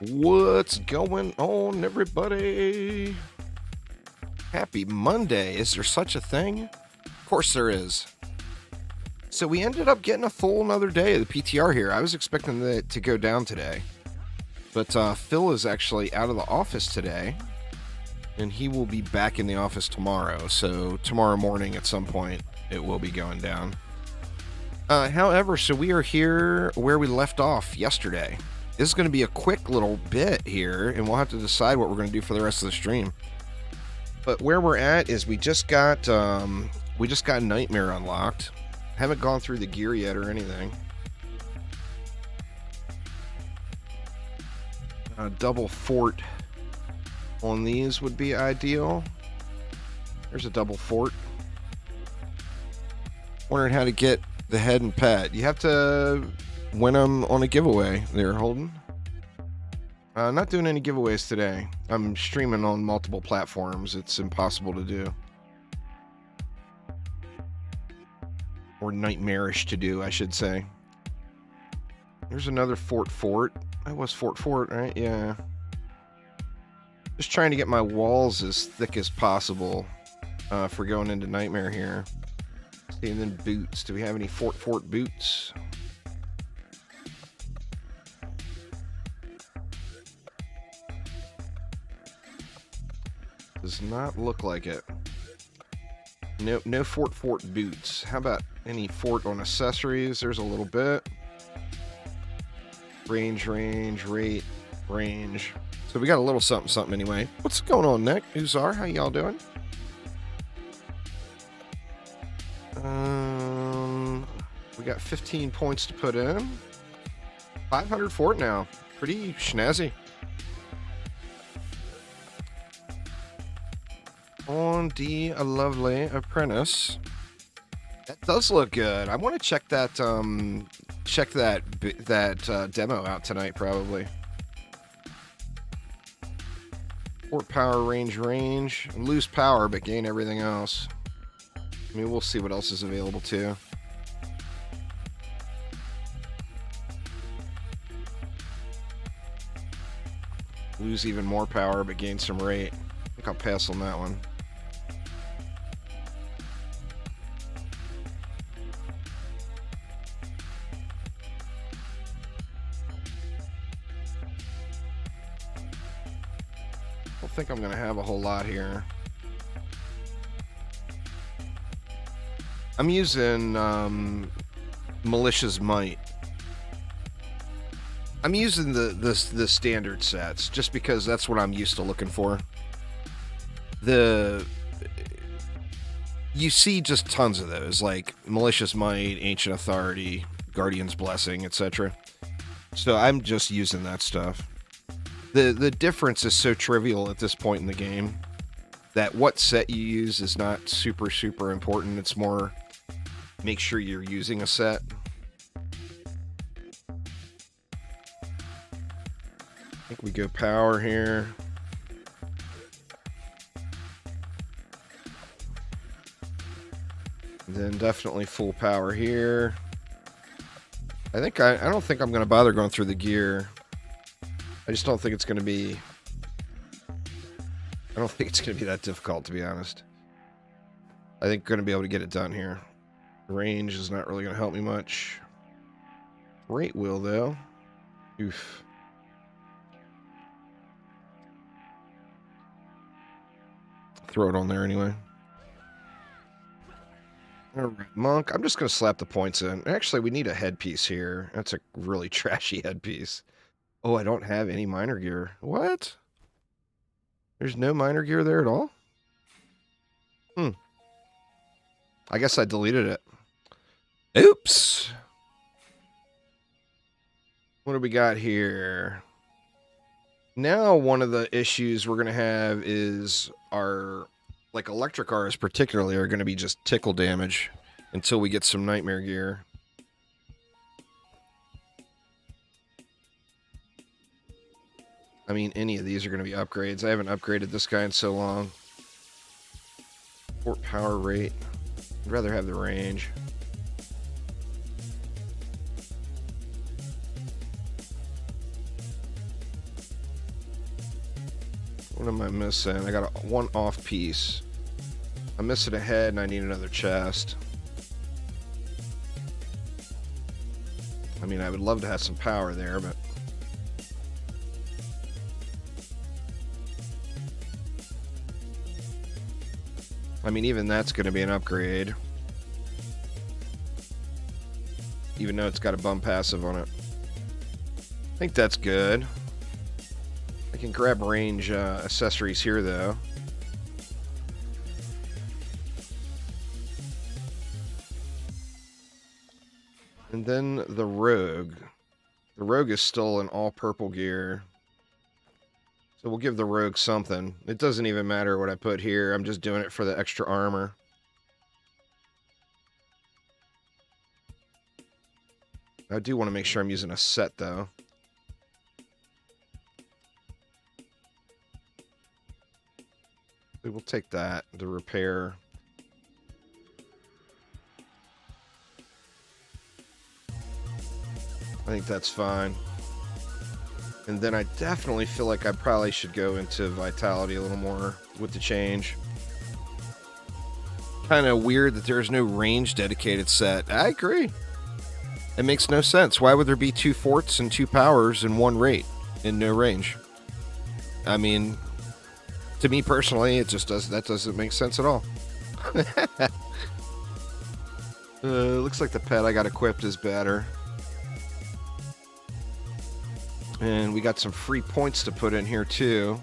What's going on, everybody? Happy Monday. Is there such a thing? Of course there is. So we ended up getting a full another day of the PTR here. I was expecting it to go down today. But Phil is actually out of the office today. And he will be back in the office tomorrow. So tomorrow morning at some point, it will be going down. However, so we are here where we left off yesterday. This is going to be a quick little bit here, and we'll have to decide what we're going to do for the rest of the stream. But where we're at is we just got Nightmare unlocked. Haven't gone through the gear yet or anything. A double fort on these would be ideal. There's a double fort. Wondering how to get the head and pet. You have to win them on a giveaway there, Holden. Not doing any giveaways today. I'm streaming on multiple platforms. It's impossible to do. Or nightmarish to do, I should say. There's another fort. That was fort, right? Yeah. Just trying to get my walls as thick as possible for going into Nightmare here. And then boots. Do we have any fort boots? Does not look like it. No fort boots. How about any fort on accessories? There's a little bit. Range, rate, range. So we got a little something anyway. What's going on, Nick? Uzar, how y'all doing? We got 15 points to put in. 500 fort now. Pretty snazzy. On the lovely apprentice. That does look good. I want to check that demo out tonight, probably. Fort power, range. Lose power, but gain everything else. I mean, we'll see what else is available too. Lose even more power, but gain some rate. I think I'll pass on that one. I don't think I'm going to have a whole lot here. I'm using Malicious Might. I'm using the standard sets just because that's what I'm used to looking for. You see just tons of those, like Malicious Might, Ancient Authority, Guardian's Blessing, etc. So I'm just using that stuff. The difference is so trivial at this point in the game that what set you use is not super important. It's more make sure you're using a set. I think we go power here. Then definitely full power here. I don't think I'm going to bother going through the gear. I just don't think it's going to be... I don't think it's going to be that difficult, to be honest. I think I'm going to be able to get it done here. Range is not really going to help me much. Rate will, though. Oof. Throw it on there anyway. Alright, Monk. I'm just going to slap the points in. Actually, we need a headpiece here. That's a really trashy headpiece. Oh, I don't have any minor gear. What? There's no minor gear there at all? I guess I deleted it. Oops. What do we got here? Now one of the issues we're going to have is our, like, electric cars particularly are going to be just tickle damage until we get some nightmare gear. I mean, any of these are going to be upgrades. I haven't upgraded this guy in so long. Fort power rate. I'd rather have the range. What am I missing? I got one off piece. I'm missing a head and I need another chest. I mean, I would love to have some power there, but... I mean, even that's going to be an upgrade. Even though it's got a bum passive on it. I think that's good. I can grab range accessories here, though. And then the Rogue. The Rogue is still in all purple gear. So we'll give the Rogue something. It doesn't even matter what I put here. I'm just doing it for the extra armor. I do want to make sure I'm using a set, though. We will take that to repair. I think that's fine. And then I definitely feel like I probably should go into Vitality a little more with the change. Kind of weird that there's no range dedicated set. I agree. It makes no sense. Why would there be 2 forts and 2 powers and 1 rate and no range? I mean, to me personally, it just doesn't make sense at all. Looks like the pet I got equipped is better. And we got some free points to put in here, too.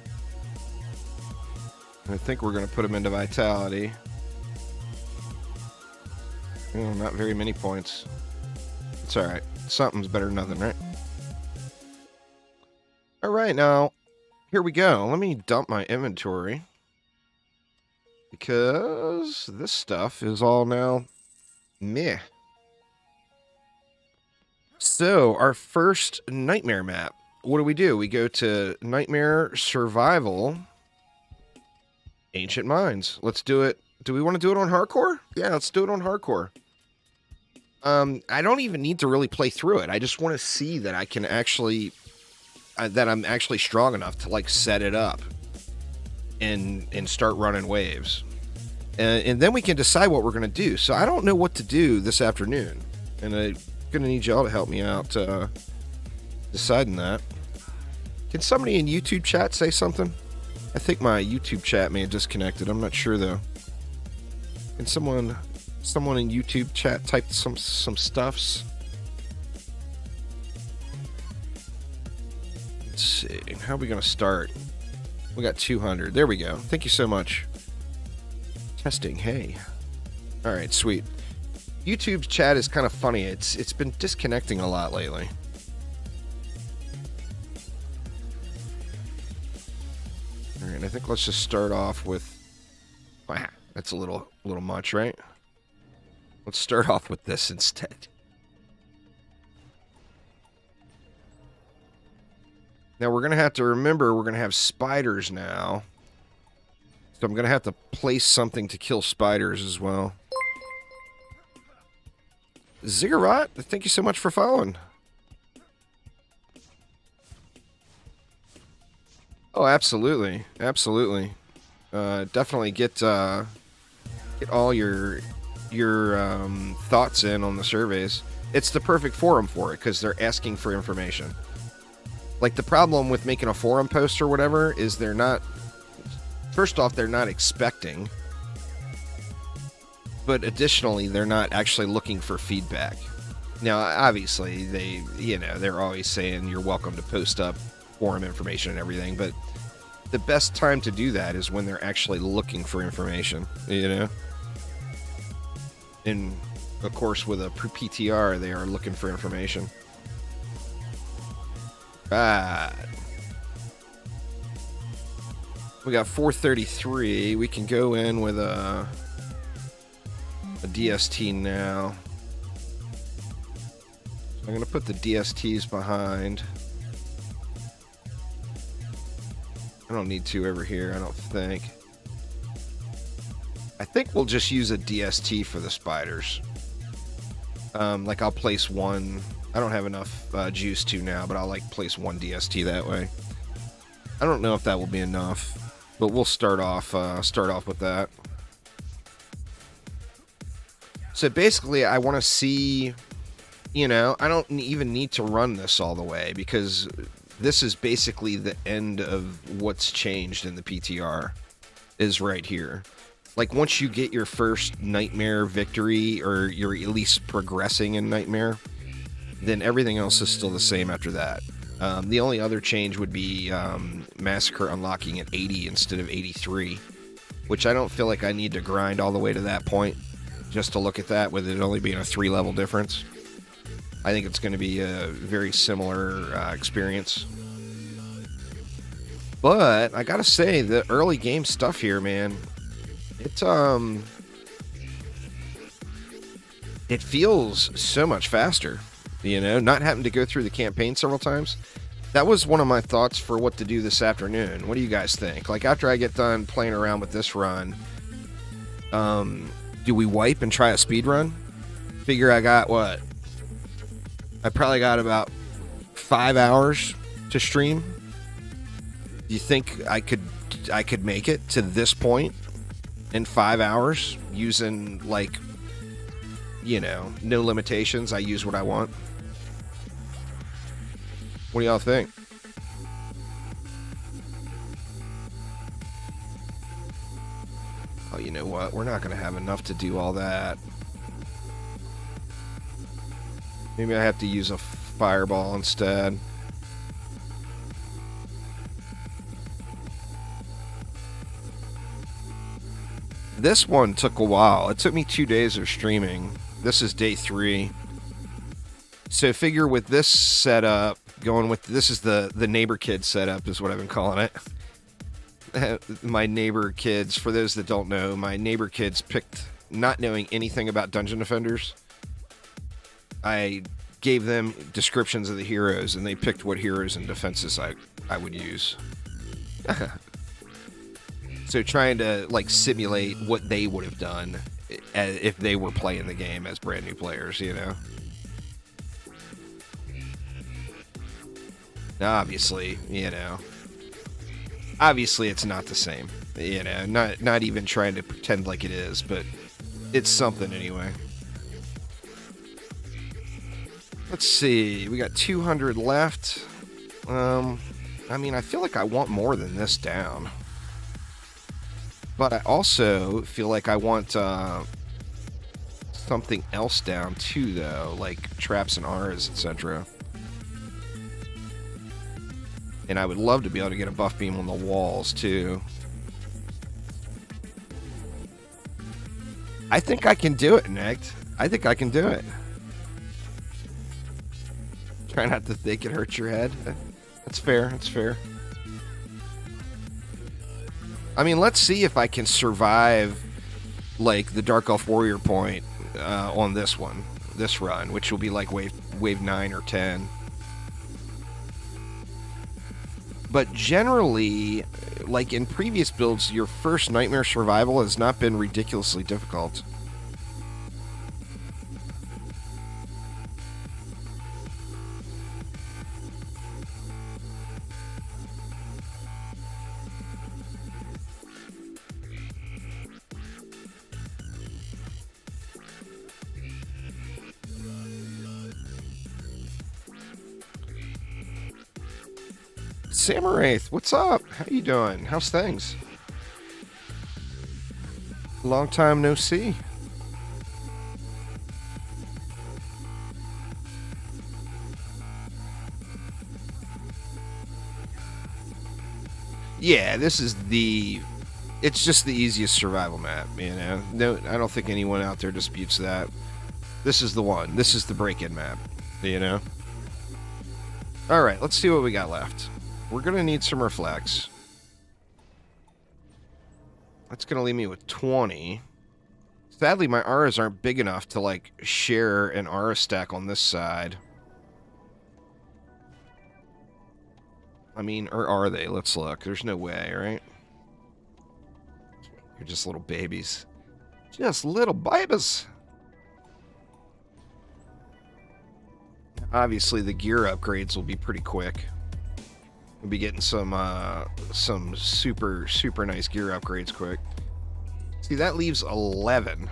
I think we're going to put them into Vitality. Oh, not very many points. It's alright. Something's better than nothing, right? Alright, now, here we go. Let me dump my inventory. Because this stuff is all now meh. So, our first nightmare map. What do? We go to Nightmare Survival Ancient Mines. Let's do it. Do we want to do it on hardcore? Yeah, let's do it on hardcore. I don't even need to really play through it. I just want to see that I can actually... that I'm actually strong enough to, like, set it up. And start running waves. And then we can decide what we're going to do. So I don't know what to do this afternoon. And I'm going to need y'all to help me out deciding that. Can somebody in YouTube chat say something? I think my YouTube chat may have disconnected. I'm not sure, though. Can someone in YouTube chat type some stuffs? Let's see. How are we going to start? We got 200. There we go. Thank you so much. Testing. Hey. All right, sweet. YouTube's chat is kind of funny. It's been disconnecting a lot lately. All right, I think let's just start off with... Wow, that's a little much, right? Let's start off with this instead. Now, we're going to have to remember we're going to have spiders now. So I'm going to have to place something to kill spiders as well. Ziggurat, thank you so much for following. Oh, absolutely. Absolutely. Definitely get all your thoughts in on the surveys. It's the perfect forum for it because they're asking for information. Like, the problem with making a forum post or whatever is they're not... First off, they're not expecting. But additionally, they're not actually looking for feedback. Now, obviously, they're always saying you're welcome to post up forum information and everything, but the best time to do that is when they're actually looking for information, you know? And, of course, with a PTR, they are looking for information. Right. We got 433. We can go in with a DST now. So I'm going to put the DSTs behind. I don't need two over here, I don't think. I think we'll just use a DST for the spiders. Like, I'll place one. I don't have enough juice to now, but I'll, like, place one DST that way. I don't know if that will be enough. But we'll start off with that. So basically, I want to see, you know, I don't even need to run this all the way because this is basically the end of what's changed in the PTR is right here. Like, once you get your first Nightmare victory, or you're at least progressing in Nightmare, then everything else is still the same after that. The only other change would be Massacre unlocking at 80 instead of 83, which I don't feel like I need to grind all the way to that point just to look at that, with it only being a 3-level difference. I think it's going to be a very similar experience. But I gotta say, the early game stuff here, man, it feels so much faster, you know, not having to go through the campaign several times. That was one of my thoughts for what to do this afternoon. What do you guys think? Like, after I get done playing around with this run, do we wipe and try a speed run? Figure I got what? I probably got about 5 hours to stream. Do you think I could make it to this point in 5 hours using, like, you know, no limitations? I use what I want. What do y'all think? Oh, you know what? We're not going to have enough to do all that. Maybe I have to use a fireball instead. This one took a while. It took me 2 days of streaming. This is day 3. So figure with this setup, going with, this is the neighbor kid setup is what I've been calling it. My neighbor kids, for those that don't know, my neighbor kids picked, not knowing anything about Dungeon Defenders, I gave them descriptions of the heroes, and they picked what heroes and defenses I would use. So trying to, like, simulate what they would have done if they were playing the game as brand new players, you know? Obviously, you know. Obviously it's not the same, you know, not even trying to pretend like it is, but it's something anyway. Let's see, we got 200 left. I mean, I feel like I want more than this down. But I also feel like I want something else down too, though, like traps and auras, etc. And I would love to be able to get a buff beam on the walls too. I think I can do it, Nick. I think I can do it. Try not to think it hurts your head. That's fair. That's fair. I mean, let's see if I can survive, like, the Dark Elf Warrior point on this one, this run, which will be like wave 9 or 10. But generally, like in previous builds, your first Nightmare survival has not been ridiculously difficult. Samaraith, what's up? How you doing? How's things? Long time no see. Yeah, this is it's just the easiest survival map, you know? No, I don't think anyone out there disputes that. This is the one. This is the break-in map, you know? Alright, let's see what we got left. We're going to need some reflex. That's going to leave me with 20. Sadly, my auras aren't big enough to, like, share an aura stack on this side. I mean, or are they? Let's look. There's no way, right? You're just little babies. Just little babies. Obviously, the gear upgrades will be pretty quick. We'll be getting some super nice gear upgrades quick. See, that leaves 11.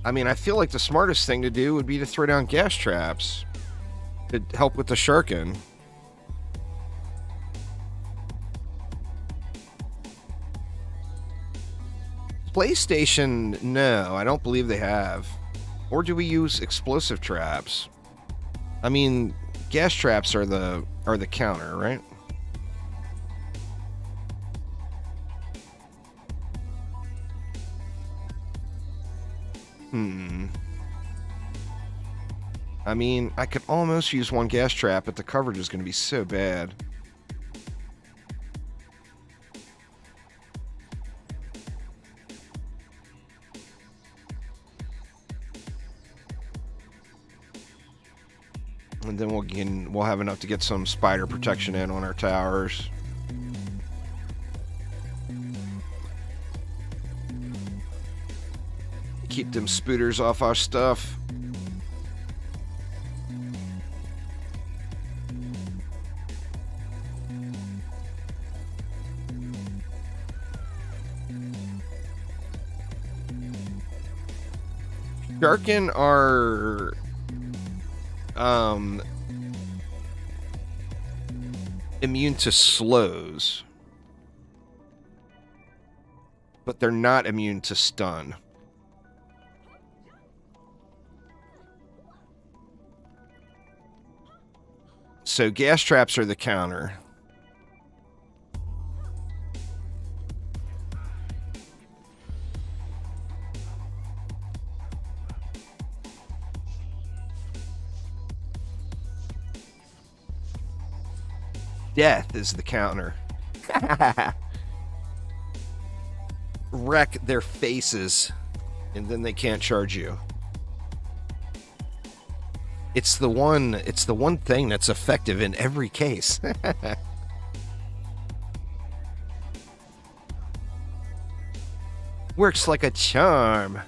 I mean, I feel like the smartest thing to do would be to throw down gas traps to help with the shuriken. PlayStation, no, I don't believe they have. Or do we use explosive traps? I mean, gas traps are the counter, right? I mean, I could almost use one gas trap, but the coverage is going to be so bad. And then we'll have enough to get some spider protection in on our towers. Keep them spooters off our stuff. Shuriken are immune to slows, but they're not immune to stun. So gas traps are the counter. Death is the counter. Wreck their faces, and then they can't charge you. It's the one thing that's effective in every case. Works like a charm.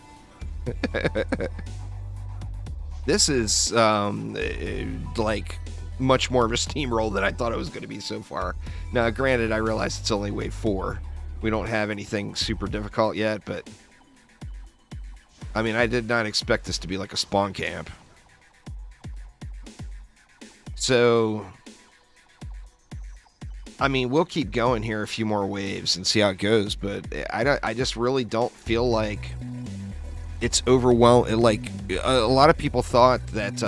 This is like much more of a steamroll than I thought it was going to be so far. Now, granted, I realize it's only wave 4. We don't have anything super difficult yet, but I mean, I did not expect this to be like a spawn camp. So, I mean, we'll keep going here a few more waves and see how it goes, but I just really don't feel like it's overwhelming. Like, a lot of people thought that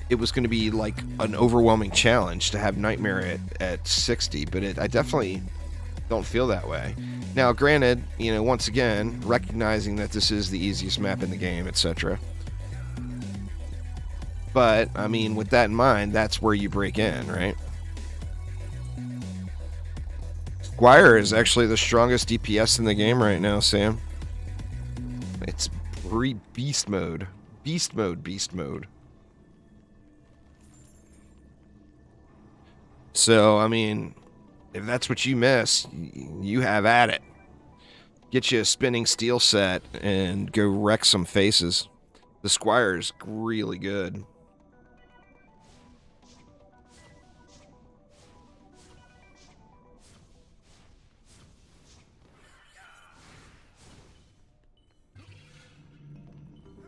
it was going to be like an overwhelming challenge to have Nightmare at 60, but I definitely don't feel that way. Now, granted, you know, once again, recognizing that this is the easiest map in the game, etc. But, I mean, with that in mind, that's where you break in, right? Squire is actually the strongest DPS in the game right now, Sam. It's beast mode. Beast mode. So, I mean, if that's what you miss, you have at it. Get you a spinning steel set and go wreck some faces. The Squire is really good.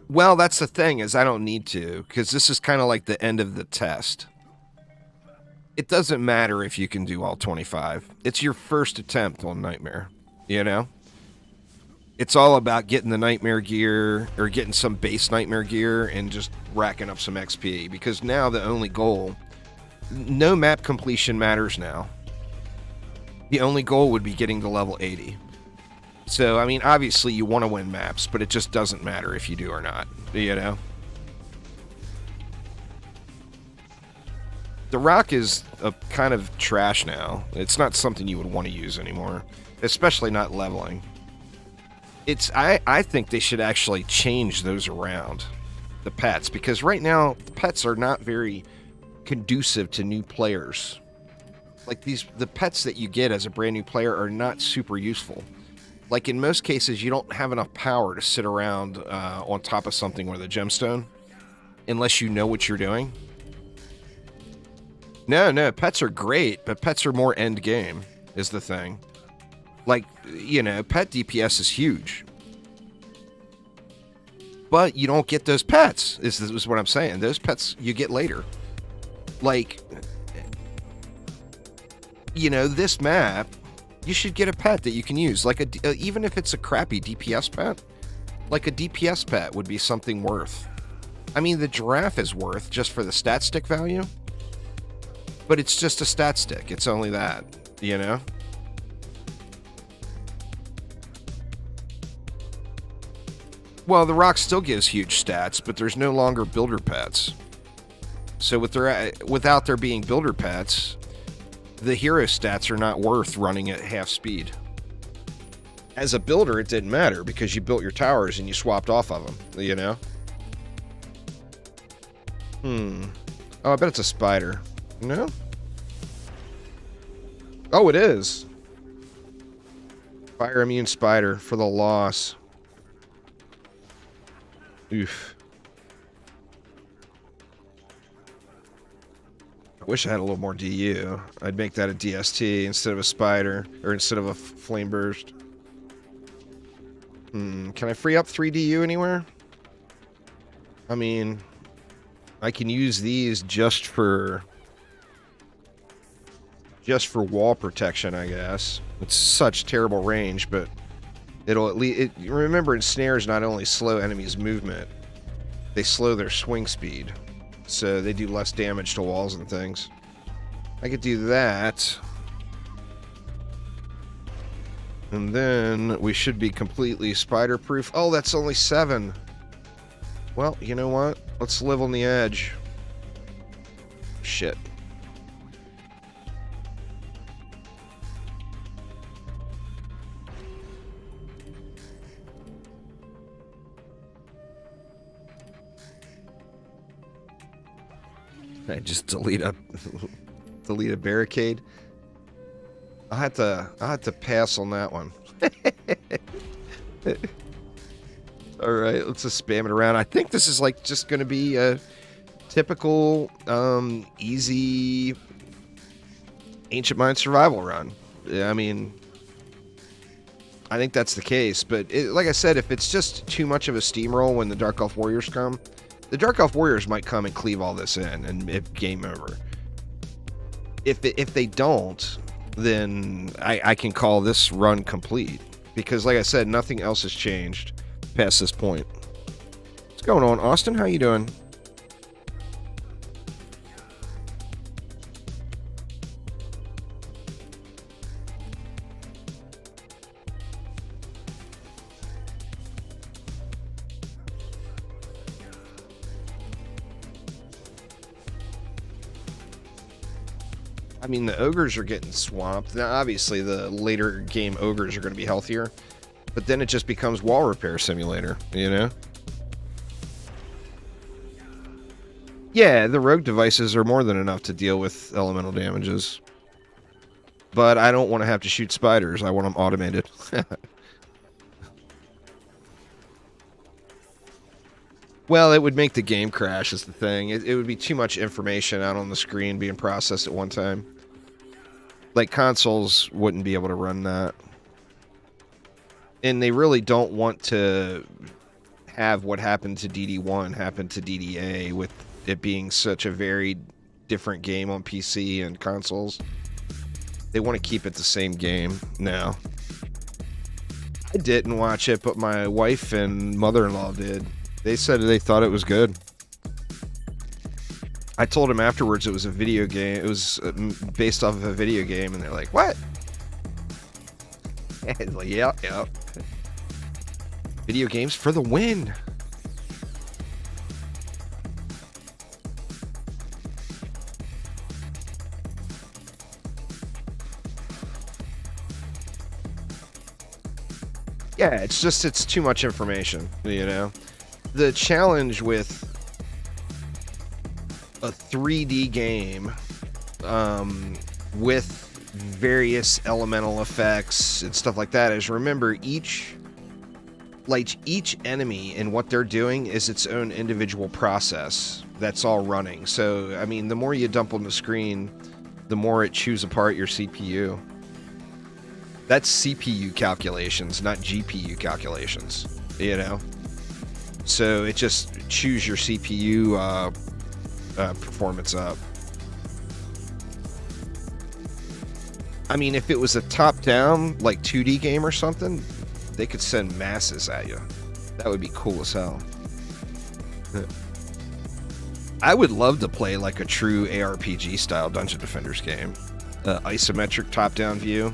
Well, that's the thing, is I don't need to, because this is kind of like the end of the test. It doesn't matter if you can do all 25. It's your first attempt on Nightmare, you know? It's all about getting the Nightmare gear, or getting some base Nightmare gear, and just racking up some XP, because now the only goal... No map completion matters now. The only goal would be getting to level 80. So, I mean, obviously you want to win maps, but it just doesn't matter if you do or not, you know? The rock is a kind of trash now. It's not something you would want to use anymore, especially not leveling. I think they should actually change those around, the pets, because right now the pets are not very conducive to new players. Like the pets that you get as a brand new player are not super useful. Like in most cases, you don't have enough power to sit around on top of something with a gemstone, unless you know what you're doing. No, pets are great, but pets are more end game, is the thing. Like, you know, pet DPS is huge. But you don't get those pets, is what I'm saying. Those pets you get later. Like, you know, this map, you should get a pet that you can use. Like, even if it's a crappy DPS pet, like a DPS pet would be something worth. I mean, the giraffe is worth just for the stat stick value. But it's just a stat stick. It's only that, you know? Well, the rock still gives huge stats, but there's no longer builder pets. So without there being builder pets, the hero stats are not worth running at half speed. As a builder, it didn't matter because you built your towers and you swapped off of them, you know? Oh, I bet it's a spider. No? Oh, it is. Fire immune spider for the loss. Oof. I wish I had a little more DU. I'd make that a DST instead of a spider, or instead of a flame burst. Can I free up 3 DU anywhere? I mean, I can use these just for wall protection, I guess. It's such terrible range, but it'll at least... remember, ensnares not only slow enemies' movement, they slow their swing speed. So they do less damage to walls and things. I could do that. And then we should be completely spider-proof. Oh, that's only 7. Well, you know what? Let's live on the edge. Shit. I just delete a barricade. I'll have to pass on that one. All right, let's just spam it around. I think this is like just going to be a typical easy Ancient Mind survival run. I mean, I think that's the case. But like I said, if it's just too much of a steamroll when the Dark Elf Warriors come, the Dark Elf Warriors might come and cleave all this in, and if game over. If they don't, then I can call this run complete. Because, like I said, nothing else has changed past this point. What's going on, Austin? How you doing? I mean, the ogres are getting swamped. Now, obviously, the later game ogres are going to be healthier. But then it just becomes wall repair simulator, you know? Yeah, the rogue devices are more than enough to deal with elemental damages. But I don't want to have to shoot spiders. I want them automated. Well, it would make the game crash is the thing. It would be too much information out on the screen being processed at one time. Like, consoles wouldn't be able to run that. And they really don't want to have what happened to DD1 happen to DDA, with it being such a very different game on PC and consoles. They want to keep it the same game now. I didn't watch it, but my wife and mother-in-law did. They said they thought it was good. I told them afterwards it was a video game. It was based off of a video game, and they're like, "What?" And like, yeah. Video games for the win. Yeah, it's too much information, you know? The challenge with a 3D game with various elemental effects and stuff like that is, remember, each like each enemy and what they're doing is its own individual process that's all running. So, I mean, the more you dump on the screen, the more it chews apart your CPU. That's CPU calculations, not GPU calculations, you know? So it just chews your CPU performance up. I mean, if it was a top-down, like 2D game or something, they could send masses at you. That would be cool as hell. I would love to play like a true ARPG style Dungeon Defenders game. Isometric top-down view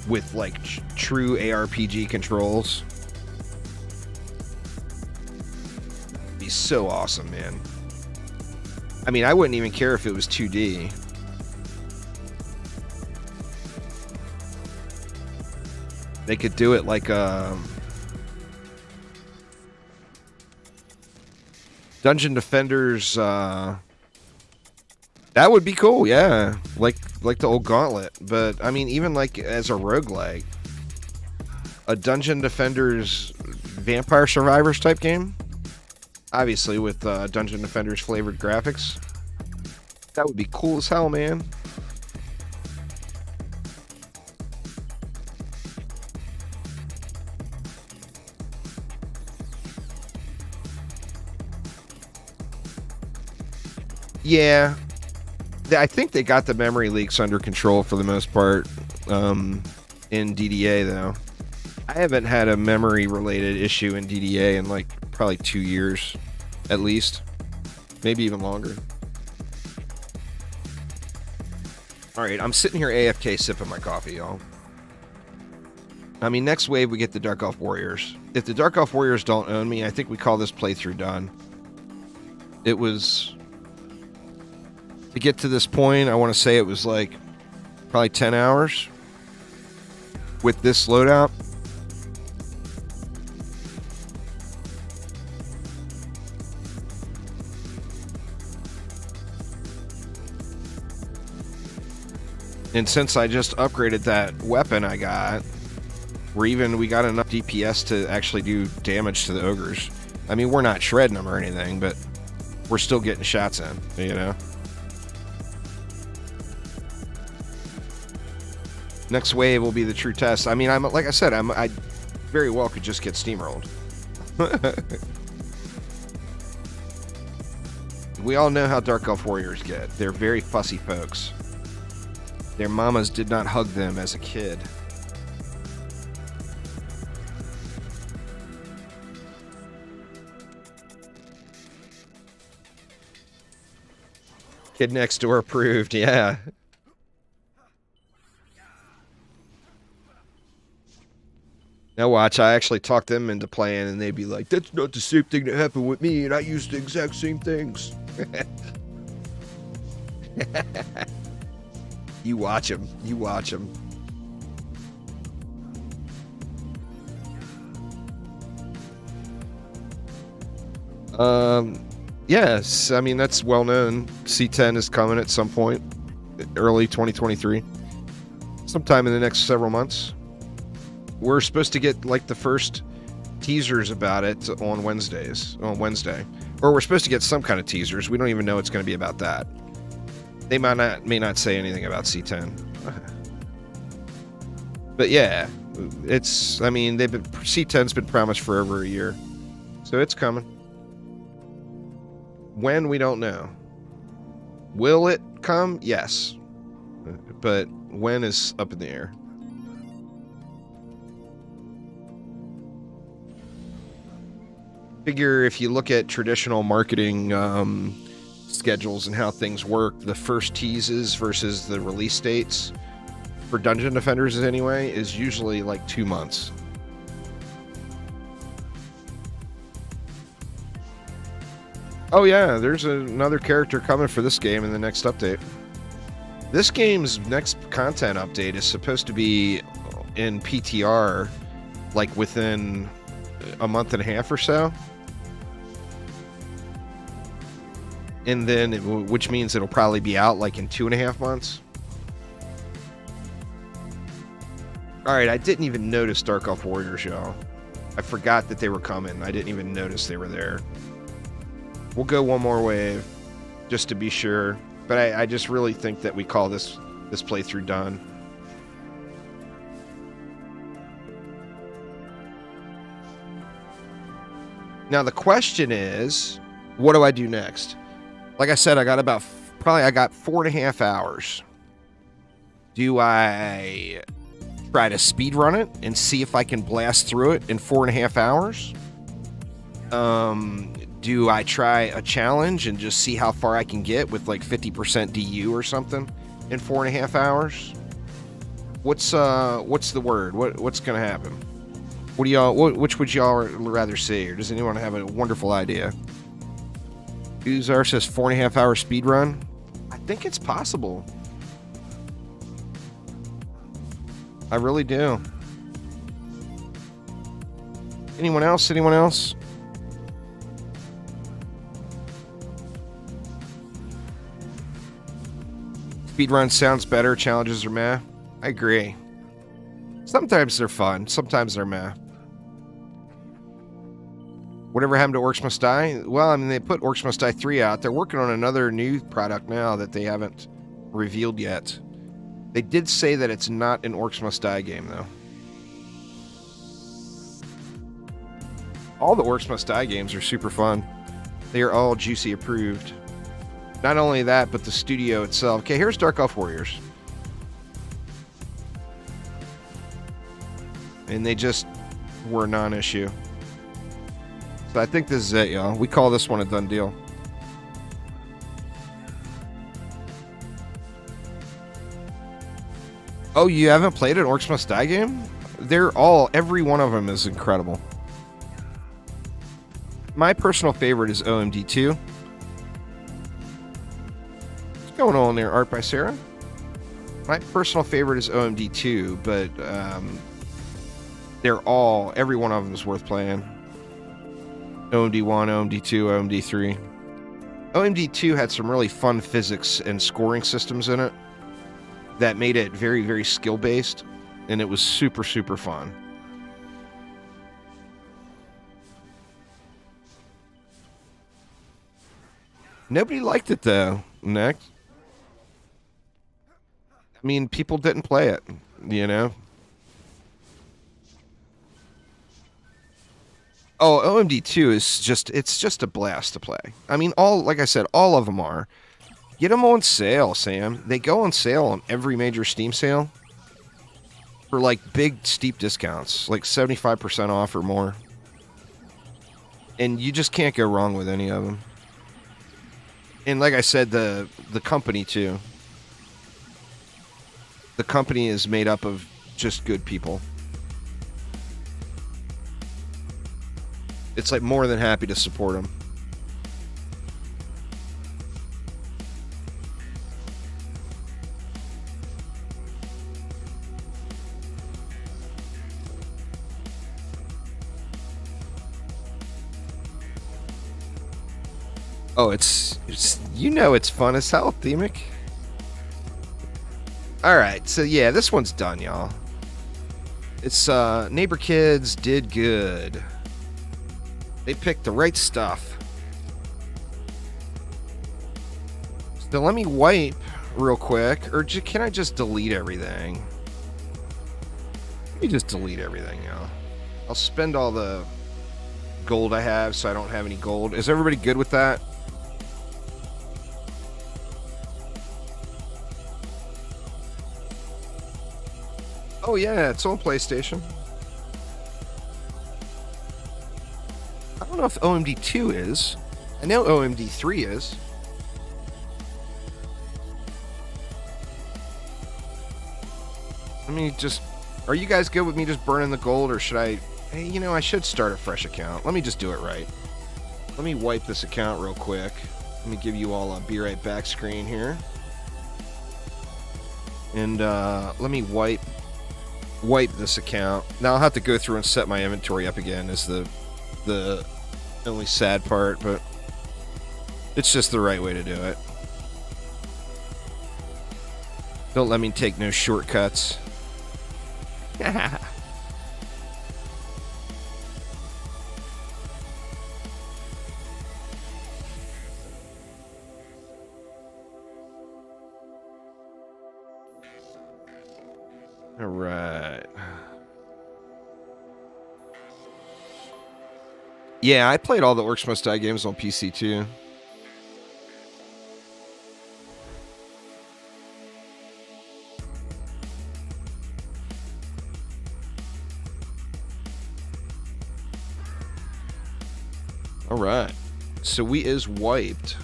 with like true ARPG controls. It'd be so awesome, man. I mean, I wouldn't even care if it was 2D. They could do it like Dungeon Defenders. That would be cool, yeah. Like the old Gauntlet. But I mean, even like as a roguelike, a Dungeon Defenders Vampire Survivors type game, obviously with Dungeon Defenders flavored graphics. That would be cool as hell, man. Yeah, I think they got the memory leaks under control for the most part in DDA, though. I haven't had a memory-related issue in DDA in, like, probably 2 years, at least. Maybe even longer. Alright, I'm sitting here AFK sipping my coffee, y'all. I mean, next wave we get the Dark Elf Warriors. If the Dark Elf Warriors don't own me, I think we call this playthrough done. It was... To get to this point, I want to say it was like probably 10 hours with this loadout. And since I just upgraded that weapon I got, we got enough DPS to actually do damage to the ogres. I mean, we're not shredding them or anything, but we're still getting shots in, you know? Next wave will be the true test. I mean, like I said, I very well could just get steamrolled. We all know how Dark Elf Warriors get. They're very fussy folks. Their mamas did not hug them as a kid. Kid next door approved, yeah. Now watch, I actually talked them into playing, and they'd be like, that's not the same thing that happened with me, and I used the exact same things. You watch them. You watch them. Yes, I mean, that's well known. C10 is coming at some point, early 2023. Sometime in the next several months. We're supposed to get like the first teasers about it on Wednesday. Or we're supposed to get some kind of teasers. We don't even know it's going to be about that. They may not say anything about C10. But yeah, I mean, C10's been promised for over a year. So it's coming. When, we don't know. Will it come? Yes. But when is up in the air. Figure if you look at traditional marketing schedules and how things work, the first teases versus the release dates for Dungeon Defenders anyway is usually like 2 months. Oh yeah, there's another character coming for this game in the next update. This game's next content update is supposed to be in PTR like within a month and a half or so. And then, which means it'll probably be out like in 2.5 months. All right, I didn't even notice Dark Elf Warriors, y'all. I forgot that they were coming. I didn't even notice they were there. We'll go one more wave, just to be sure. But I just really think that we call this playthrough done. Now the question is, what do I do next? Like I said, I got 4.5 hours. Do I try to speedrun it and see if I can blast through it in 4.5 hours? Do I try a challenge and just see how far I can get with like 50% DU or something in 4.5 hours? What's the word? What's gonna happen? What do y'all? Which would y'all rather see, or does anyone have a wonderful idea? Uzar says 4.5 hour speed run. I think it's possible. I really do. Anyone else? Anyone else? Speedrun sounds better. Challenges are meh. I agree. Sometimes they're fun. Sometimes they're meh. Whatever happened to Orcs Must Die? Well, I mean, they put Orcs Must Die 3 out. They're working on another new product now that they haven't revealed yet. They did say that it's not an Orcs Must Die game, though. All the Orcs Must Die games are super fun. They are all Juicy approved. Not only that, but the studio itself. Okay, here's Dark Elf Warriors. And they just were a non-issue. So I think this is it, y'all. We call this one a done deal. Oh, you haven't played an Orcs Must Die game? Every one of them is incredible. My personal favorite is OMD2. What's going on there, Art by Sarah? My personal favorite is OMD2, but every one of them is worth playing. OMD1, OMD2, OMD3. OMD2 had some really fun physics and scoring systems in it that made it very, very skill-based, and it was super, super fun. Nobody liked it, though, Nick. I mean, people didn't play it, you know? Oh, OMD2 is just a blast to play. I mean, like I said, all of them are. Get them on sale, Sam. They go on sale on every major Steam sale for like big, steep discounts, like 75% off or more. And you just can't go wrong with any of them. And like I said, the company too. The company is made up of just good people. It's like more than happy to support them. Oh, it's you know it's fun as hell, Themic. Alright, so yeah, this one's done, y'all. It's Neighbor Kids did good. They picked the right stuff. So let me wipe real quick, or can I just delete everything? Let me just delete everything, y'all. I'll spend all the gold I have so I don't have any gold. Is everybody good with that? Oh yeah, it's on PlayStation. I don't know if OMD2 is. I know OMD3 is. Let me just... Are you guys good with me just burning the gold, or should I... Hey, you know, I should start a fresh account. Let me just do it right. Let me wipe this account real quick. Let me give you all a be right back screen here. And let me wipe this account. Now I'll have to go through and set my inventory up again is the only sad part, but it's just the right way to do it. Don't let me take no shortcuts. All right. Yeah, I played all the Orcs Must Die games on PC too. All right. So we is wiped.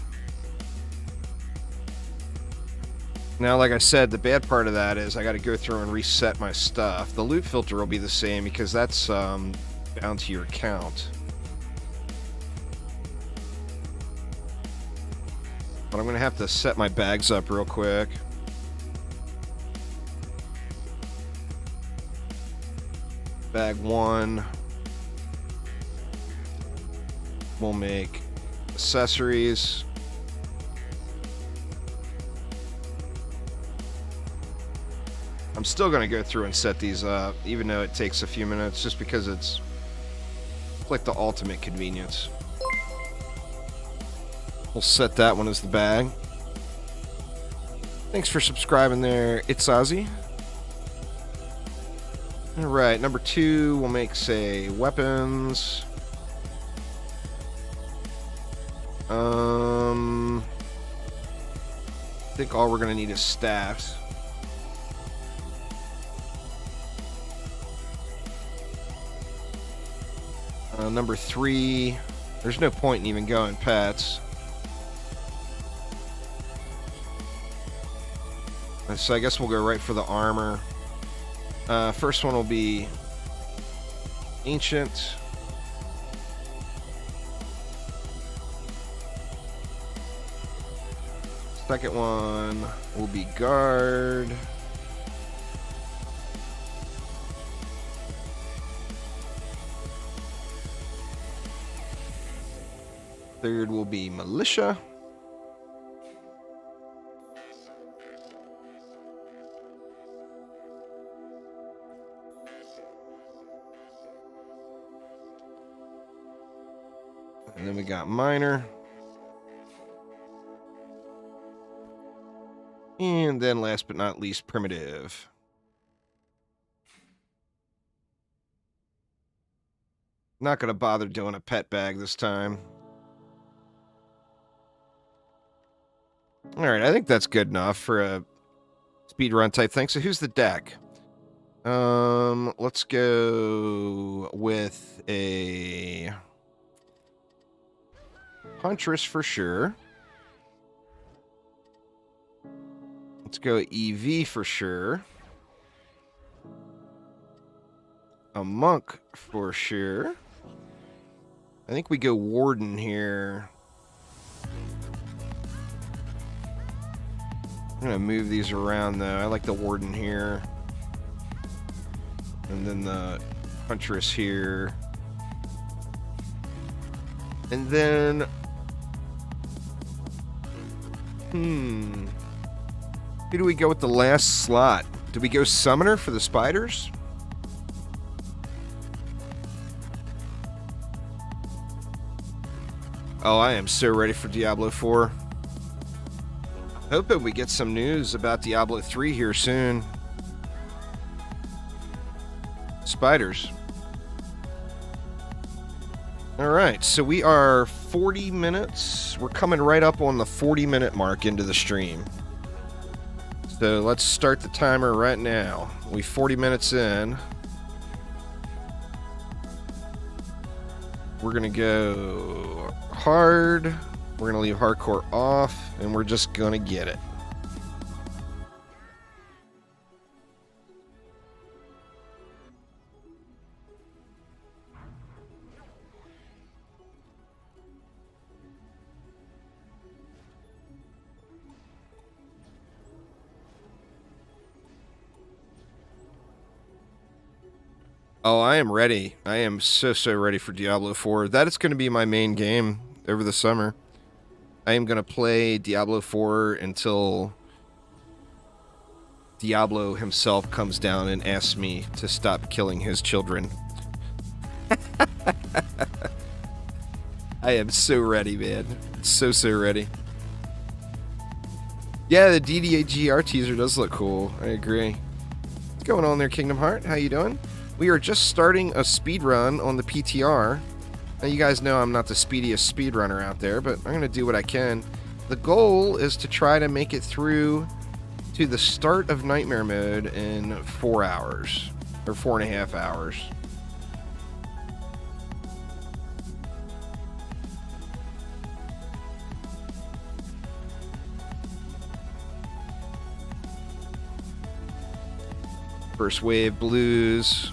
Now, like I said, the bad part of that is I got to go through and reset my stuff. The loot filter will be the same because that's bound to your account. But I'm going to have to set my bags up real quick. Bag 1. We'll make accessories. I'm still going to go through and set these up, even though it takes a few minutes, just because it's like the ultimate convenience. We'll set that one as the bag. Thanks for subscribing there, It's Ozzy. Alright, number 2, we'll make, say, weapons. I think all we're going to need is staffs. Number 3, there's no point in even going pets. So I guess we'll go right for the armor. First one will be ancient. Second one will be guard. Third will be militia. And then we got minor. And then last but not least, primitive. Not going to bother doing a pet bag this time. Alright, I think that's good enough for a speedrun type thing. So who's the deck? Let's go with a Huntress for sure. Let's go EV for sure. A monk for sure. I think we go warden here. I'm going to move these around, though. I like the warden here. And then the huntress here. And then... Who do we go with the last slot? Do we go summoner for the spiders? Oh, I am so ready for Diablo 4. Hoping we get some news about Diablo 3 here soon. Spiders. Alright, so we are 40 minutes. We're coming right up on the 40-minute mark into the stream. So let's start the timer right now. We're 40 minutes in. We're going to go hard. We're going to leave hardcore off, and we're just going to get it. Oh, I am ready. I am so ready for Diablo 4. That is going to be my main game over the summer. I am going to play Diablo 4 until Diablo himself comes down and asks me to stop killing his children. I am so ready, man. So ready. Yeah, the DDA GR teaser does look cool. I agree. What's going on there, Kingdom Heart? How you doing? We are just starting a speed run on the PTR. Now, you guys know I'm not the speediest speedrunner out there, but I'm going to do what I can. The goal is to try to make it through to the start of Nightmare Mode in 4 hours, or 4.5 hours. First wave blues.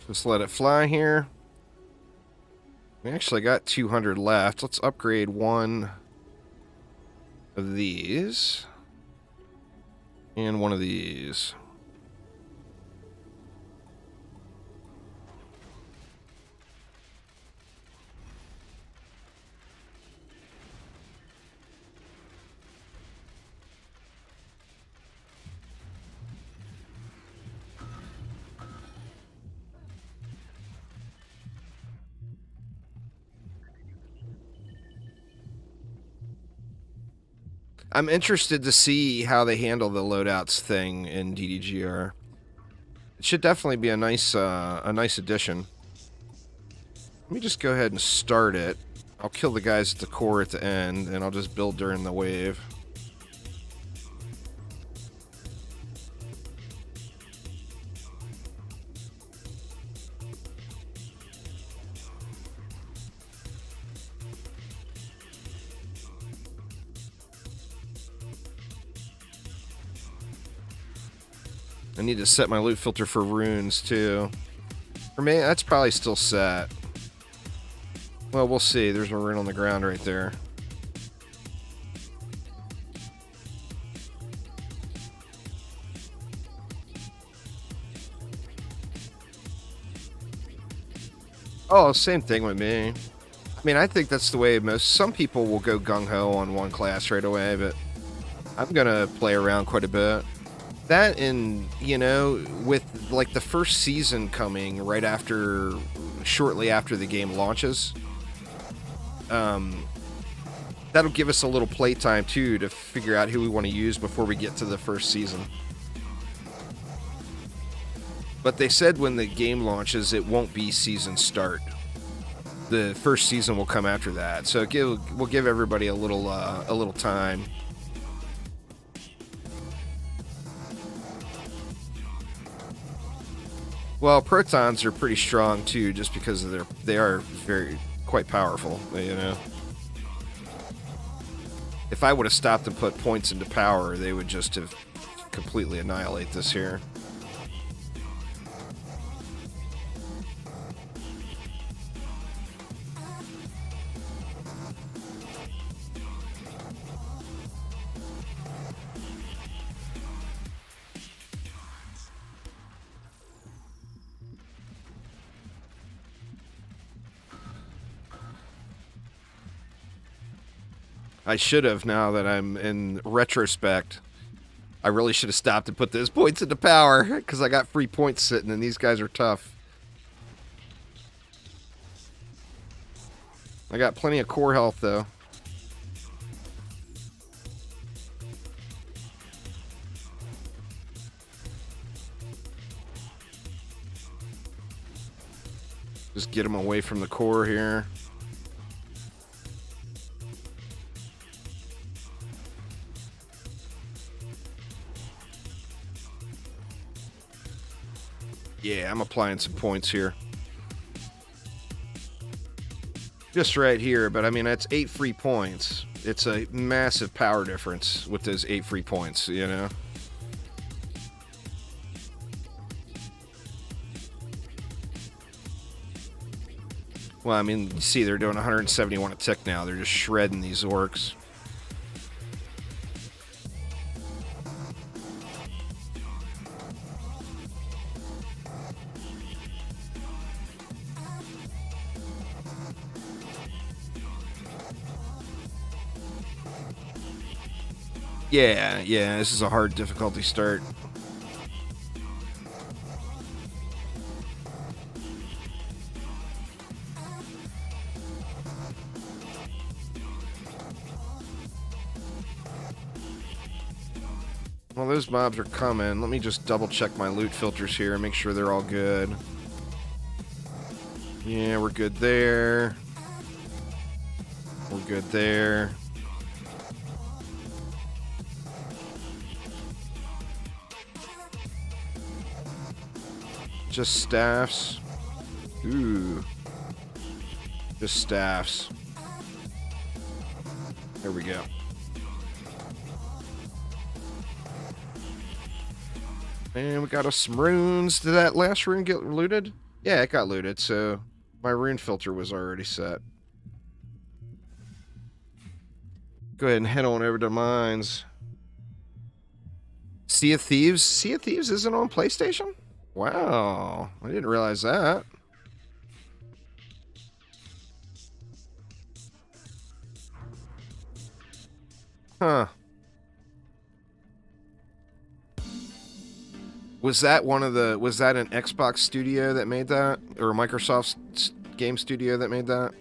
Just let it fly here. We actually got 200 left. Let's upgrade one of these. And one of these. I'm interested to see how they handle the loadouts thing in DDGR. It should definitely be a nice addition. Let me just go ahead and start it. I'll kill the guys at the core at the end, and I'll just build during the wave. I need to set my loot filter for runes, too. For me, that's probably still set. Well, we'll see. There's a rune on the ground right there. Oh, same thing with me. I mean, I think that's the way some people will go gung-ho on one class right away, but I'm gonna play around quite a bit. That and, you know, with like the first season coming right after, shortly after the game launches, that'll give us a little playtime too to figure out who we want to use before we get to the first season. But they said when the game launches, it won't be season start. The first season will come after that, so we'll give everybody a little time. Well, protons are pretty strong too, just because of they are quite powerful. You know, if I would have stopped and put points into power, they would just have completely annihilate this here. I should have, now that I'm in retrospect. I really should have stopped and put those points into power, because I got free points sitting, and these guys are tough. I got plenty of core health, though. Just get them away from the core here. Yeah, I'm applying some points here. Just right here, but I mean, that's 8 free points. It's a massive power difference with those 8 free points, you know? Well, I mean, you see, they're doing 171 a tick now. They're just shredding these orcs. Yeah, this is a hard difficulty start. Well, those mobs are coming. Let me just double check my loot filters here and make sure they're all good. Yeah, we're good there. We're good there. Just staffs. Ooh. Just staffs. There we go. And we got us some runes. Did that last rune get looted? Yeah, it got looted, so my rune filter was already set. Go ahead and head on over to mines. Sea of Thieves? Sea of Thieves isn't on PlayStation? Wow, I didn't realize that. Huh. Was that an Xbox studio that made that? Or a Microsoft game studio that made that?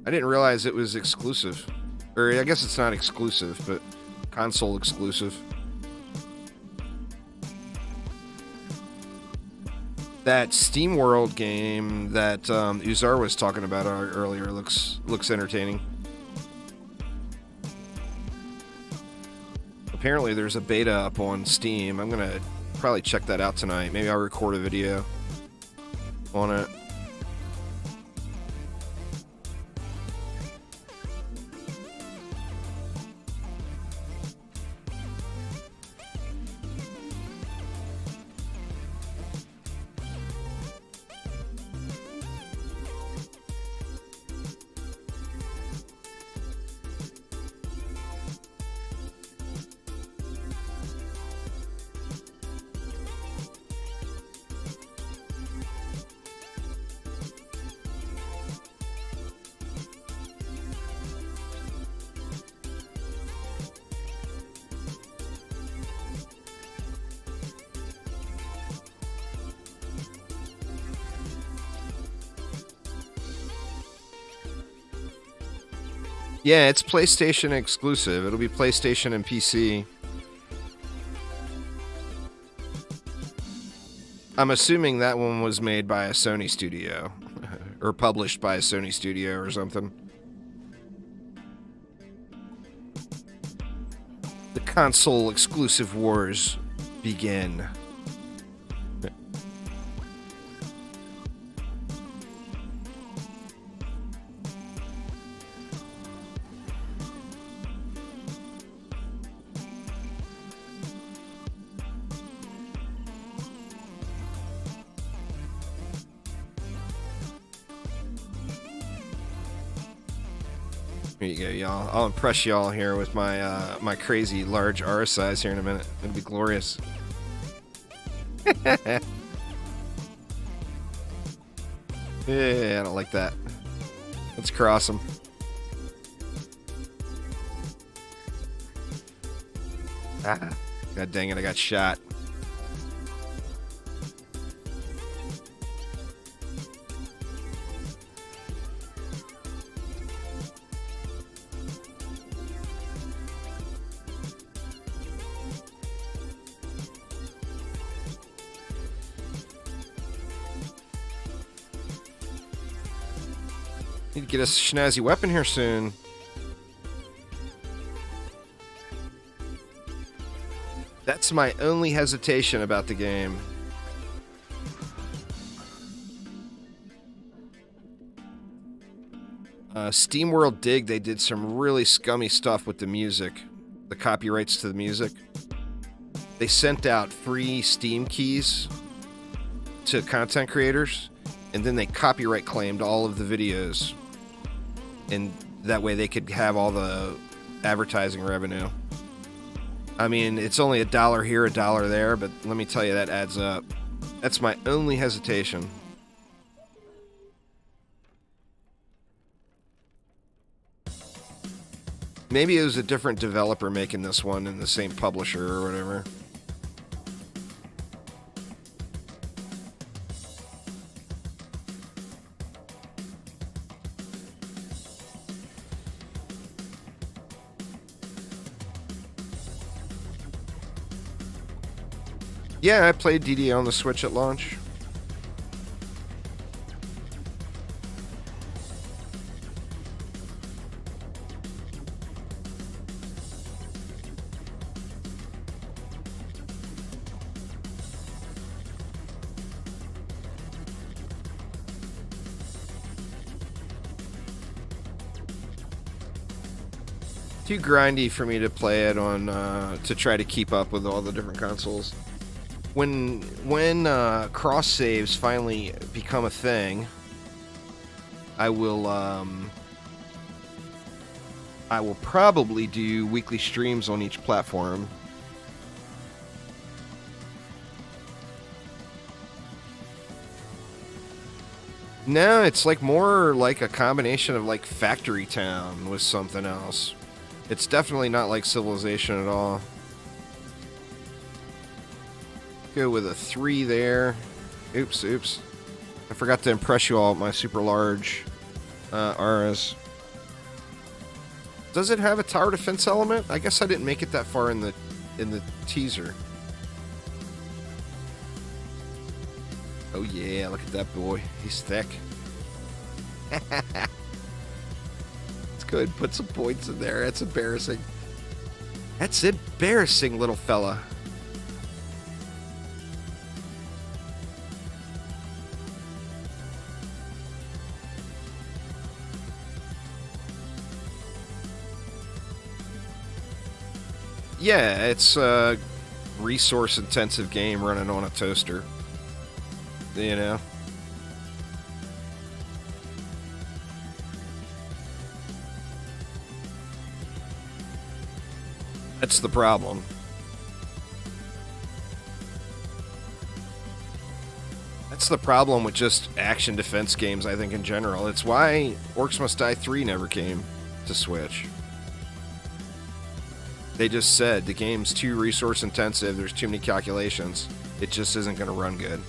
I didn't realize it was exclusive. Or I guess it's not exclusive, but console exclusive. That SteamWorld game that Uzar was talking about earlier looks entertaining. Apparently there's a beta up on Steam. I'm gonna probably check that out tonight. Maybe I'll record a video on it. Yeah, it's PlayStation exclusive. It'll be PlayStation and PC. I'm assuming that one was made by a Sony studio. Or published by a Sony studio or something. The console exclusive wars begin. Here you go, y'all. I'll impress y'all here with my my crazy large R size here in a minute. It'll be glorious. Yeah, I don't like that. Let's cross them. Ah, God dang it, I got shot. Need to get us a snazzy weapon here soon. That's my only hesitation about the game. SteamWorld Dig, they did some really scummy stuff with the music, the copyrights to the music. They sent out free Steam keys to content creators, and then they copyright claimed all of the videos, and that way they could have all the advertising revenue. I mean, it's only $1 here, $1 there, but let me tell you, that adds up. That's my only hesitation. Maybe it was a different developer making this one and the same publisher or whatever. Yeah, I played DDA on the Switch at launch. Too grindy for me to play it on to try to keep up with all the different consoles. When cross saves finally become a thing, I will probably do weekly streams on each platform. No, it's like more like a combination of like Factory Town with something else. It's definitely not like Civilization at all. Go with a 3 there. Oops. I forgot to impress you all with my super large auras. Does it have a tower defense element? I guess I didn't make it that far in the teaser. Oh yeah, look at that boy. He's thick. Let's go ahead and put some points in there. That's embarrassing. That's embarrassing, little fella. Yeah, it's a resource-intensive game running on a toaster. You know? That's the problem. That's the problem with just action defense games, I think, in general. It's why Orcs Must Die 3 never came to Switch. They just said the game's too resource intensive, there's too many calculations, it just isn't going to run good.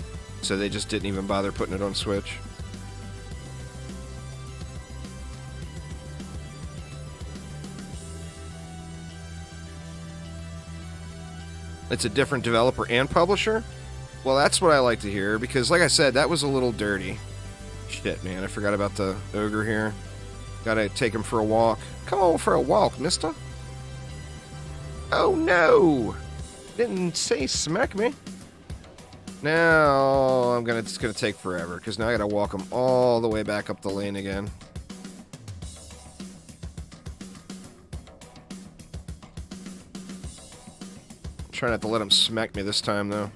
So they just didn't even bother putting it on Switch. It's a different developer and publisher? Well, that's what I like to hear, because like I said, that was a little dirty. Shit, man, I forgot about the ogre here. Gotta take him for a walk. Come on for a walk, mister. Oh no! Didn't say smack me. Now it's gonna take forever, because now I gotta walk him all the way back up the lane again. Try not to let him smack me this time, though.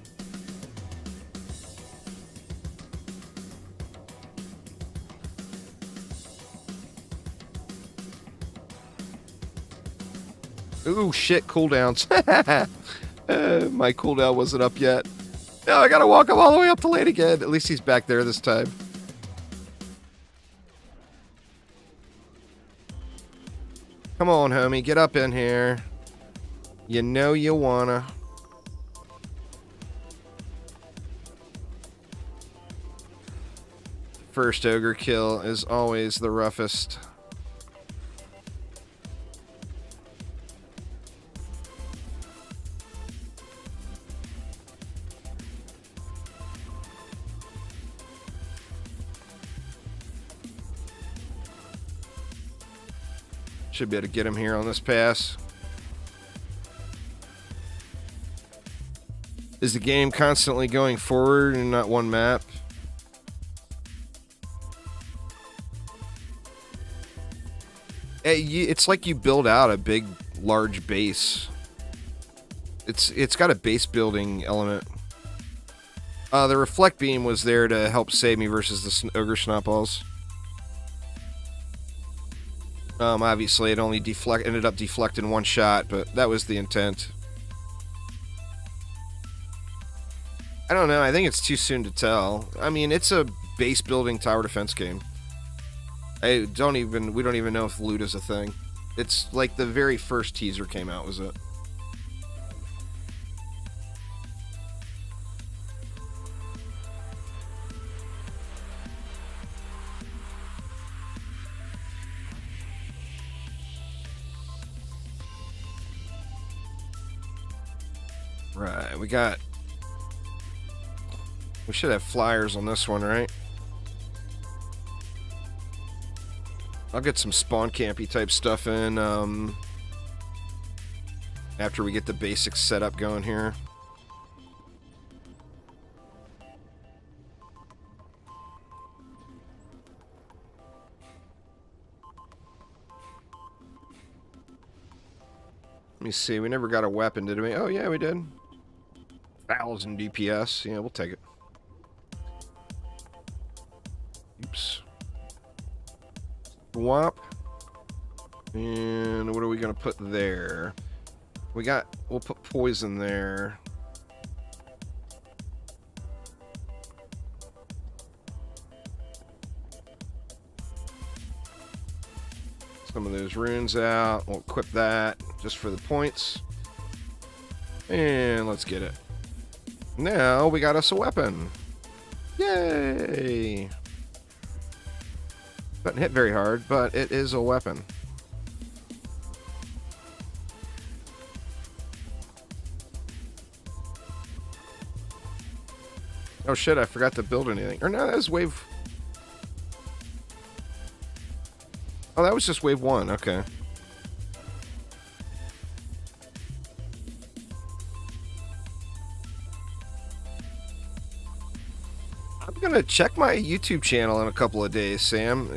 Ooh, shit, cooldowns. My cooldown wasn't up yet. No, I gotta walk him all the way up the lane again. At least he's back there this time. Come on, homie, get up in here. You know you wanna. First ogre kill is always the roughest. Should be able to get him here on this pass. Is the game constantly going forward and not one map? It's like you build out a big, large base. It's got a base building element. The reflect beam was there to help save me versus the ogre snotballs. Obviously, it only ended up deflecting one shot, but that was the intent. I don't know. I think it's too soon to tell. I mean, it's a base building tower defense game. We don't even know if loot is a thing. It's like the very first teaser came out, was it? Right, we should have flyers on this one, right? I'll get some spawn campy type stuff in after we get the basic setup going here. Let me see, we never got a weapon, did we? Oh yeah, we did. 1,000 DPS, yeah, we'll take it. Oops. Swap. And what are we gonna put there? We'll put poison there. Some of those runes out. We'll equip that just for the points. And let's get it. Now we got us a weapon. Yay! Doesn't hit very hard, but it is a weapon. Oh shit, I forgot to build anything. Or no, that was wave... Oh, that was just wave 1, okay. I'm gonna check my YouTube channel in a couple of days, Sam.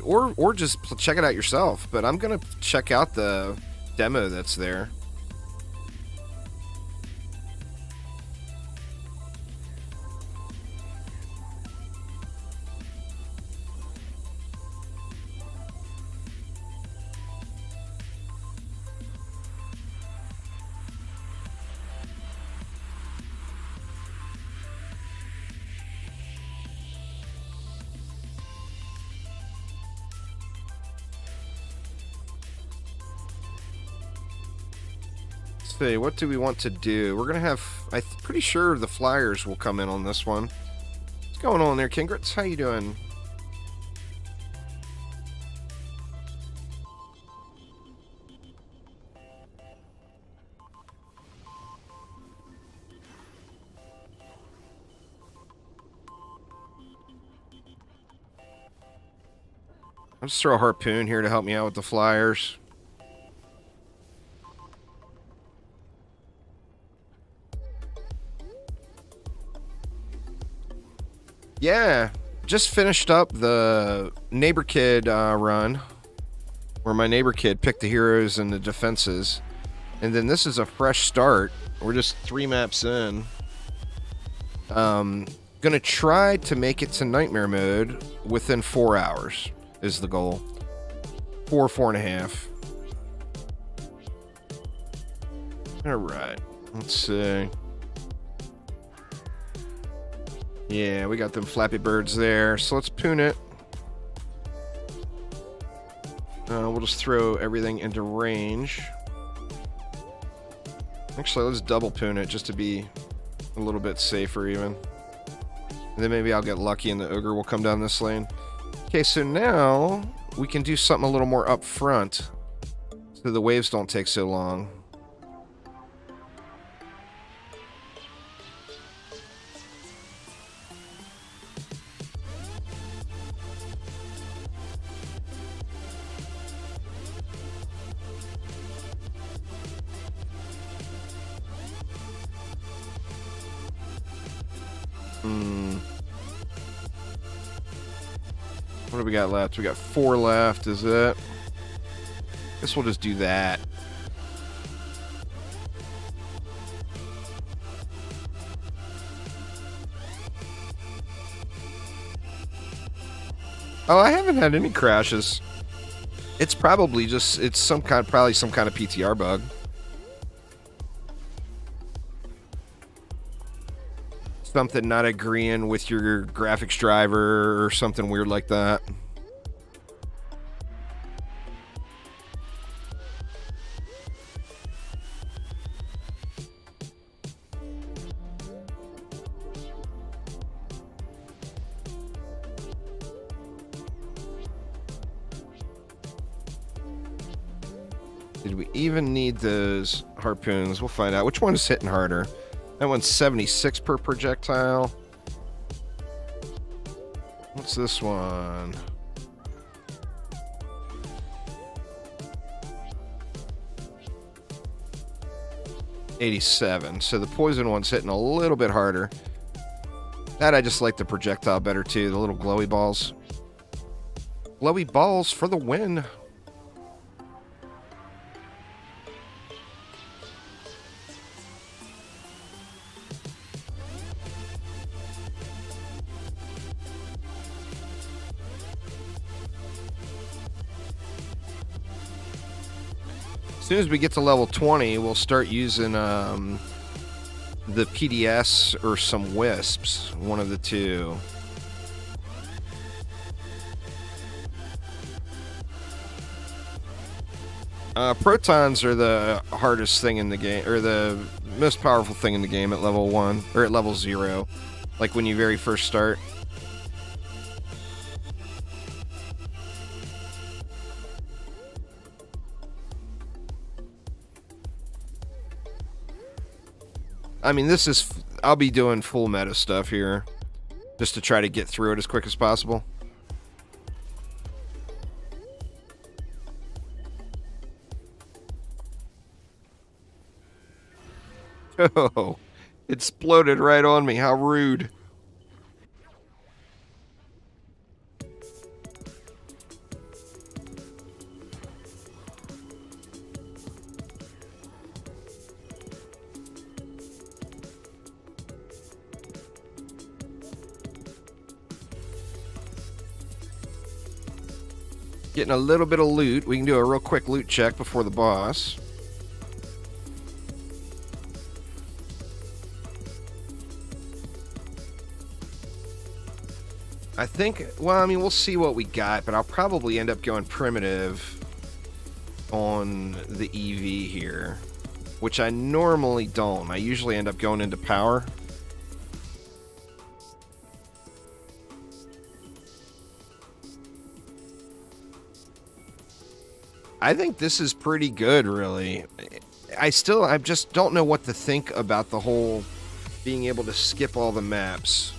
Or just check it out yourself. But I'm gonna check out the demo that's there. See, what do we want to do? We're gonna have... I'm pretty sure the flyers will come in on this one. What's going on there, Kingrits? How you doing? I'll just throw a harpoon here to help me out with the flyers. Yeah, just finished up the neighbor kid run, where my neighbor kid picked the heroes and the defenses, and then this is a fresh start. We're just 3 maps in. Gonna try to make it to nightmare mode within 4 hours is the goal. 4.5. All right, let's see. Yeah, we got them Flappy Birds there, so let's poon it. We'll just throw everything into range. Actually, let's double poon it just to be a little bit safer even. And then maybe I'll get lucky and the ogre will come down this lane. Okay, so now we can do something a little more up front so the waves don't take so long. What do we got left? We got 4 left, is it? Guess we'll just do that. Oh, I haven't had any crashes. It's probably just, it's probably some kind of PTR bug. Something not agreeing with your graphics driver or something weird like that. Did we even need those harpoons? We'll find out. Which one is hitting harder? That one's 76 per projectile. What's this one? $87. So the poison one's hitting a little bit harder. That I just like the projectile better too. The little glowy balls. Glowy balls for the win. As soon as we get to level 20, we'll start using the PDS or some wisps, one of the two. Protons are the hardest thing in the game, or the most powerful thing in the game at level 1, or at level 0, like when you very first start. I mean, this is... I'll be doing full meta stuff here, just to try to get through it as quick as possible. Oh, it exploded right on me. How rude. Getting a little bit of loot. We can do a real quick loot check before the boss. I think, well, I mean, we'll see what we got, but I'll probably end up going primitive on the EV here, which I normally don't. I usually end up going into power. I think this is pretty good, really. I just don't know what to think about the whole being able to skip all the maps.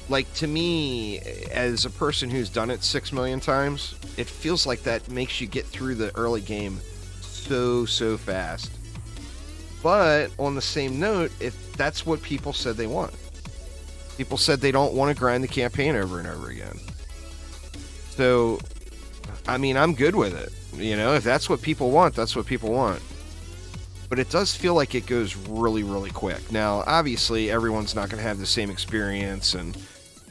Like, to me, as a person who's done it 6 million times, it feels like that makes you get through the early game so fast. But, on the same note, if that's what people said they want. People said they don't want to grind the campaign over and over again. So, I mean, I'm good with it. You know, if that's what people want, that's what people want. But it does feel like it goes really quick. Now, obviously, everyone's not going to have the same experience, and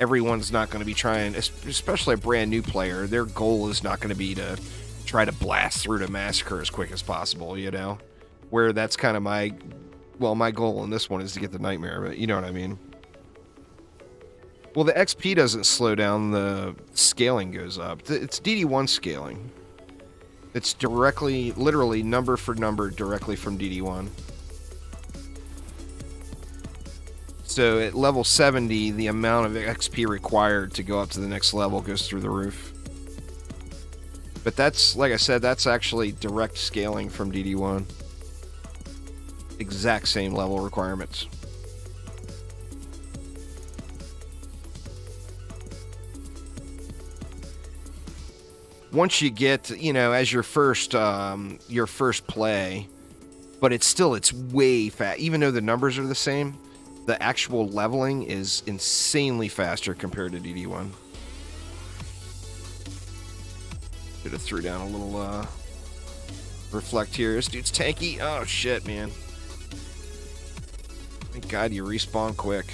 everyone's not going to be trying, especially a brand new player, their goal is not going to be to try to blast through the massacre as quick as possible, you know? Where that's kind of my goal in this one is to get the nightmare, but you know what I mean? Well, the XP doesn't slow down, the scaling goes up. It's DD1 scaling. It's directly, literally, number for number, directly from DD1. So at level 70, the amount of XP required to go up to the next level goes through the roof. But that's, like I said, that's actually direct scaling from DD1. Exact same level requirements. Once you get, you know, as your first play, but it's way fast. Even though the numbers are the same, the actual leveling is insanely faster compared to DD1. should have threw down a little reflect here. This dude's tanky. Oh shit, man. Thank God you respawn quick.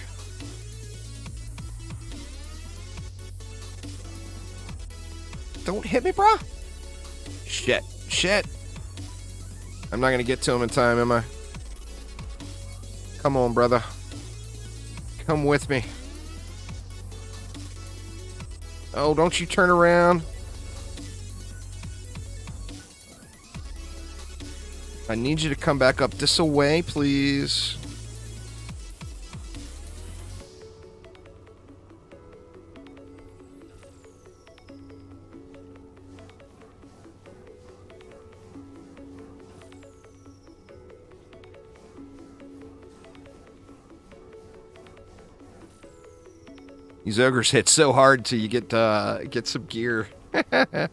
Don't hit me, bro. Shit. Shit. I'm not gonna get to him in time, am I? Come on, brother. Come with me. Oh, don't you turn around. I need you to come back up this way, please. These ogres hit so hard till you get some gear. They're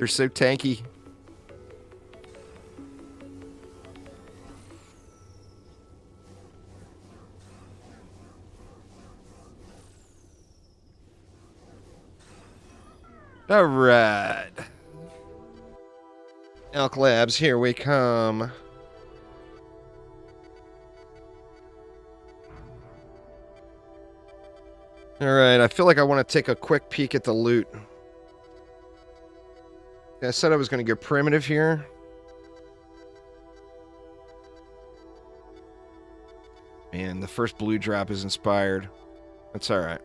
so tanky. All right. Elk Labs, here we come. Alright, I feel like I want to take a quick peek at the loot. I said I was going to go primitive here. Man, the first blue drop is inspired. That's alright.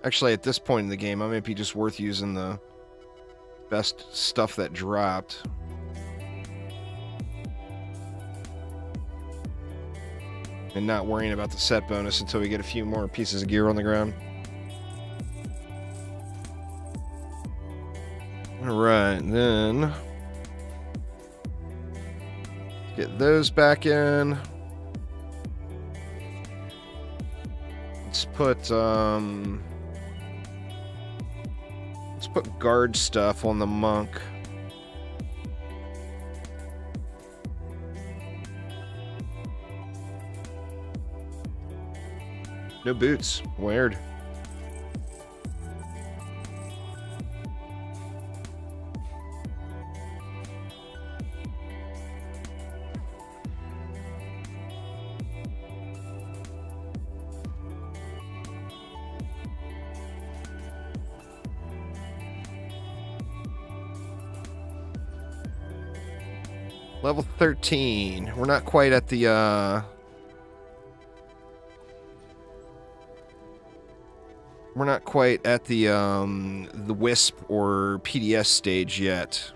Actually, at this point in the game, I might be just worth using the best stuff that dropped. And not worrying about the set bonus until we get a few more pieces of gear on the ground. Alright, then get those back in. Let's put guard stuff on the monk. No boots. Weird. Level 13. We're not quite at the we're not quite at the Wisp or PDS stage yet.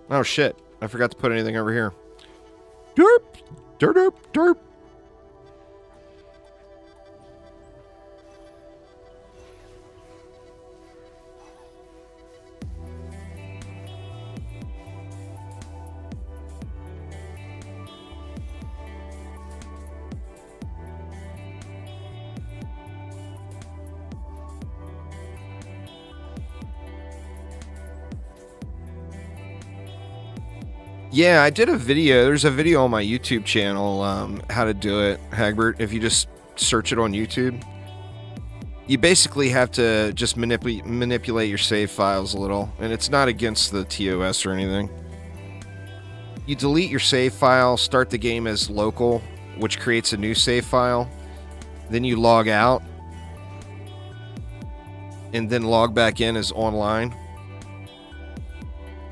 Oh shit, I forgot to put anything over here. Derp! Derp, derp, derp. Yeah, I did a video. There's a video on my YouTube channel, how to do it, Hagbert. If you just search it on YouTube, you basically have to just manipulate your save files a little, and it's not against the TOS or anything. You delete your save file, start the game as local, which creates a new save file. Then you log out, and then log back in as online.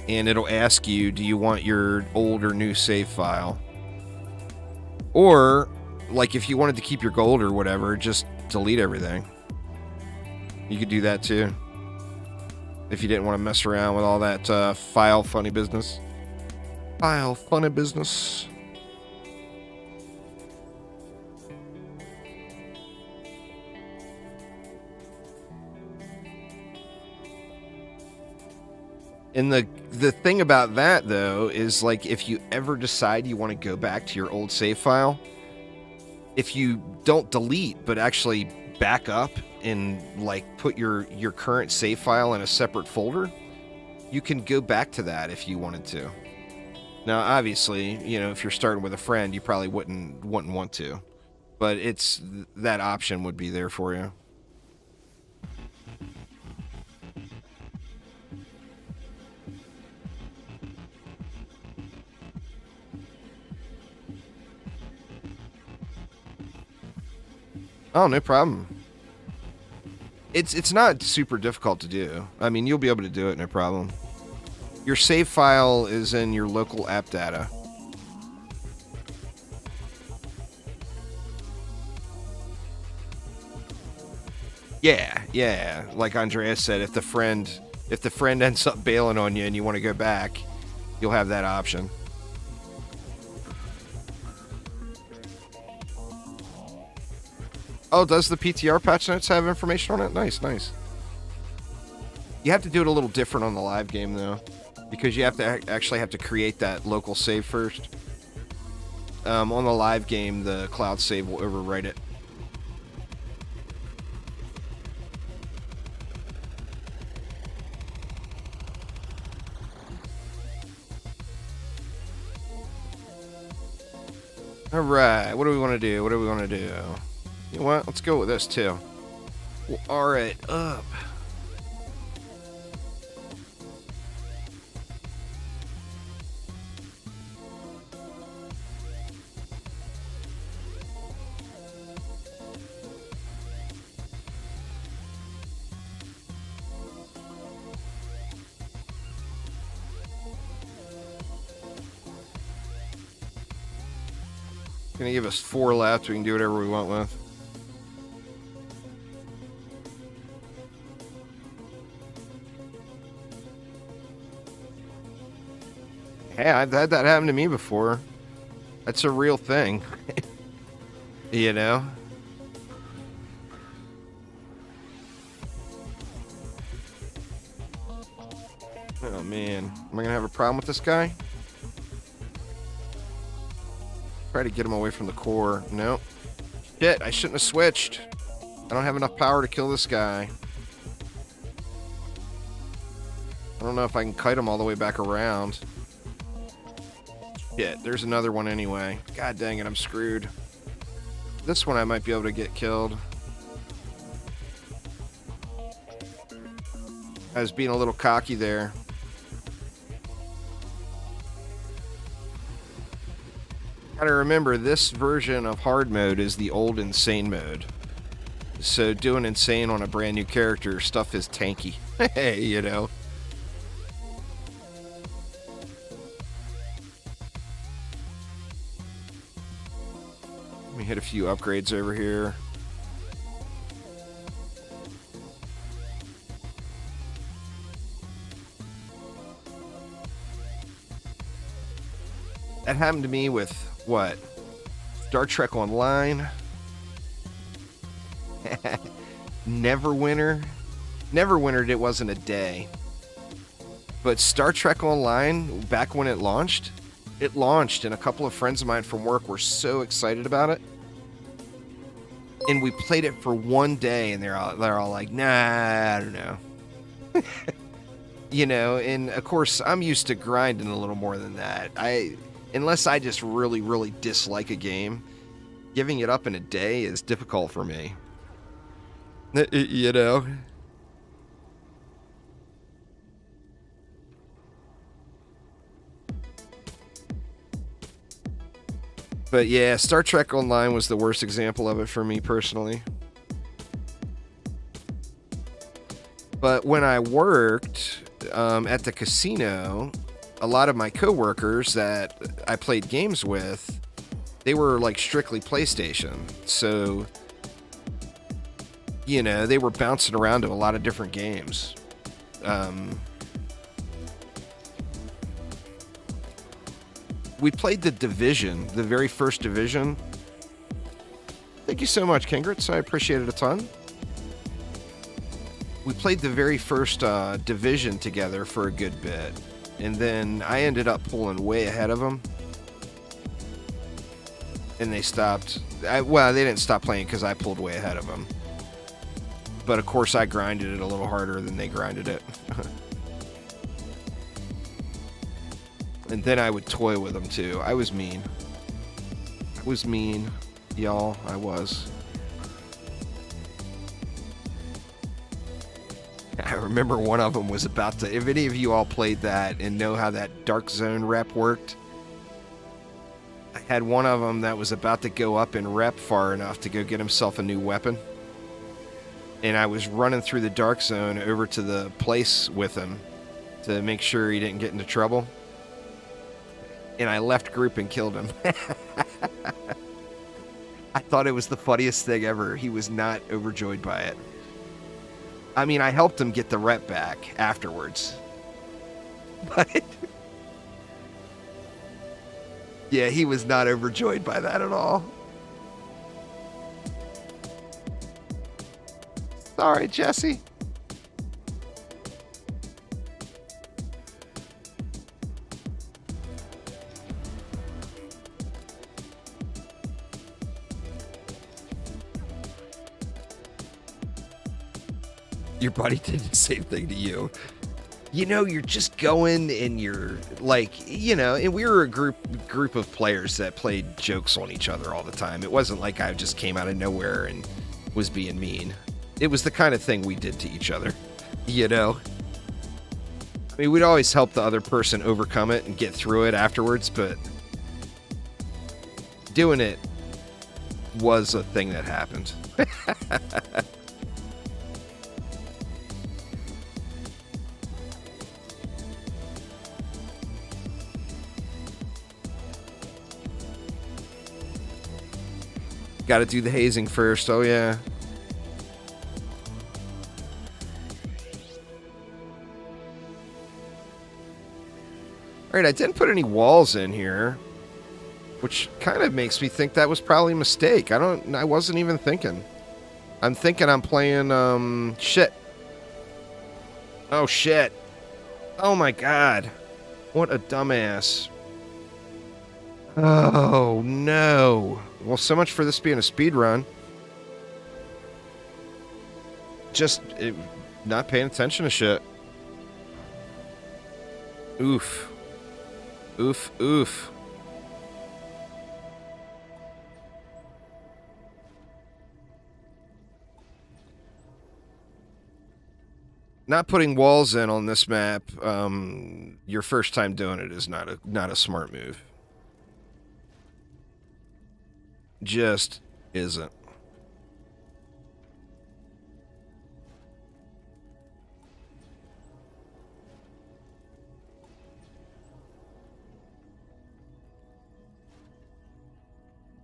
And it'll ask you, do you want your old or new save file? Or, like, if you wanted to keep your gold or whatever, just delete everything. You could do that too. If you didn't want to mess around with all that file funny business. File funny business. And the thing about that, though, is, like, if you ever decide you want to go back to your old save file, if you don't delete, but actually back up and, like, put your current save file in a separate folder, you can go back to that if you wanted to. Now, obviously, you know, if you're starting with a friend, you probably wouldn't want to. But it's that option would be there for you. Oh, no problem. It's not super difficult to do. I mean, you'll be able to do it, no problem. Your save file is in your local app data. Yeah. Like Andreas said, if the friend ends up bailing on you and you want to go back, you'll have that option. Oh, does the PTR Patch Notes have information on it? Nice. You have to do it a little different on the live game, though, because you have to actually have to create that local save first. On the live game, the cloud save will overwrite it. Alright, what do we want to do? You know what? Let's go with this, too. We'll R it up. Gonna give us 4 left. We can do whatever we want with. Hey, I've had that happen to me before. That's a real thing. You know? Oh, man. Am I gonna have a problem with this guy? Try to get him away from the core. Nope. Shit, I shouldn't have switched. I don't have enough power to kill this guy. I don't know if I can kite him all the way back around. Shit, there's another one anyway. God dang it, I'm screwed. This one I might be able to get killed. I was being a little cocky there. Gotta remember, this version of hard mode is the old insane mode. So doing insane on a brand new character, stuff is tanky. Hey, you know. Let me hit a few upgrades over here. That happened to me with, what? Star Trek Online? Neverwinter? Neverwinter, it wasn't a day. But Star Trek Online, back when it launched, and a couple of friends of mine from work were so excited about it. And we played it for one day, and they're all like, nah, I don't know. You know, and of course, I'm used to grinding a little more than that. Unless I just really, really dislike a game, giving it up in a day is difficult for me. You know? But yeah, Star Trek Online was the worst example of it for me personally. But when I worked at the casino, a lot of my coworkers that I played games with, they were like strictly PlayStation. So, you know, they were bouncing around to a lot of different games. We played the Division, the very first Division. Thank you so much, Kingrits. I appreciate it a ton. We played the very first Division together for a good bit. And then I ended up pulling way ahead of them. And they stopped. Well, they didn't stop playing because I pulled way ahead of them. But of course, I grinded it a little harder than they grinded it. And then I would toy with them too. I was mean. I was mean, y'all. I was. I remember one of them was about to... If any of you all played that and know how that Dark Zone rep worked, I had one of them that was about to go up in rep far enough to go get himself a new weapon. And I was running through the Dark Zone over to the place with him to make sure he didn't get into trouble. And I left group and killed him. I thought it was the funniest thing ever. He was not overjoyed by it. I mean, I helped him get the rep back afterwards. But... yeah, he was not overjoyed by that at all. Sorry, Jesse. Your buddy did the same thing to you. You know, you're just going and you're like, you know, and we were a group of players that played jokes on each other all the time. It wasn't like I just came out of nowhere and was being mean. It was the kind of thing we did to each other, you know? I mean, we'd always help the other person overcome it and get through it afterwards, but doing it was a thing that happened. Got to do the hazing first. Oh, yeah. All right, I didn't put any walls in here, which kind of makes me think that was probably a mistake. I wasn't even thinking. I'm thinking I'm playing, shit. Oh, shit. Oh, my God. What a dumbass. Oh, no. Well, so much for this being a speed run. Just not paying attention to shit. Oof. Oof, oof. Not putting walls in on this map, your first time doing it is not a smart move. Just isn't.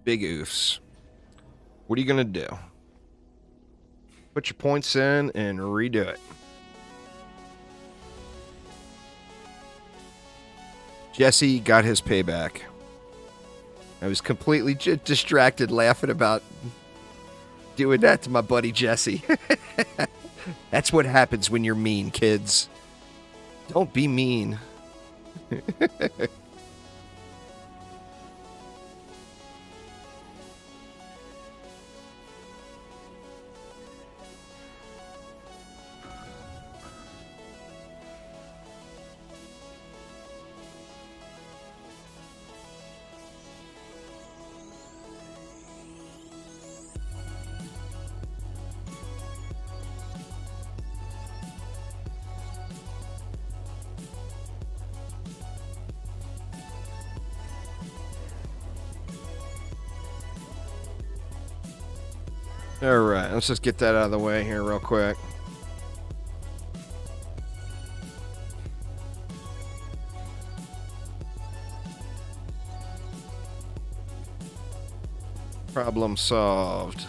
Big oofs. What are you gonna do? Put your points in and redo it. Jesse got his payback. I was completely distracted laughing about doing that to my buddy Jesse. That's what happens when you're mean, kids. Don't be mean. Alright, let's just get that out of the way here real quick. Problem solved.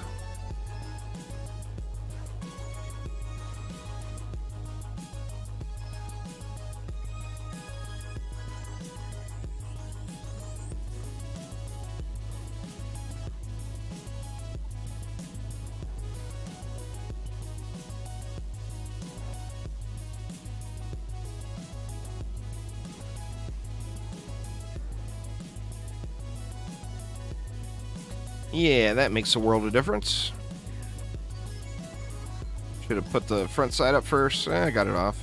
Yeah, that makes a world of difference. Should have put the front side up first. I got it off.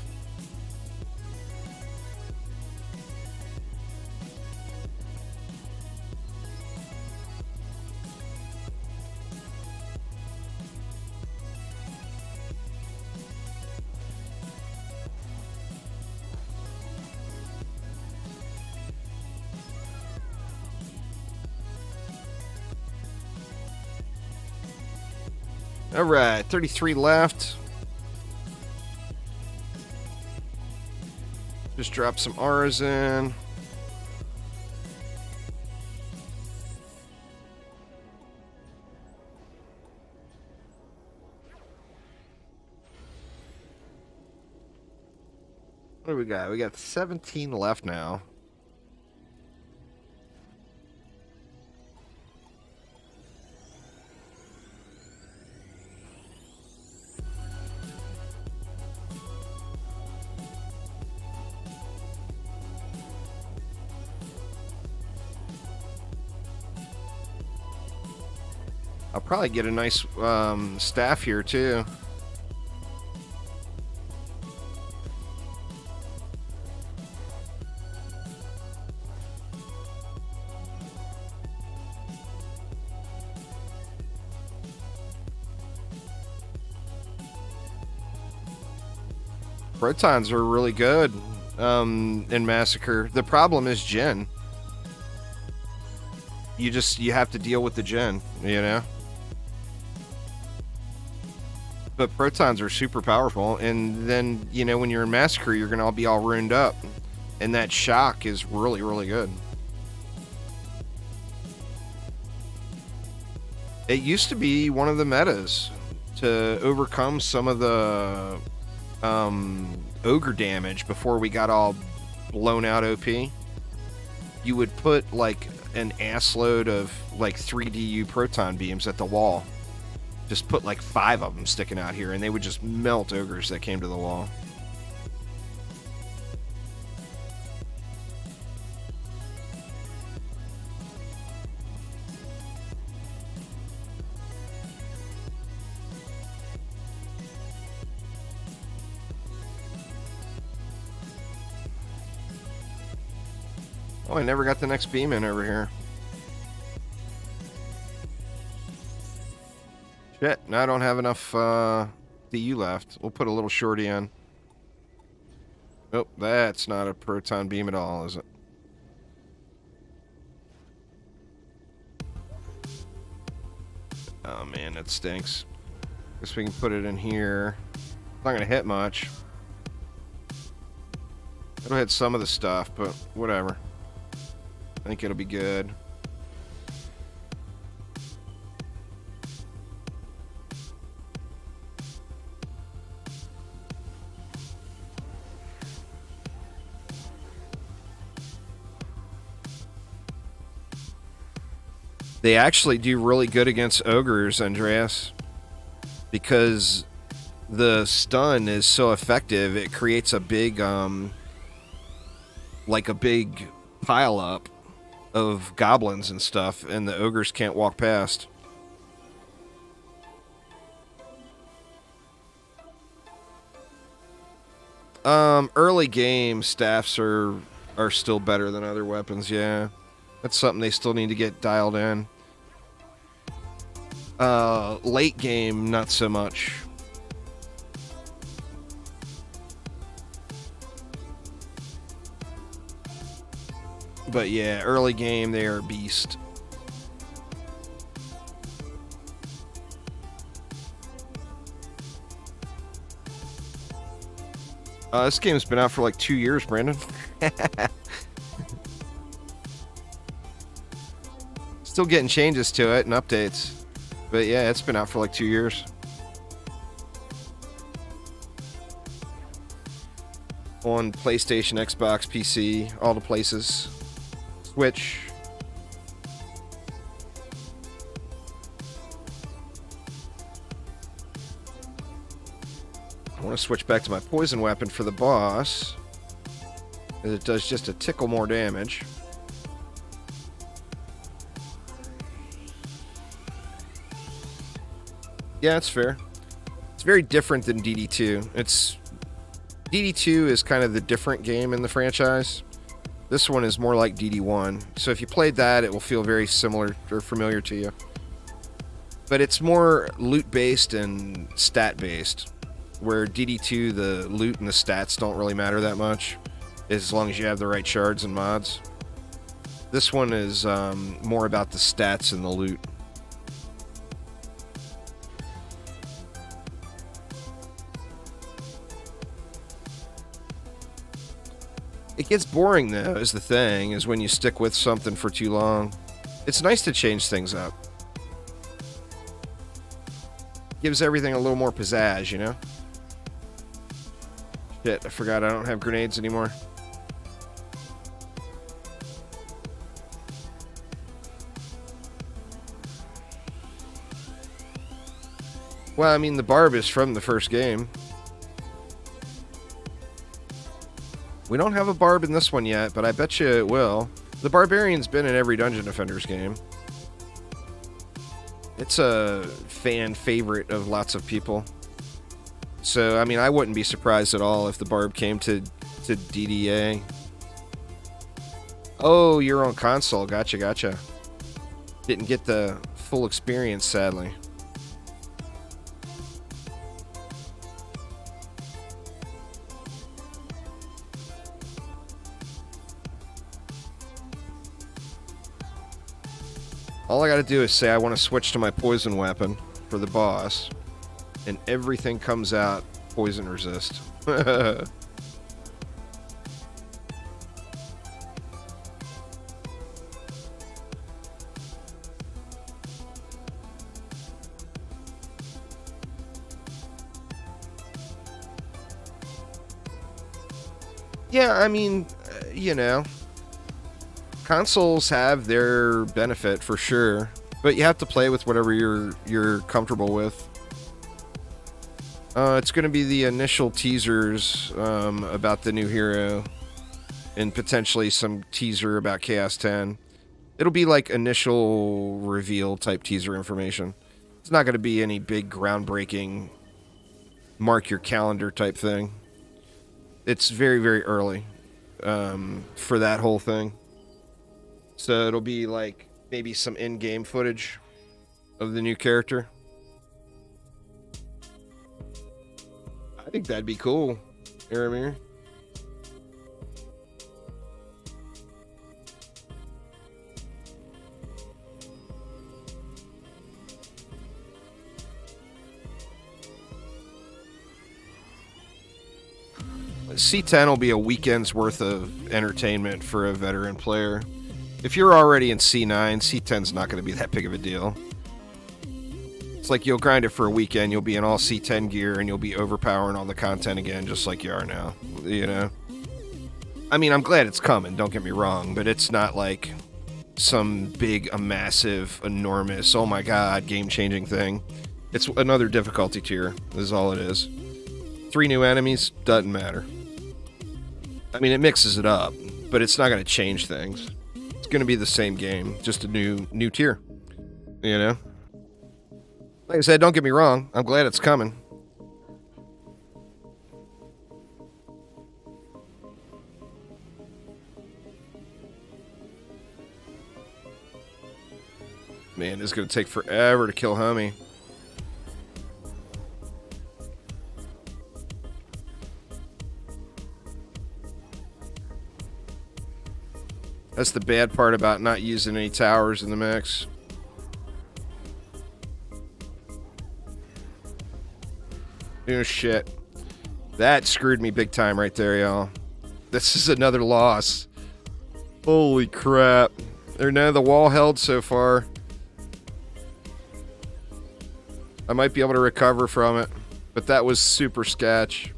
All right, 33 left. Just drop some R's in. What do we got? We got 17 left now. I'll probably get a nice staff here too. Protons are really good in Massacre. The problem is gen. You have to deal with the gen, you know? But protons are super powerful, and then, you know, when you're in Massacre, you're gonna all be all ruined up. And that shock is really, really good. It used to be one of the metas to overcome some of the ogre damage before we got all blown out OP. You would put like an assload of like 3DU proton beams at the wall. Just put like 5 of them sticking out here, and they would just melt ogres that came to the wall. Oh, I never got the next beam in over here. Shit, now I don't have enough DU left. We'll put a little shorty in. Nope, that's not a proton beam at all, is it? Oh man, that stinks. Guess we can put it in here. It's not gonna hit much. It'll hit some of the stuff, but whatever. I think it'll be good. They actually do really good against ogres, Andreas, because the stun is so effective. It creates a big, like a big pile up of goblins and stuff, and the ogres can't walk past. Early game staffs are still better than other weapons, yeah. That's something they still need to get dialed in. Late game, not so much. But yeah, early game, they are a beast. This game's been out for like 2 years, Brandon. Still getting changes to it and updates. But yeah, it's been out for like 2 years. On PlayStation, Xbox, PC, all the places. Switch. I want to switch back to my poison weapon for the boss. It does just a tickle more damage. Yeah, it's fair. It's very different than DD2. DD2 is kind of the different game in the franchise. This one is more like DD1. So if you played that, it will feel very similar or familiar to you. But it's more loot-based and stat-based, where DD2, the loot and the stats don't really matter that much, as long as you have the right shards and mods. This one is more about the stats and the loot. It gets boring, though, is the thing, is when you stick with something for too long. It's nice to change things up. Gives everything a little more pizzazz, you know? Shit, I forgot I don't have grenades anymore. Well, I mean, the barb is from the first game. We don't have a barb in this one yet, but I bet you it will. The barbarian's been in every Dungeon Defenders game. It's a fan favorite of lots of people. So, I mean, I wouldn't be surprised at all if the barb came to DDA. Oh, you're on console. Gotcha. Didn't get the full experience, sadly. All I gotta do is say I want to switch to my poison weapon for the boss, and everything comes out poison resist. Yeah, I mean, you know, consoles have their benefit for sure, but you have to play with whatever you're comfortable with. It's going to be the initial teasers about the new hero, and potentially some teaser about Chaos 10. It'll be like initial reveal type teaser information. It's not going to be any big groundbreaking mark your calendar type thing. It's very, very early for that whole thing. So it'll be like maybe some in-game footage of the new character. I think that'd be cool, Aramir. C10 will be a weekend's worth of entertainment for a veteran player. If you're already in C9, C10's not going to be that big of a deal. It's like you'll grind it for a weekend, you'll be in all C10 gear, and you'll be overpowering all the content again, just like you are now. You know? I mean, I'm glad it's coming, don't get me wrong, but it's not like some big, massive, enormous, oh my god, game-changing thing. It's another difficulty tier, is all it is. 3 new enemies, doesn't matter. I mean, it mixes it up, but it's not going to change things. It's going to be the same game, just a new tier. You know? Like I said, don't get me wrong, I'm glad it's coming. Man, it's going to take forever to kill Homie. That's the bad part about not using any towers in the mix. Oh shit. That screwed me big time right there, y'all. This is another loss. Holy crap. There, none of the wall held so far. I might be able to recover from it, but that was super sketch.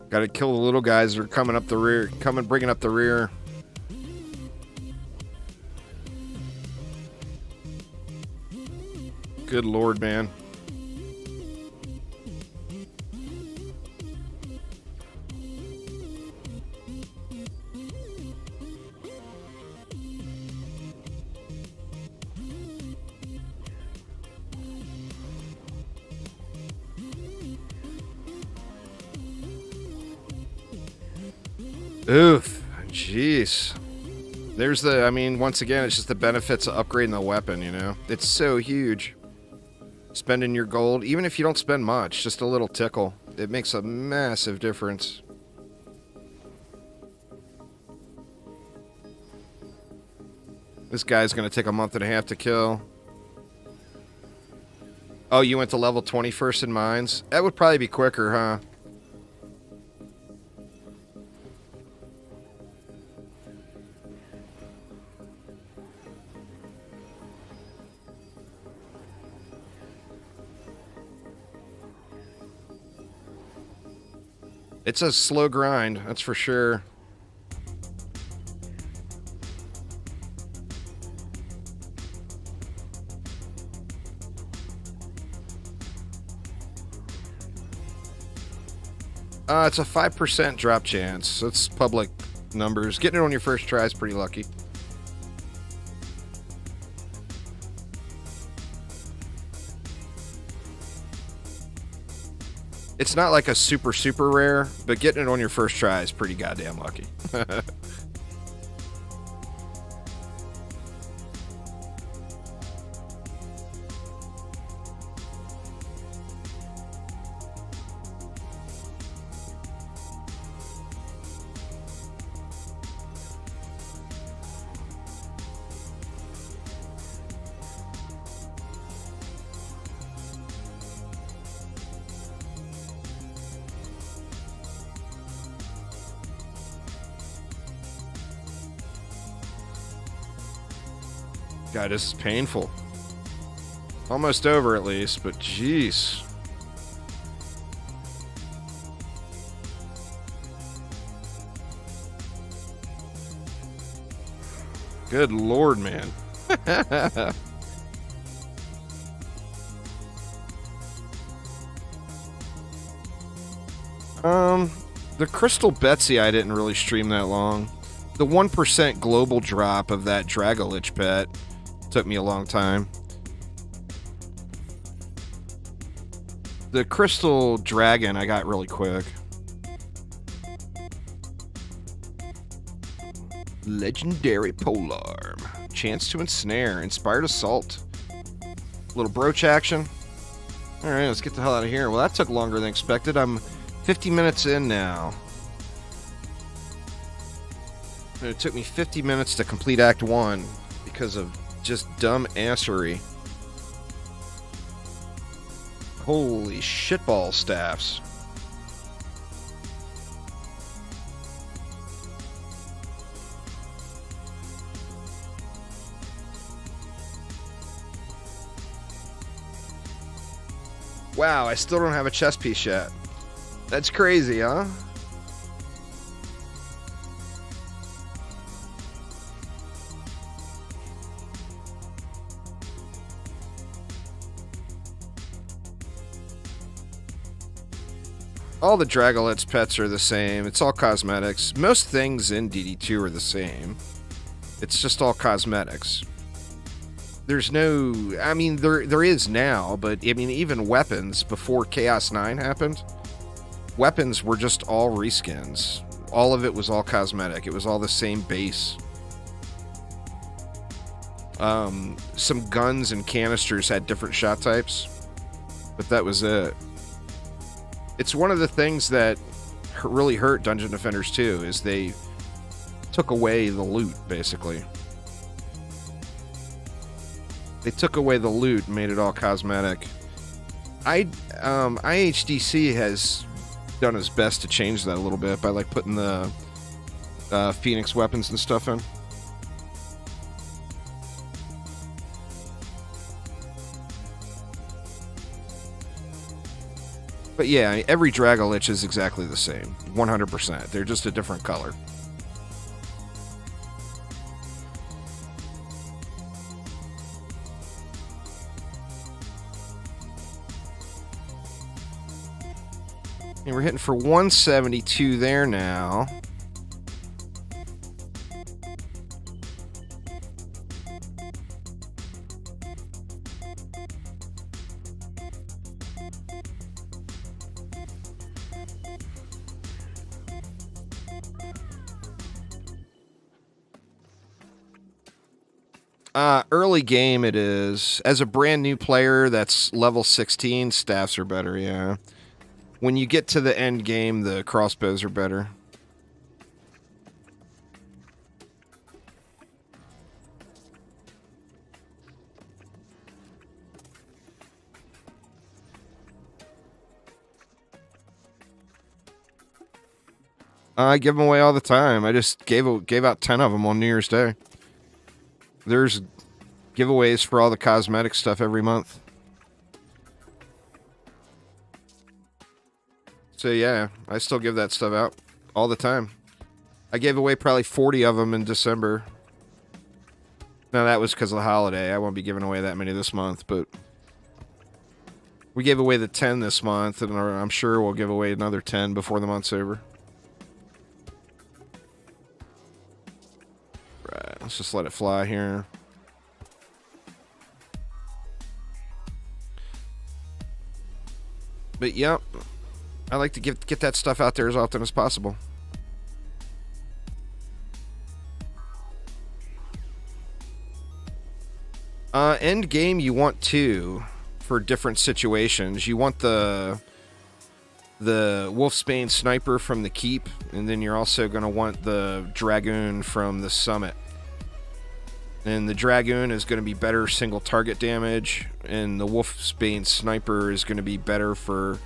Gotta kill the little guys that are coming up the rear, bringing up the rear. Good lord, man. Oof. Jeez. There's the, I mean, once again, it's just the benefits of upgrading the weapon, you know? It's so huge. Spending your gold, even if you don't spend much, just a little tickle. It makes a massive difference. This guy's gonna take a month and a half to kill. Oh, you went to level 21st in mines? That would probably be quicker, huh? It's a slow grind, that's for sure. It's a 5% drop chance. That's public numbers. Getting it on your first try is pretty lucky. It's not like a super, super rare, but getting it on your first try is pretty goddamn lucky. God, this is painful. Almost over at least, but jeez. Good lord, man. The Crystal Betsy I didn't really stream that long. The 1% global drop of that Dragolich pet took me a long time. The Crystal Dragon I got really quick. Legendary Polearm. Chance to ensnare. Inspired Assault. Little brooch action. Alright, let's get the hell out of here. Well, that took longer than expected. I'm 50 minutes in now. And it took me 50 minutes to complete Act 1 because of just dumb assery. Holy shitball staffs. Wow, I still don't have a chess piece yet. That's crazy, huh? All the Dragolit's pets are the same. It's all cosmetics. Most things in DD2 are the same. It's just all cosmetics. There's no... I mean, there is now, but I mean, even weapons before Chaos 9 happened, weapons were just all reskins. All of it was all cosmetic. It was all the same base. Some guns and canisters had different shot types, but that was it. It's one of the things that really hurt Dungeon Defenders 2, is they took away the loot, basically. They took away the loot and made it all cosmetic. IHDC has done its best to change that a little bit by like putting the Phoenix weapons and stuff in. But yeah, every Dragolich is exactly the same. 100%. They're just a different color. And we're hitting for 172 there now. Early game it is. As a brand new player that's level 16, staffs are better, yeah. When you get to the end game, the crossbows are better. I give them away all the time. I just gave out 10 of them on New Year's Day. There's giveaways for all the cosmetic stuff every month. So yeah, I still give that stuff out all the time. I gave away probably 40 of them in December. Now that was because of the holiday. I won't be giving away that many this month, but we gave away the 10 this month, and I'm sure we'll give away another 10 before the month's over. Right, let's just let it fly here. But yep, I like to get that stuff out there as often as possible. End game, you want 2 for different situations. You want the Wolfsbane sniper from the keep, and then you're also going to want the dragoon from the summit. And the dragoon is going to be better single target damage, and the Wolfsbane sniper is going to be better for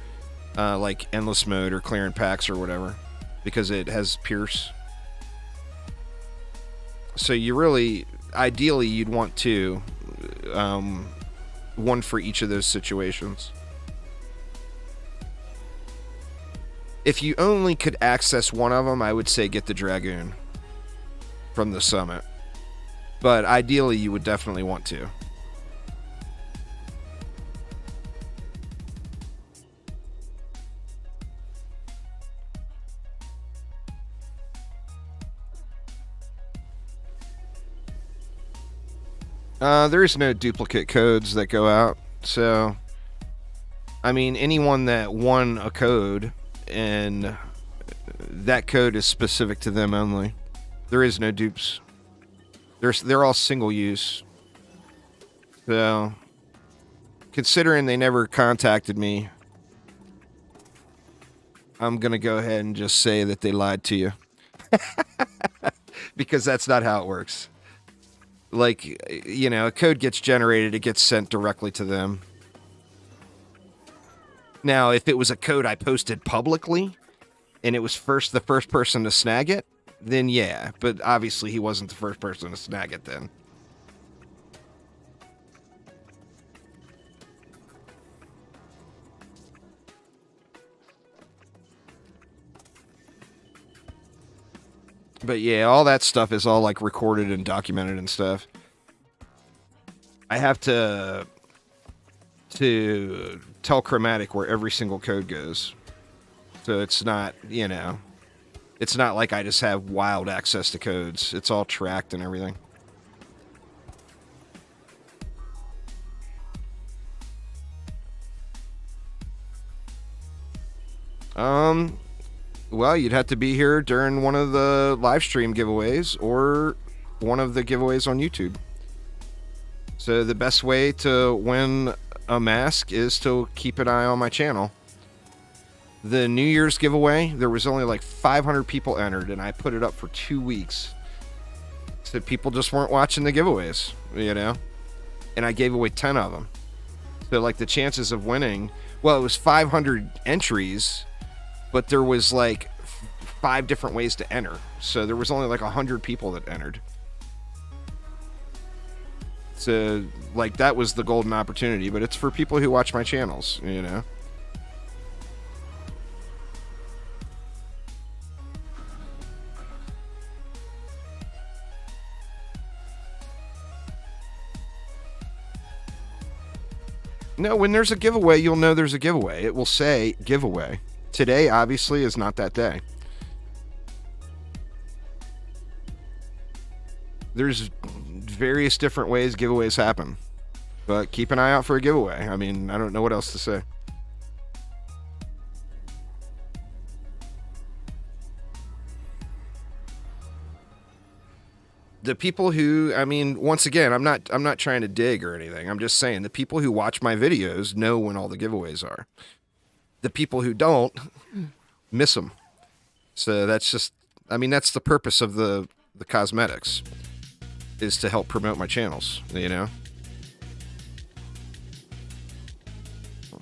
like endless mode or clearing packs or whatever, because it has pierce. So you really, ideally, you'd want 2. One for each of those situations. If you only could access one of them, I would say get the dragoon from the summit. But ideally, you would definitely want to. There is no duplicate codes that go out, so I mean, anyone that won a code and that code is specific to them only. There is no dupes. They're all single use. So, considering they never contacted me, I'm gonna go ahead and just say that they lied to you. Because that's not how it works. Like, you know, a code gets generated, it gets sent directly to them. Now, if it was a code I posted publicly, and it was the first person to snag it, then yeah. But obviously he wasn't the first person to snag it then. But yeah, all that stuff is all like recorded and documented and stuff. I have to tell Chromatic where every single code goes. So it's not, you know, it's not like I just have wild access to codes. It's all tracked and everything. Well, you'd have to be here during one of the live stream giveaways or one of the giveaways on YouTube. So the best way to win a mask is to keep an eye on my channel. The New Year's giveaway, there was only like 500 people entered, and I put it up for 2 weeks. So people just weren't watching the giveaways, you know? And I gave away 10 of them. So like the chances of winning, well, it was 500 entries, but there was like 5 different ways to enter. So there was only like 100 people that entered. So like that was the golden opportunity, but it's for people who watch my channels, you know? No, when there's a giveaway, you'll know there's a giveaway. It will say giveaway. Today, obviously, is not that day. There's various different ways giveaways happen. But keep an eye out for a giveaway. I mean, I don't know what else to say. the people who, I mean, once again, I'm not trying to dig or anything. I'm just saying the people who watch my videos know when all the giveaways are. The people who don't miss them. So that's just, I mean, that's the purpose of the cosmetics, is to help promote my channels, you know?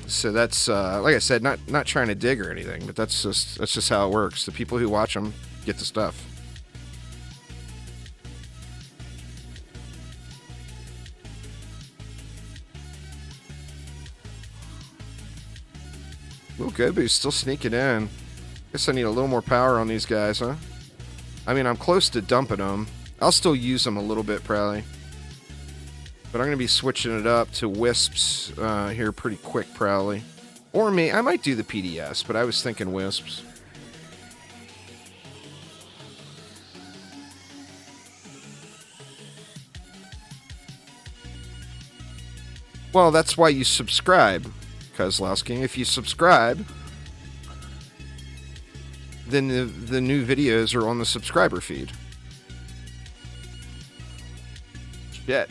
So that's, like I said, not trying to dig or anything, but that's just how it works. The people who watch them get the stuff. Oh, good, but he's still sneaking in. Guess I need a little more power on these guys, huh? I mean, I'm close to dumping them. I'll still use them a little bit, probably. But I'm going to be switching it up to Wisps here pretty quick, probably. Or I might do the PDS, but I was thinking Wisps. Well, that's why you subscribe, Kozlowski. If you subscribe, then the new videos are on the subscriber feed. Shit.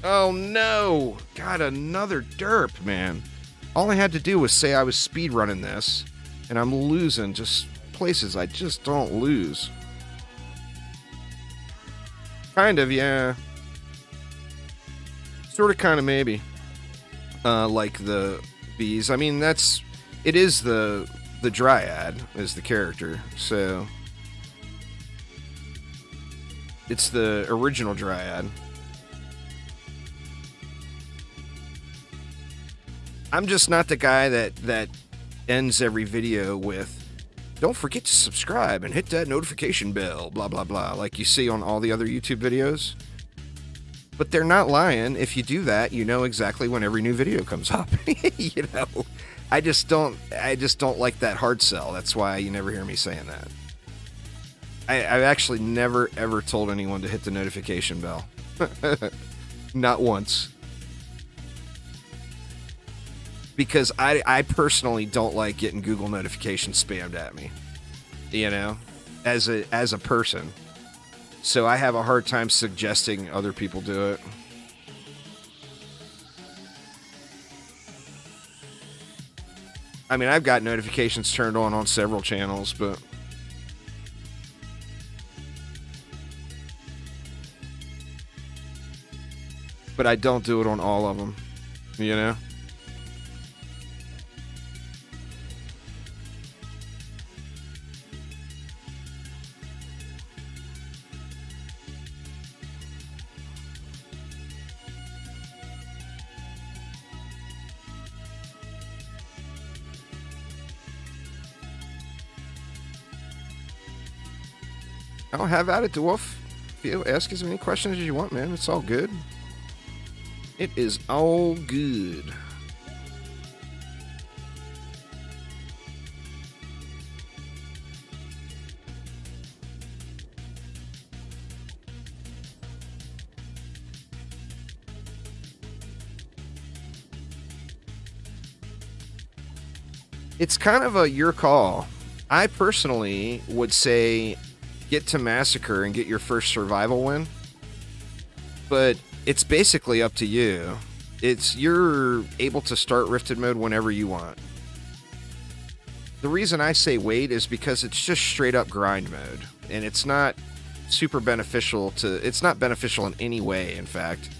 Oh no! God, another derp, man. All I had to do was say I was speedrunning this, and I'm losing just places I just don't lose. Kind of, yeah. Sort of, kind of, maybe. Like the bees. I mean, it is the Dryad is the character, so it's the original Dryad. I'm just not the guy that ends every video with, don't forget to subscribe and hit that notification bell, blah, blah, blah, like you see on all the other YouTube videos. But they're not lying. If you do that, you know exactly when every new video comes up. You know, I just don't like that hard sell. That's why you never hear me saying that. I've actually never, ever told anyone to hit the notification bell. Not once. Because I personally don't like getting Google notifications spammed at me, you know, as a person. So I have a hard time suggesting other people do it. I mean, I've got notifications turned on several channels, but I don't do it on all of them, you know? I'll have at it, Dwarf. Ask as many questions as you want, man. It's all good. It is all good. It's kind of your call. I personally would say get to Massacre and get your first survival win. But it's basically up to you. You're able to start Rifted mode whenever you want. The reason I say wait is because it's just straight up grind mode. And it's not super beneficial it's not beneficial in any way, in fact,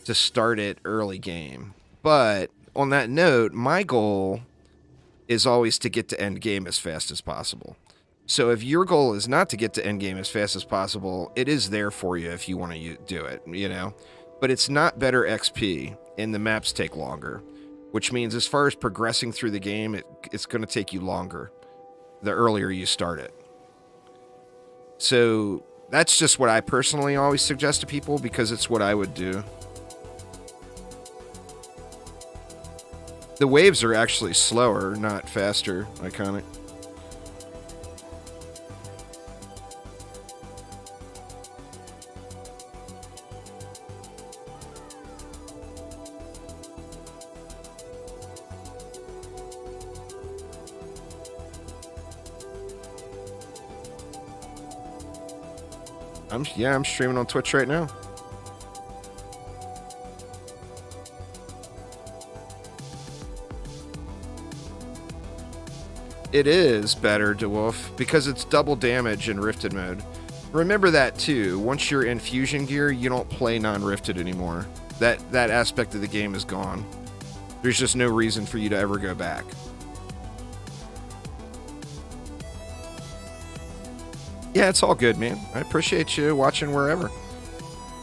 to start it early game. But on that note, my goal is always to get to end game as fast as possible. So if your goal is not to get to endgame as fast as possible, it is there for you if you want to do it, you know? But it's not better XP, and the maps take longer, which means as far as progressing through the game, it's going to take you longer the earlier you start it. So that's just what I personally always suggest to people, because it's what I would do. The waves are actually slower, not faster, Iconic. I'm streaming on Twitch right now. It is better, DeWolf, because it's double damage in Rifted mode. Remember that too. Once you're in Fusion gear, you don't play non-Rifted anymore. That aspect of the game is gone. There's just no reason for you to ever go back. Yeah, it's all good, man. I appreciate you watching wherever.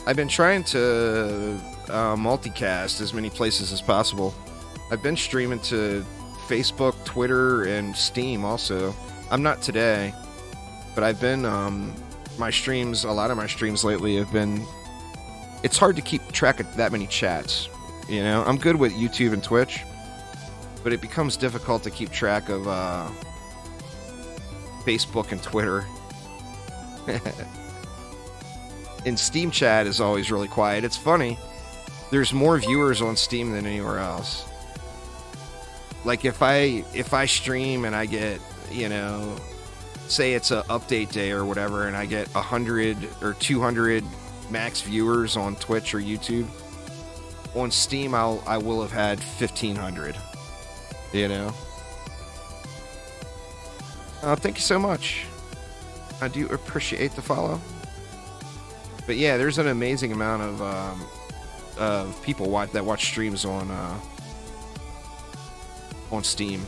I've been trying to multicast as many places as possible. I've been streaming to Facebook, Twitter, and Steam also. I'm not today, but I've been, my streams, a lot of my streams lately have been, it's hard to keep track of that many chats, you know? I'm good with YouTube and Twitch, but it becomes difficult to keep track of Facebook and Twitter. And Steam chat is always really quiet. It's funny. There's more viewers on Steam than anywhere else. Like if I stream and I get, you know, say it's a update day or whatever, and I get 100 or 200 max viewers on Twitch or YouTube, on Steam I will have had 1,500. You know. Thank you so much. I do appreciate the follow. But yeah, there's an amazing amount of people that watch streams on Steam.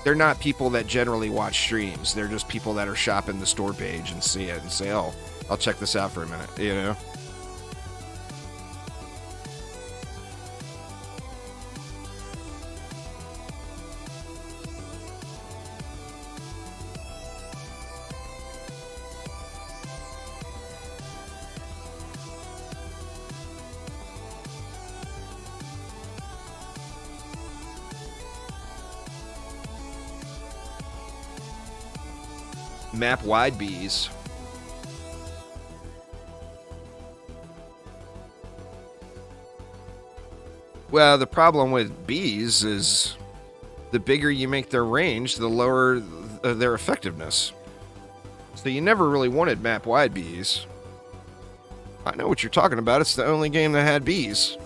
They're not people that generally watch streams. They're just people that are shopping the store page and see it and say, "Oh, I'll check this out for a minute," you know? Map wide bees. Well, the problem with bees is the bigger you make their range, the lower their effectiveness. So you never really wanted map wide bees. I know what you're talking about. It's the only game that had bees.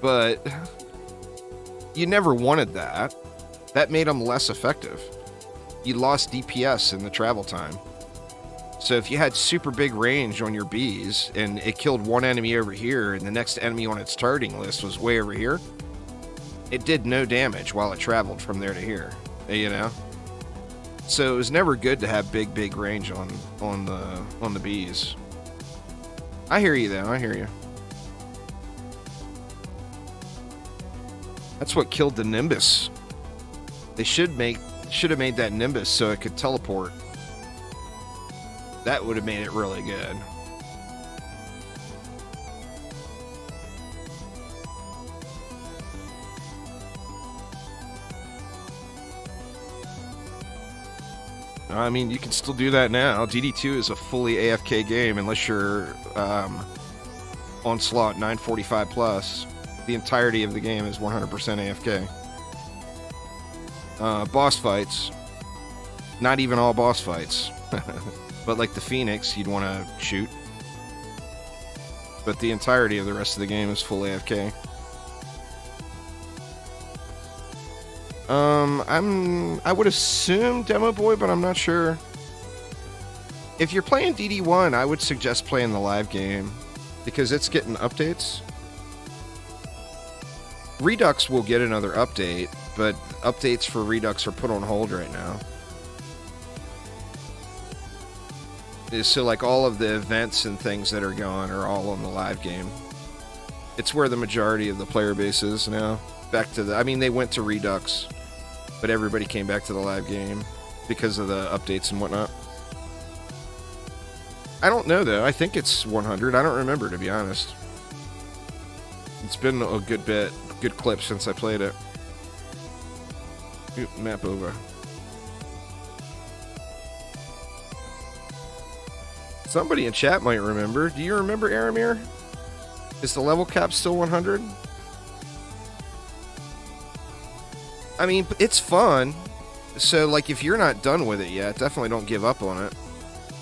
But you never wanted that. That made them less effective. You lost DPS in the travel time. So if you had super big range on your bees and it killed one enemy over here and the next enemy on its targeting list was way over here, it did no damage while it traveled from there to here, you know? So it was never good to have big range on the bees. I hear you though, I hear you. That's what killed the Nimbus. They should have made that Nimbus so it could teleport. That would have made it really good. I mean, you can still do that now. DD2 is a fully AFK game unless you're Onslaught 945 plus. The entirety of the game is 100% AFK. Boss fights, not even all boss fights, but like the Phoenix, you'd want to shoot. But the entirety of the rest of the game is full AFK. I would assume Demo Boy, but I'm not sure. If you're playing DD1, I would suggest playing the live game because it's getting updates. Redux will get another update, but updates for Redux are put on hold right now. So like all of the events and things that are going are all on the live game. It's where the majority of the player base is now. Back to I mean, they went to Redux, but everybody came back to the live game because of the updates and whatnot. I don't know though. I think it's 100. I don't remember, to be honest. It's been a good bit. Good clip since I played it. Oop, map over. Somebody in chat might remember. Do you remember Aramir? Is the level cap still 100? I mean, it's fun. So, like, if you're not done with it yet, definitely don't give up on it.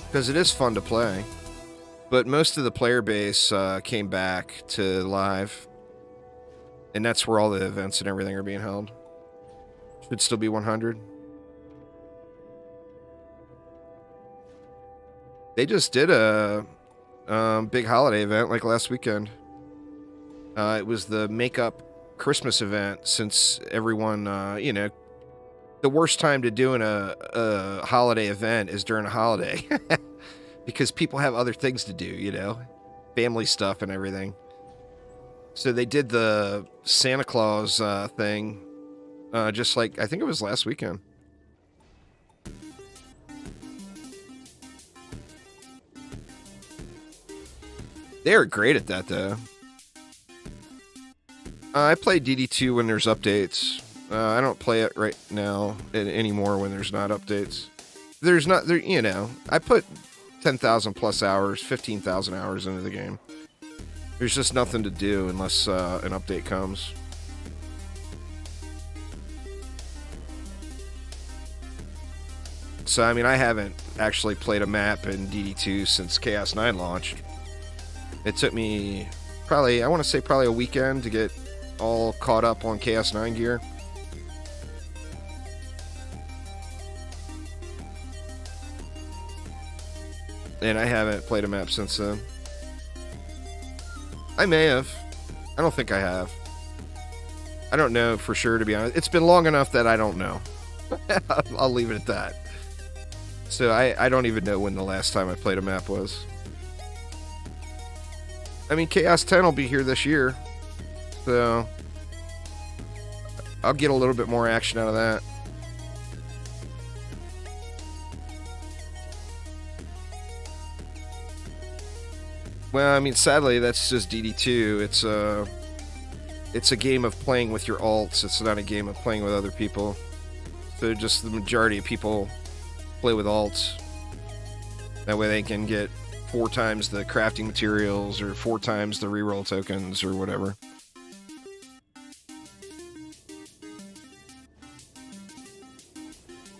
Because it is fun to play. But most of the player base came back to live. And that's where all the events and everything are being held. Should still be 100. They just did a big holiday event like last weekend. It was the Makeup Christmas event since everyone, you know, the worst time to do a holiday event is during a holiday. Because people have other things to do, you know, family stuff and everything. So they did the Santa Claus thing, just like, I think it was last weekend. They're great at that, though. I play DD2 when there's updates. I don't play it right now anymore when there's not updates. There's not, there, you know, I put 10,000 plus hours, 15,000 hours into the game. There's just nothing to do unless an update comes. So, I mean, I haven't actually played a map in DD2 since Chaos 9 launched. It took me probably, I want to say probably a weekend to get all caught up on Chaos 9 gear. And I haven't played a map since then. I may have. I don't think I have. I don't know for sure, to be honest. It's been long enough that I don't know. I'll leave it at that. So I don't even know when the last time I played a map was. I mean, Chaos 10 will be here this year. So I'll get a little bit more action out of that. Well, I mean, sadly, that's just DD2. It's a game of playing with your alts. It's not a game of playing with other people. So just the majority of people play with alts. That way they can get 4 times the crafting materials or 4 times the reroll tokens or whatever.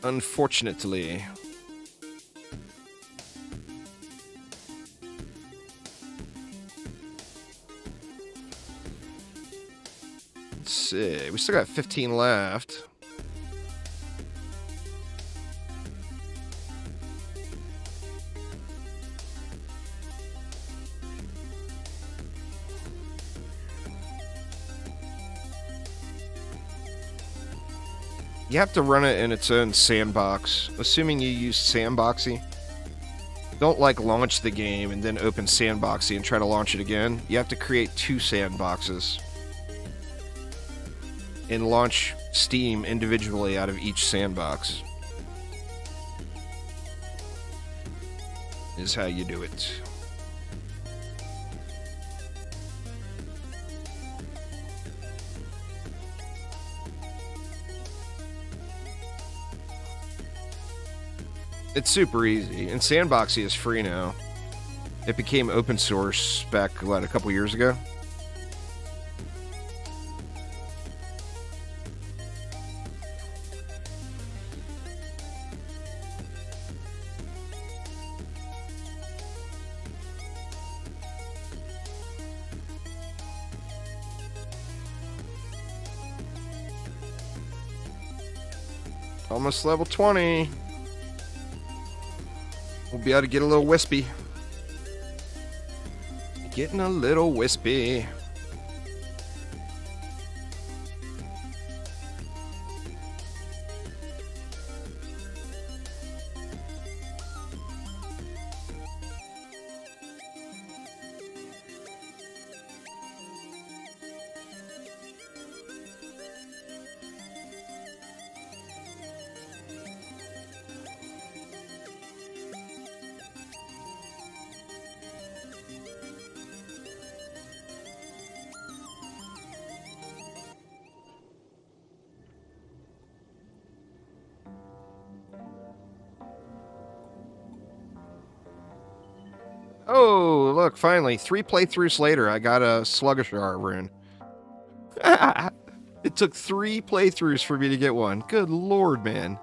Unfortunately. Let's see. We still got 15 left. You have to run it in its own sandbox, assuming you use Sandboxy. Don't, like, launch the game and then open Sandboxy and try to launch it again. You have to create 2 sandboxes and launch Steam individually out of each sandbox. Is how you do it. It's super easy, and Sandboxy is free now. It became open source back, what, a couple years ago? Almost level 20. We'll be able to get a little wispy. Getting a little wispy. Oh, look, finally, 3 playthroughs later, I got a Sluggish rune. It took 3 playthroughs for me to get one. Good lord, man.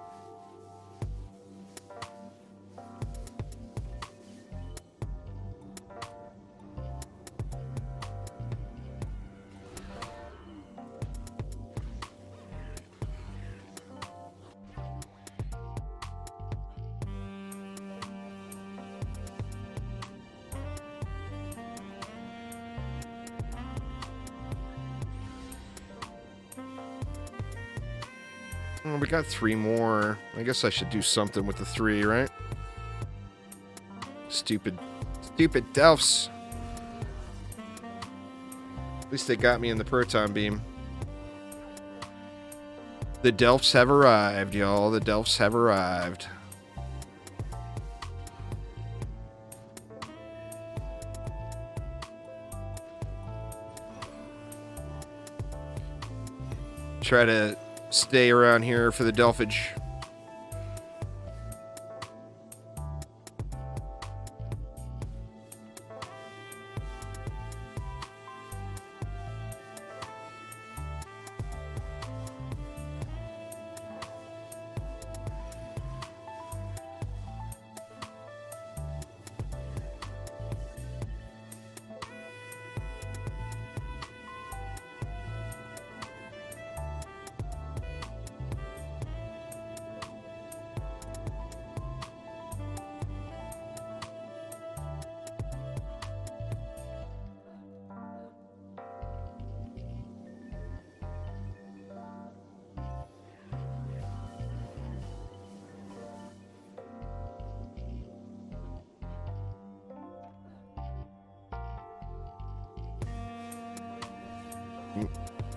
Well, we got 3 more. I guess I should do something with the 3, right? Stupid Delphs. At least they got me in the proton beam. The Delphs have arrived, y'all. The Delphs have arrived. Try to stay around here for the Delphage.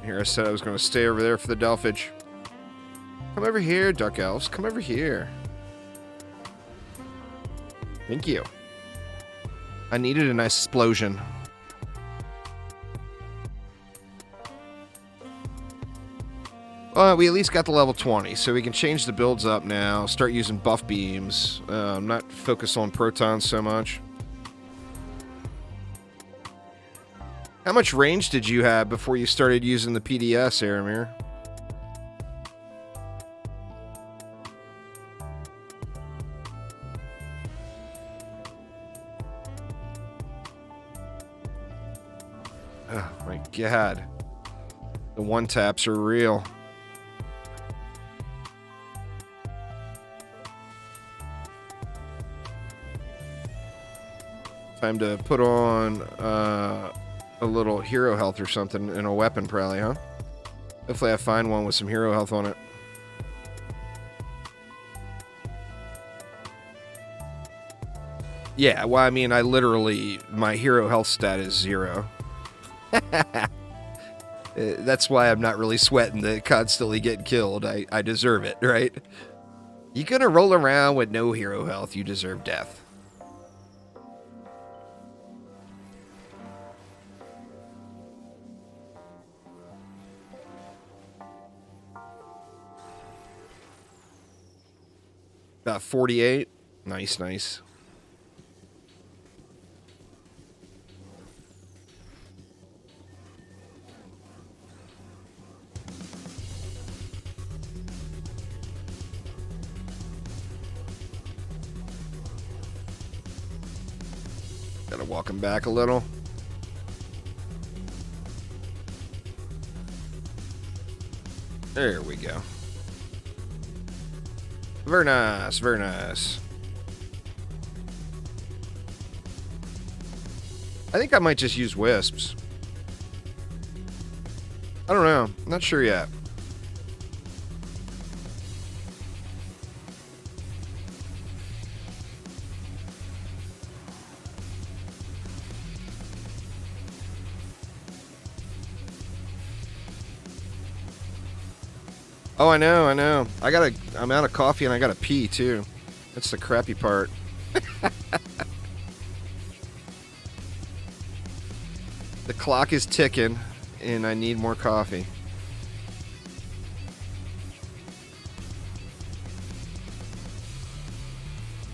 Here, I said I was going to stay over there for the Delphage. Come over here, Duck Elves. Come over here. Thank you. I needed a nice explosion. Well, we at least got the level 20, so we can change the builds up now. Start using buff beams. Not focus on protons so much. How much range did you have before you started using the PDS, Aramir? Oh my god. The one taps are real. Time to put on a little hero health or something in a weapon, probably, huh? Hopefully I find one with some hero health on it. Yeah, well, I mean, I literally, my hero health stat is 0. That's why I'm not really sweating to constantly get killed. I deserve it, right? You're gonna roll around with no hero health, you deserve death. About 48. Nice, nice. Gotta walk him back a little. There we go. Very nice, very nice. I think I might just use wisps. I don't know. I'm not sure yet. Oh, I know, I know. I'm out of coffee and I gotta pee too. That's the crappy part. The clock is ticking and I need more coffee.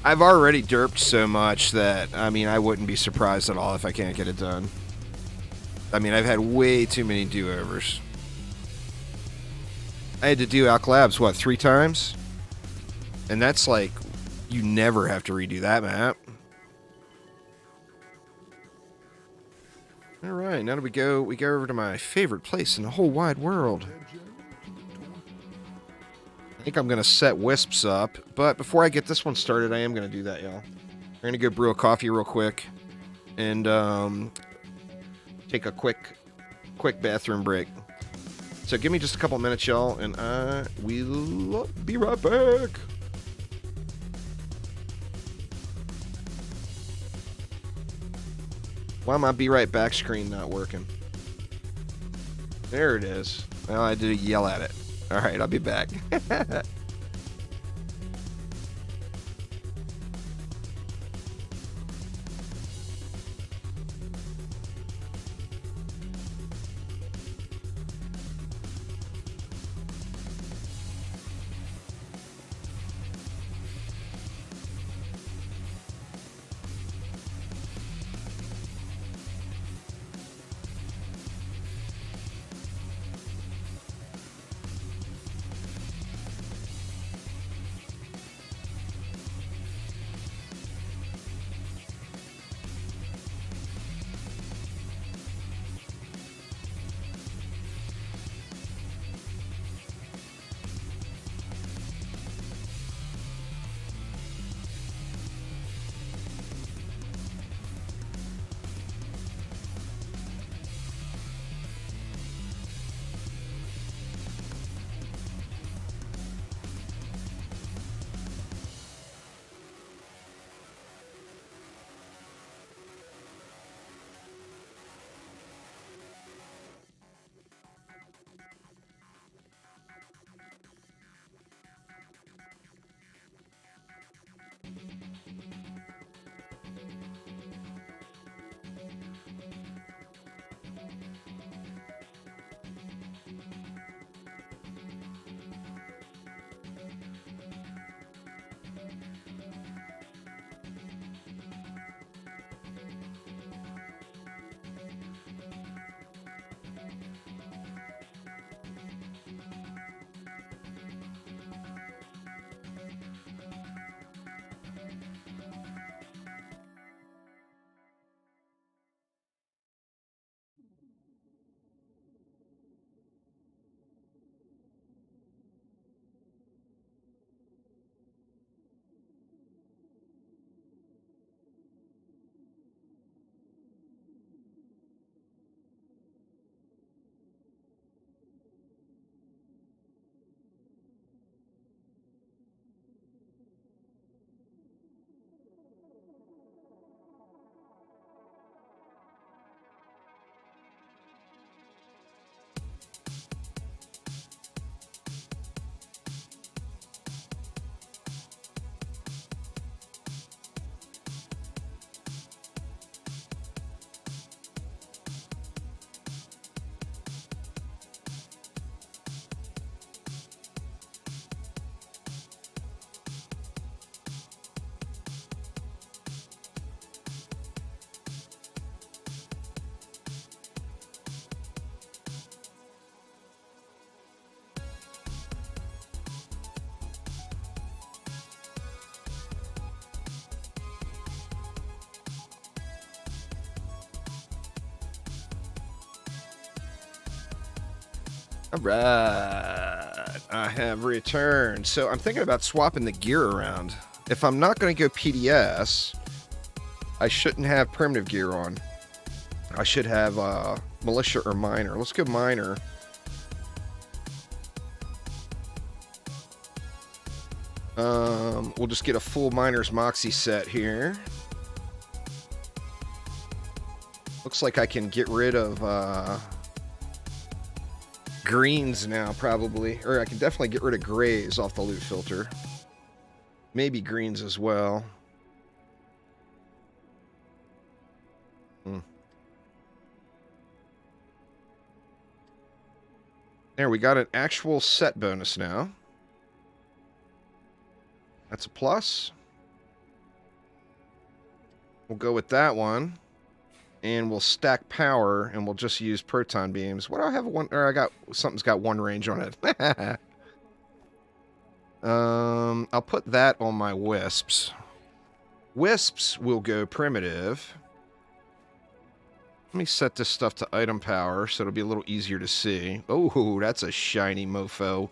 I've already derped so much that, I mean, I wouldn't be surprised at all if I can't get it done. I mean, I've had way too many do-overs. I had to do Alk Labs, what, 3 times? And that's like, you never have to redo that map. Alright, now we go over to my favorite place in the whole wide world. I think I'm going to set wisps up, but before I get this one started, I am going to do that, y'all. We're going to go brew a coffee real quick, and take a quick bathroom break. So give me just a couple minutes, y'all, and I will be right back. Why my be right back screen not working? There it is. Well, I did yell at it. All right, I'll be back. All right, I have returned. So I'm thinking about swapping the gear around. If I'm not going to go PDS, I shouldn't have primitive gear on. I should have militia or miner. Let's go miner. We'll just get a full miner's moxie set here. Looks like I can get rid of greens now, probably. Or I can definitely get rid of grays off the loot filter. Maybe greens as well. There, we got an actual set bonus now. That's a plus. We'll go with that one. And we'll stack power, and we'll just use proton beams. What do I have? One, or I got something's got one range on it. I'll put that on my wisps. Wisps will go primitive. Let me set this stuff to item power so it'll be a little easier to see. Oh, that's a shiny mofo.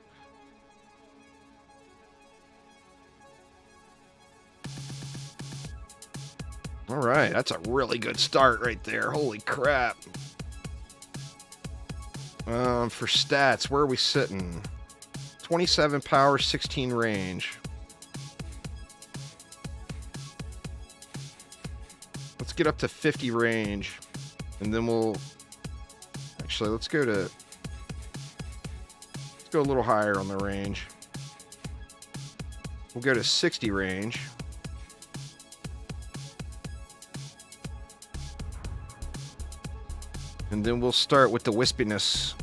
All right, that's a really good start right there. Holy crap. For stats, where are we sitting? 27 power, 16 range. Let's get up to 50 range. And then we'll... Actually, let's go a little higher on the range. We'll go to 60 range. And then we'll start with the wispiness.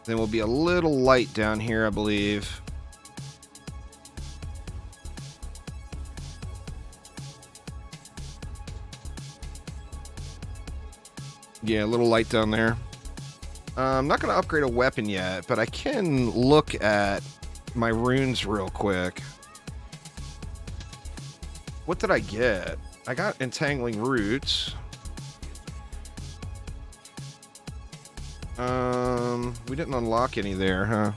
Then we'll be a little light down here, I believe. Yeah, a little light down there. I'm not going to upgrade a weapon yet, but I can look at my runes real quick. What did I get? I got Entangling Roots. We didn't unlock any there, huh?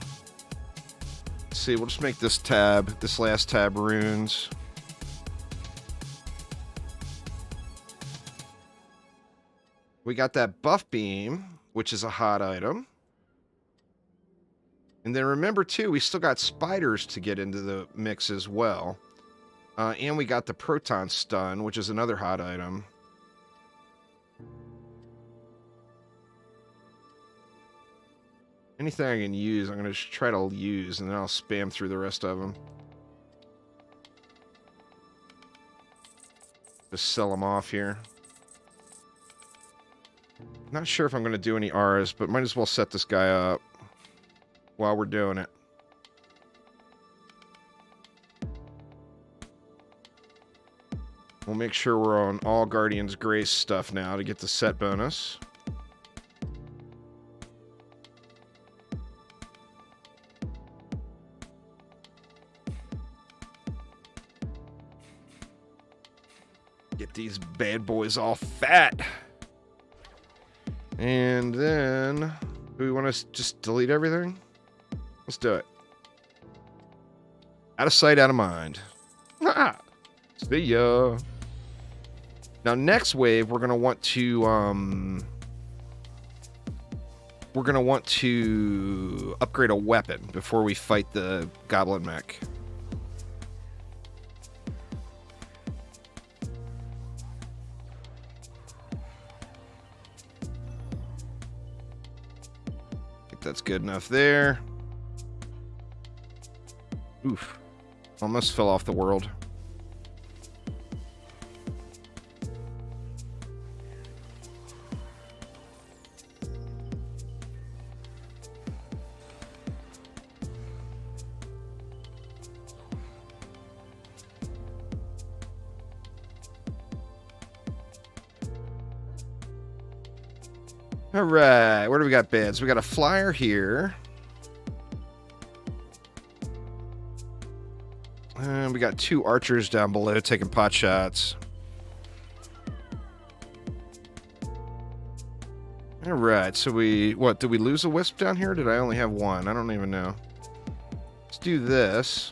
Let's see, we'll just make this last tab runes. We got that buff beam, which is a hot item. And then remember, too, we still got spiders to get into the mix as well. And we got the proton stun, which is another hot item. Anything I can use, I'm going to just try to use, and then I'll spam through the rest of them. Just sell them off here. Not sure if I'm going to do any Rs, but might as well set this guy up while we're doing it. We'll make sure we're on all Guardian's Grace stuff now to get the set bonus. Get these bad boys all fat. And then, do we want to just delete everything? Let's do it. Out of sight, out of mind. See ya. Now, next wave, we're gonna want to upgrade a weapon before we fight the goblin mech. That's good enough there. Oof. Almost fell off the world. All right, where do we got beds? We got a flyer here. And we got 2 archers down below taking pot shots. All right, so did we lose a wisp down here? Did I only have 1? I don't even know. Let's do this.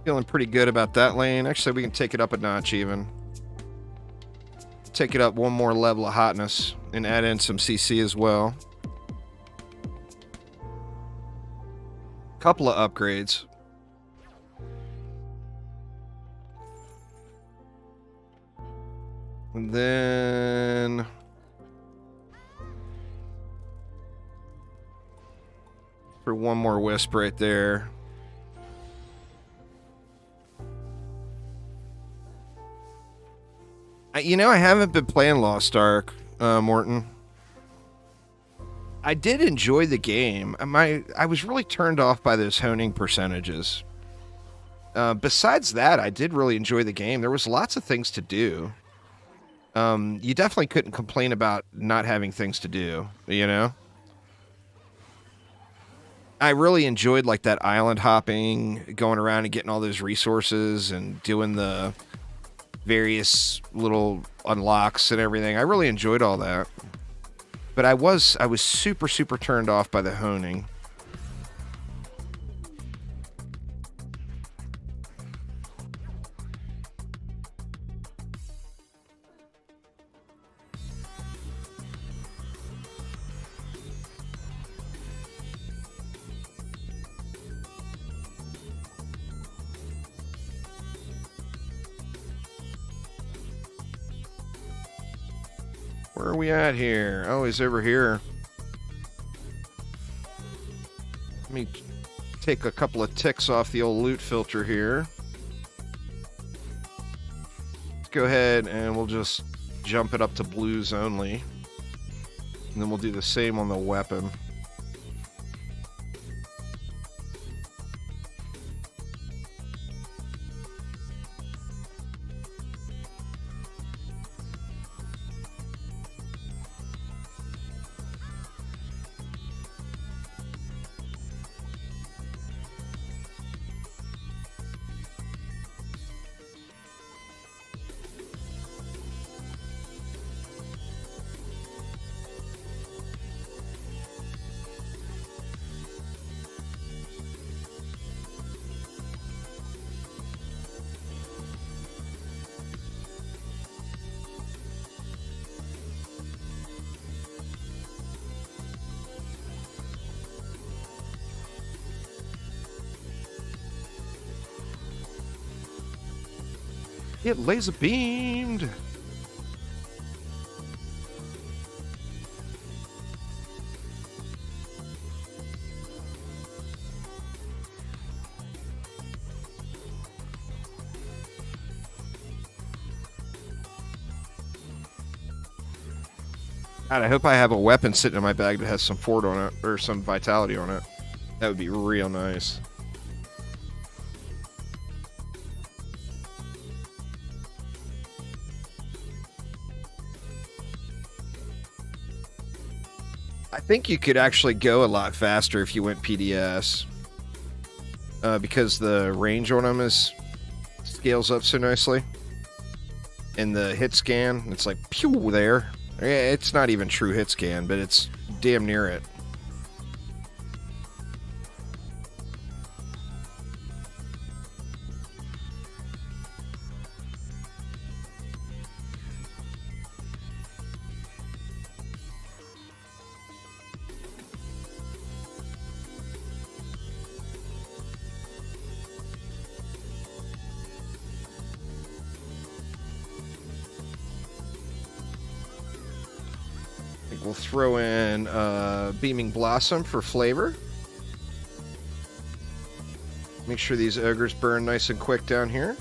Feeling pretty good about that lane. Actually, we can take it up a notch even. Take it up one more level of hotness and add in some CC as well. Couple of upgrades. And then for one more wisp right there. You know, I haven't been playing Lost Ark, Morton. I did enjoy the game. I was really turned off by those honing percentages. Besides that, I did really enjoy the game. There was lots of things to do. You definitely couldn't complain about not having things to do, you know? I really enjoyed like that island hopping, going around and getting all those resources and doing the various little unlocks and everything. I really enjoyed all that. But I was super, super turned off by the honing. Where are we at here? Oh, he's over here. Let me take a couple of ticks off the old loot filter here. Let's go ahead and we'll just jump it up to blues only. And then we'll do the same on the weapon. Get laser beamed. God, I hope I have a weapon sitting in my bag that has some fort on it or some vitality on it. That would be real nice. I think you could actually go a lot faster if you went PDS. Because the range on them scales up so nicely. And the hit scan, it's like, pew, there. It's not even true hit scan, but it's damn near it. We'll throw in Beaming Blossom for flavor. Make sure these ogres burn nice and quick down here.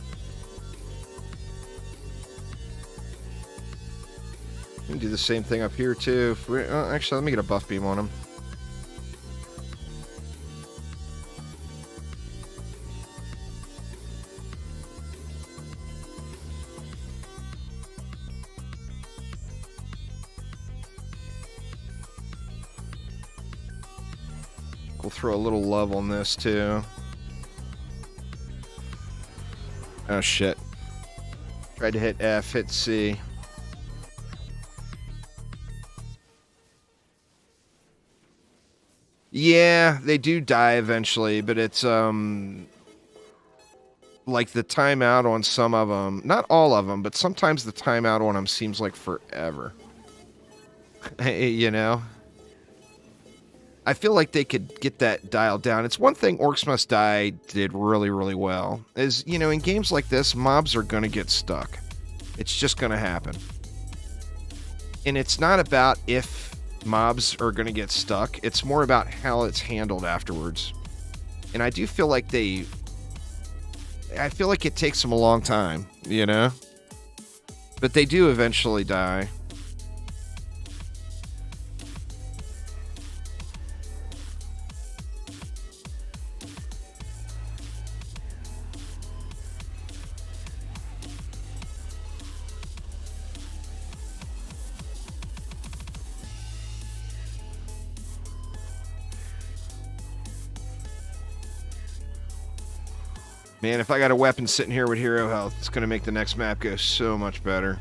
We can do the same thing up here too. Actually, let me get a buff beam on him. We'll throw a little love on this too. Oh shit. Tried to hit F, hit C. Yeah, they do die eventually, but it's like the timeout on some of them, not all of them, but sometimes the timeout on them seems like forever. You know? I feel like they could get that dialed down. It's one thing Orcs Must Die did really, really well. Is, you know, in games like this, mobs are going to get stuck. It's just going to happen. And it's not about if mobs are going to get stuck. It's more about how it's handled afterwards. And I do feel like I feel like it takes them a long time, you know? But they do eventually die. Man, if I got a weapon sitting here with hero health, it's going to make the next map go so much better.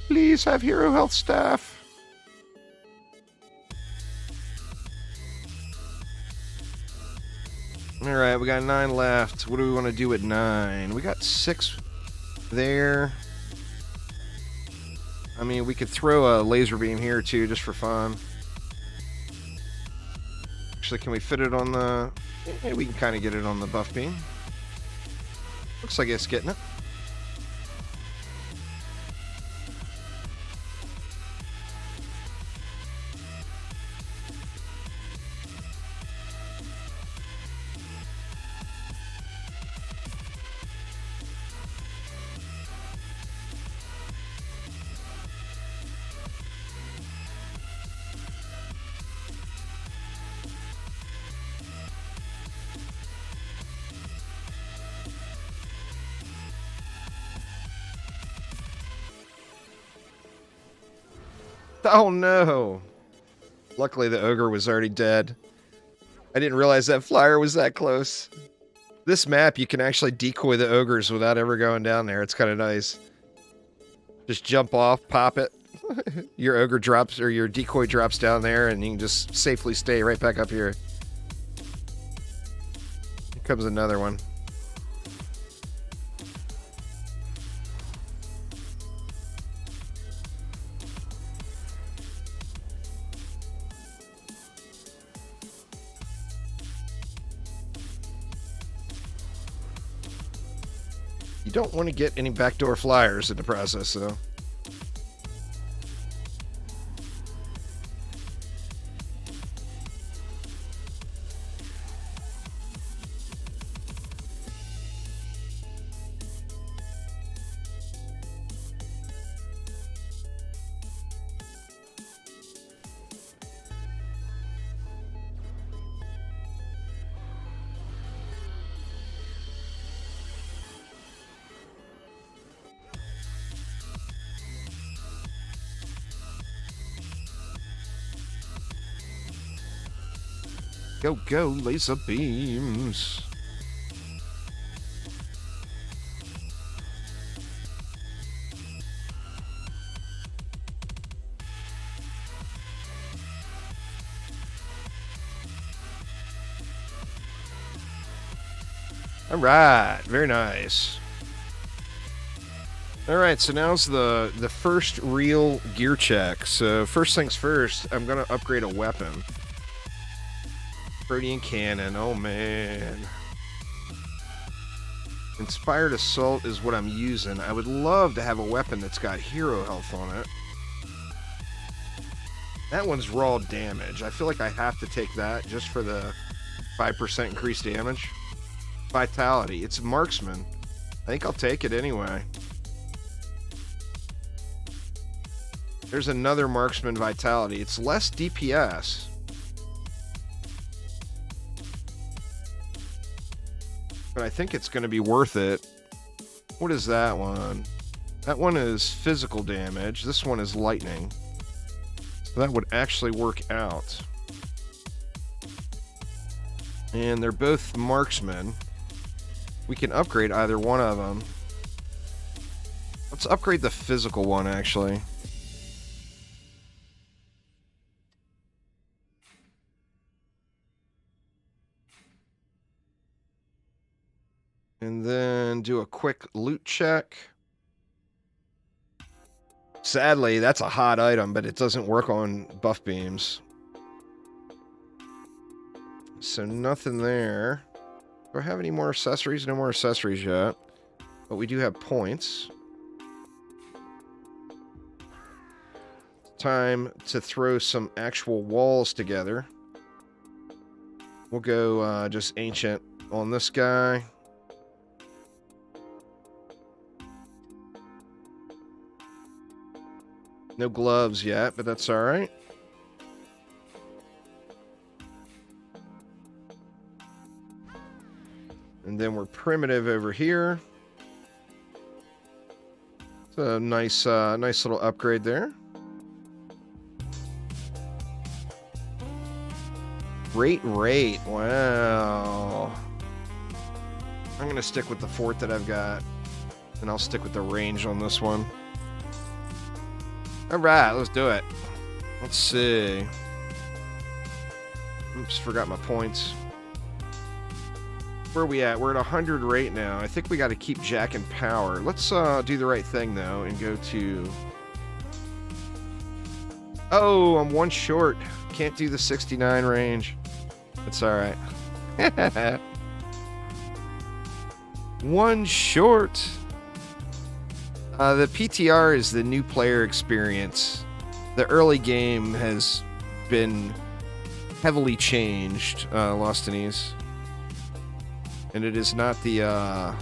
Please have hero health staff. Alright, we got 9 left. What do we want to do at 9? We got 6 there. I mean, we could throw a laser beam here too, just for fun. Actually, can we fit it on the... Yeah, we can kind of get it on the buff beam. Looks like it's getting it. Oh no! Luckily the ogre was already dead. I didn't realize that flyer was that close. This map, you can actually decoy the ogres without ever going down there. It's kind of nice. Just jump off, pop it. Your ogre drops, or your decoy drops down there, and you can just safely stay right back up here. Here comes another one. You don't want to get any backdoor flyers in the process, though. Go, go, laser beams. All right, very nice. All right, so now's the first real gear check. So first things first, I'm gonna upgrade a weapon. Protean cannon, oh man. Inspired assault is what I'm using. I would love to have a weapon that's got hero health on it. That one's raw damage. I feel like I have to take that just for the 5% increased damage. Vitality, it's marksman. I think I'll take it anyway. There's another marksman vitality. It's less DPS. But I think it's going to be worth it. What is that one? That one is physical damage. This one is lightning. So that would actually work out. And they're both marksmen. We can upgrade either one of them. Let's upgrade the physical one, actually. And then do a quick loot check. Sadly, that's a hot item, but it doesn't work on buff beams. So nothing there. Do I have any more accessories? No more accessories yet. But we do have points. Time to throw some actual walls together. We'll go just ancient on this guy. No gloves yet, but that's all right. And then we're primitive over here. It's a nice, nice little upgrade there. great rate. Wow. I'm going to stick with the fort that I've got. And I'll stick with the range on this one. Alright, let's do it. Let's see. Oops, forgot my points. Where are we at? We're at 100 right now. I think we got to keep jacking power. Let's do the right thing, though, and go to... Oh, I'm one short. Can't do the 69 range. That's alright. One short. The PTR is the new player experience. The early game has been heavily changed, Lost in Ease. And it is not the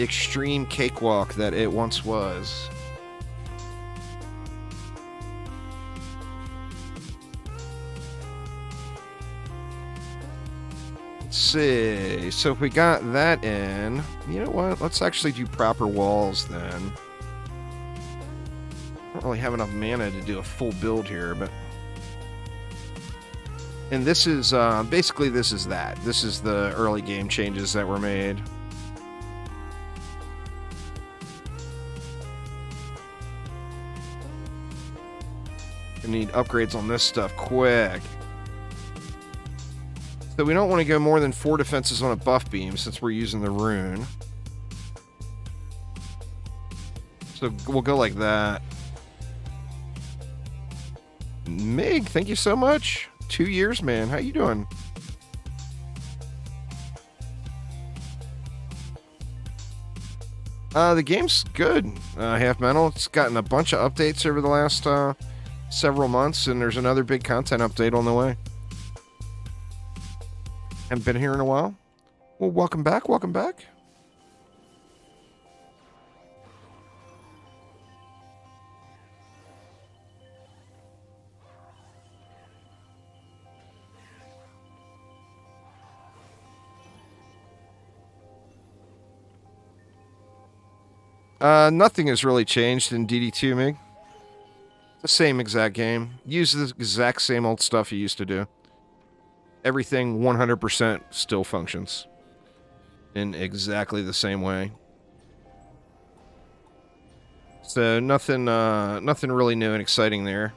extreme cakewalk that it once was. Let's see. So if we got that in, you know what? Let's actually do proper walls then. I don't really have enough mana to do a full build here, but... And this is, basically this is that. This is the early game changes that were made. I need upgrades on this stuff quick. So we don't want to go more than 4 defenses on a buff beam since we're using the rune. So we'll go like that. Mig, thank you so much. 2 years, man. How you doing? The game's good. Half Mental. It's gotten a bunch of updates over the last several months, and there's another big content update on the way. Haven't been here in a while. Well, welcome back. Welcome back. Nothing has really changed in DD2, Mig. The same exact game. Use the exact same old stuff you used to do. Everything 100% still functions in exactly the same way. So nothing really new and exciting there.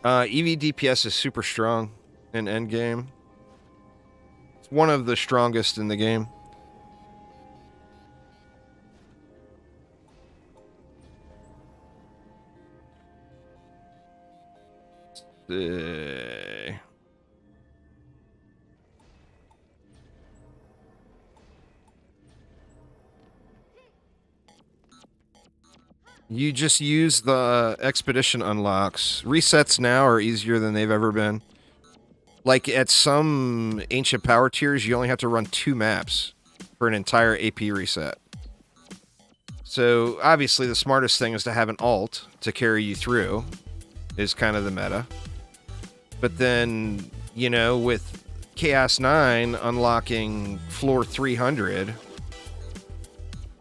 EV DPS is super strong in endgame. It's one of the strongest in the game. You just use the expedition unlocks. Resets now are easier than they've ever been. Like, at some ancient power tiers, you only have to run 2 maps for an entire AP reset. So, obviously, the smartest thing is to have an alt to carry you through, is kind of the meta. But then, you know, with Chaos 9 unlocking floor 300,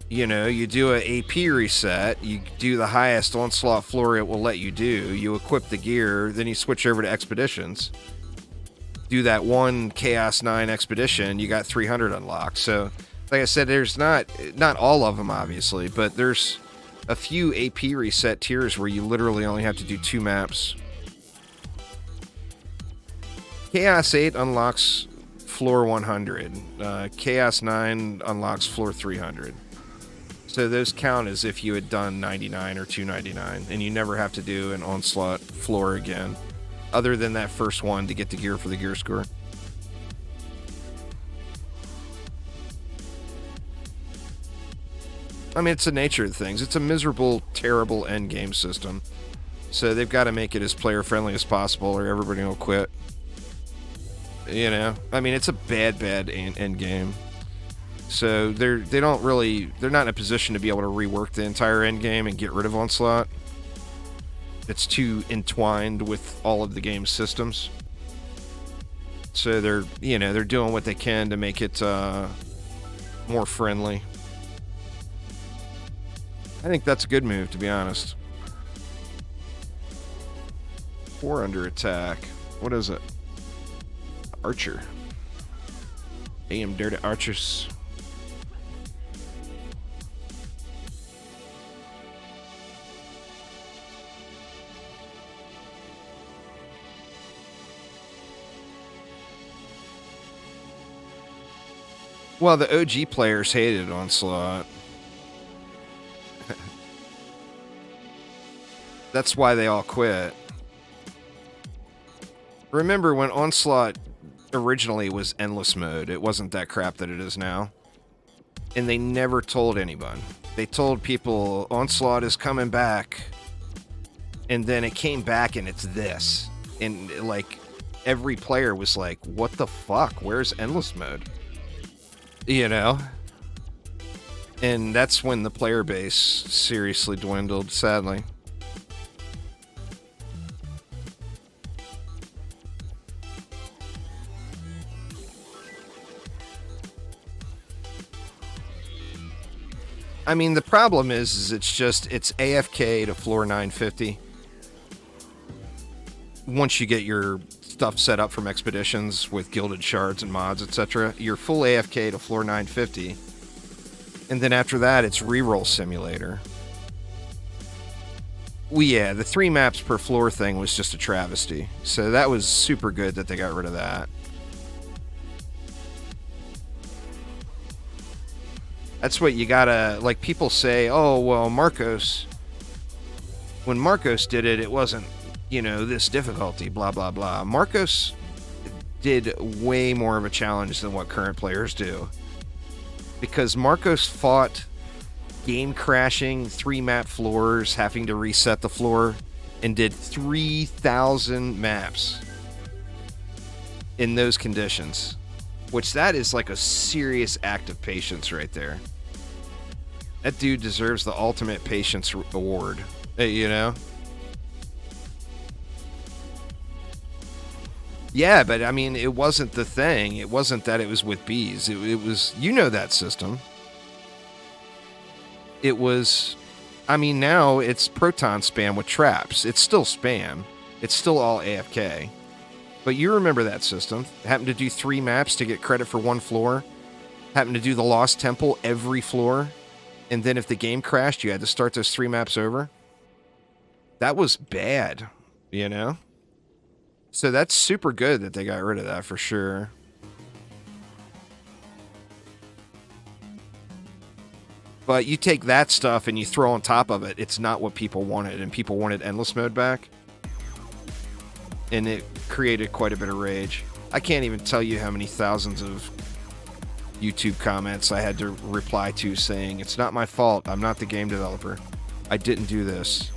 you know, you do an AP reset, you do the highest onslaught floor it will let you do, you equip the gear, then you switch over to expeditions. Do that one Chaos 9 expedition, you got 300 unlocked. So, like I said, there's not all of them, obviously, but there's a few AP reset tiers where you literally only have to do 2 maps. Chaos 8 unlocks floor 100. Chaos 9 unlocks floor 300. So those count as if you had done 99 or 299, and you never have to do an onslaught floor again. Other than that first one to get the gear for the gear score. I mean, it's the nature of things. It's a miserable, terrible endgame system. So they've got to make it as player-friendly as possible or everybody will quit. You know? I mean, it's a bad endgame. So they're not in a position to be able to rework the entire endgame and get rid of Onslaught. It's too entwined with all of the game's systems. So they're doing what they can to make it more friendly. I think that's a good move, to be honest. 4 under attack. What is it? Archer. Damn dirty archers. Well, the OG players hated Onslaught. That's why they all quit. Remember when Onslaught originally was endless mode, it wasn't that crap that it is now. And they never told anyone. They told people Onslaught is coming back. And then it came back and it's this. And like every player was like, what the fuck? Where's endless mode? You know? And that's when the player base seriously dwindled, sadly. I mean, the problem is it's AFK to floor 950. Once you get your stuff set up from expeditions with gilded shards and mods, etc., you're full AFK to floor 950. And then after that, it's reroll simulator. Well, yeah, the 3 maps per floor thing was just a travesty. So that was super good that they got rid of that. That's what you gotta, like, people say, oh, well, Marcos, when Marcos did it, it wasn't, you know, this difficulty, blah, blah, blah. Marcos did way more of a challenge than what current players do. Because Marcos fought game crashing, 3 map floors, having to reset the floor, and did 3,000 maps in those conditions. Which that is like a serious act of patience right there. That dude deserves the ultimate patience award, you know? Yeah, but I mean, it wasn't the thing. It wasn't that it was with bees. It was, you know, that system. It was, I mean, now it's proton spam with traps. It's still spam. It's still all AFK. But you remember that system. Happened to do 3 maps to get credit for 1 floor. Happened to do the Lost Temple every floor. And then if the game crashed, you had to start those 3 maps over. That was bad, you know? So that's super good that they got rid of that for sure. But you take that stuff and you throw on top of it, it's not what people wanted. And people wanted endless mode back. And it created quite a bit of rage. I can't even tell you how many thousands of YouTube comments I had to reply to saying, it's not my fault, I'm not the game developer. I didn't do this.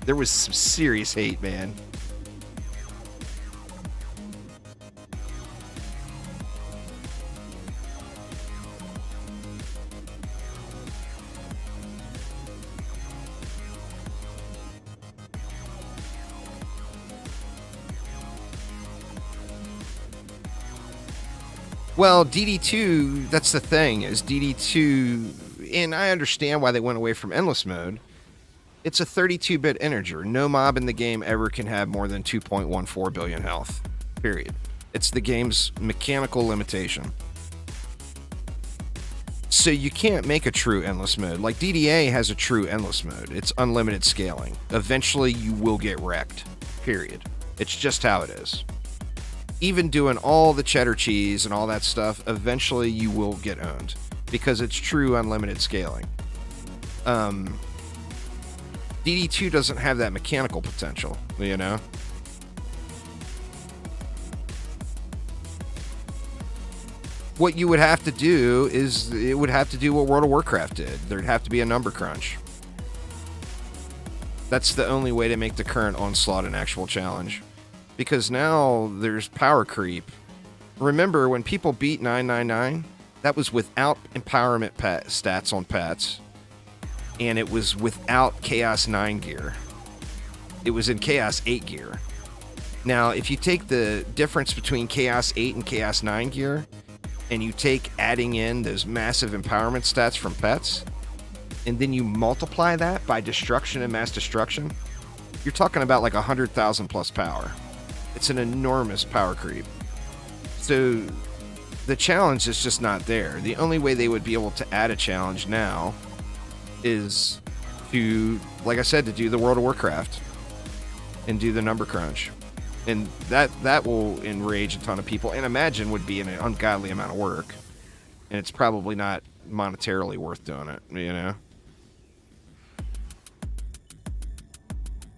There was some serious hate, man. Well, DD2, that's the thing, is DD2, and I understand why they went away from endless mode. It's a 32-bit integer. No mob in the game ever can have more than 2.14 billion health. Period. It's the game's mechanical limitation. So you can't make a true endless mode. Like DDA has a true endless mode. It's unlimited scaling. Eventually you will get wrecked. Period. It's just how it is. Even doing all the cheddar cheese and all that stuff, eventually you will get owned. Because it's true unlimited scaling. DD2 doesn't have that mechanical potential, you know? What you would have to do is, it would have to do what World of Warcraft did. There'd have to be a number crunch. That's the only way to make the current Onslaught an actual challenge. Because now there's power creep. Remember, when people beat 999, that was without empowerment stats on pets. And it was without Chaos 9 gear. It was in Chaos 8 gear. Now, if you take the difference between Chaos 8 and Chaos 9 gear, and you take adding in those massive empowerment stats from pets, and then you multiply that by destruction and mass destruction, you're talking about like 100,000 plus power. It's an enormous power creep. So the challenge is just not there. The only way they would be able to add a challenge now is to, like I said, to do the World of Warcraft and do the number crunch. And that will enrage a ton of people, and imagine would be an ungodly amount of work. And it's probably not monetarily worth doing it, you know?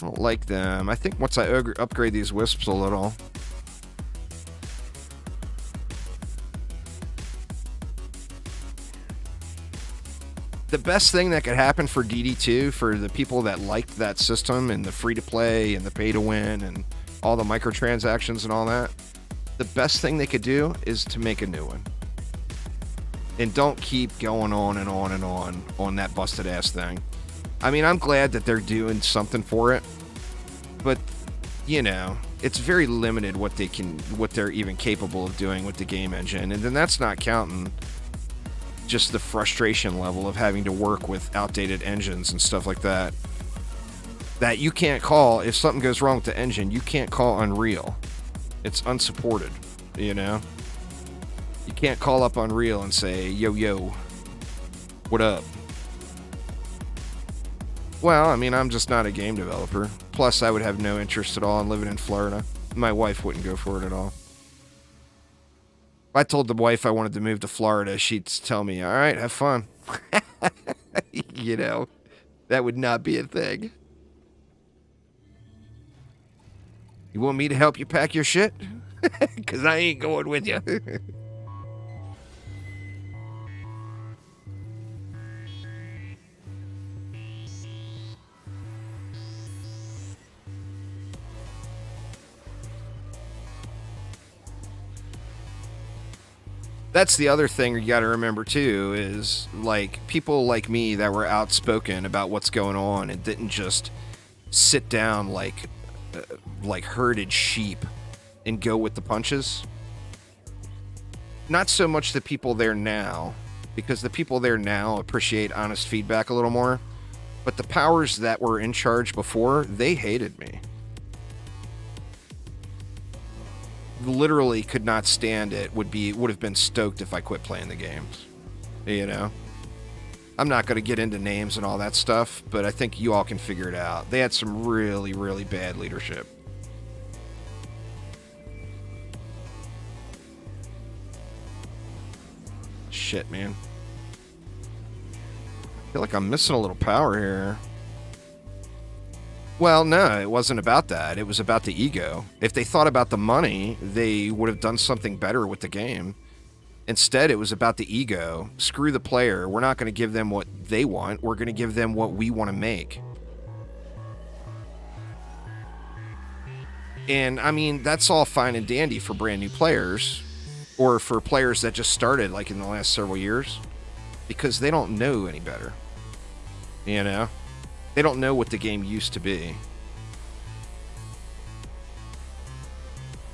I don't like them. I think once I upgrade these wisps a little... The best thing that could happen for DD2, for the people that liked that system and the free-to-play and the pay-to-win and all the microtransactions and all that, the best thing they could do is to make a new one. And don't keep going on and on and on that busted-ass thing. I mean, I'm glad that they're doing something for it, but, you know, it's very limited what they're even capable of doing with the game engine. And then that's not counting just the frustration level of having to work with outdated engines and stuff like that. That you can't call, if something goes wrong with the engine, you can't call Unreal. It's unsupported, you know? You can't call up Unreal and say, yo, what up? Well, I mean, I'm just not a game developer. Plus, I would have no interest at all in living in Florida. My wife wouldn't go for it at all. If I told the wife I wanted to move to Florida, she'd tell me, all right, have fun. You know, that would not be a thing. You want me to help you pack your shit? Because I ain't going with you. That's the other thing you got to remember too, is like people like me that were outspoken about what's going on and didn't just sit down like herded sheep and go with the punches. Not so much the people there now, because the people there now appreciate honest feedback a little more, but the powers that were in charge before, they hated me. Literally could not stand it. Would have been stoked if I quit playing the games, you know. I'm not going to get into names and all that stuff, but I think you all can figure it out. They had some really, really bad leadership. Shit, man. I feel like I'm missing a little power here. Well, no, it wasn't about that. It was about the ego. If they thought about the money, they would have done something better with the game. Instead, it was about the ego. Screw the player. We're not going to give them what they want. We're going to give them what we want to make. And, I mean, that's all fine and dandy for brand new players, or for players that just started, like, in the last several years, because they don't know any better. You know? They don't know what the game used to be.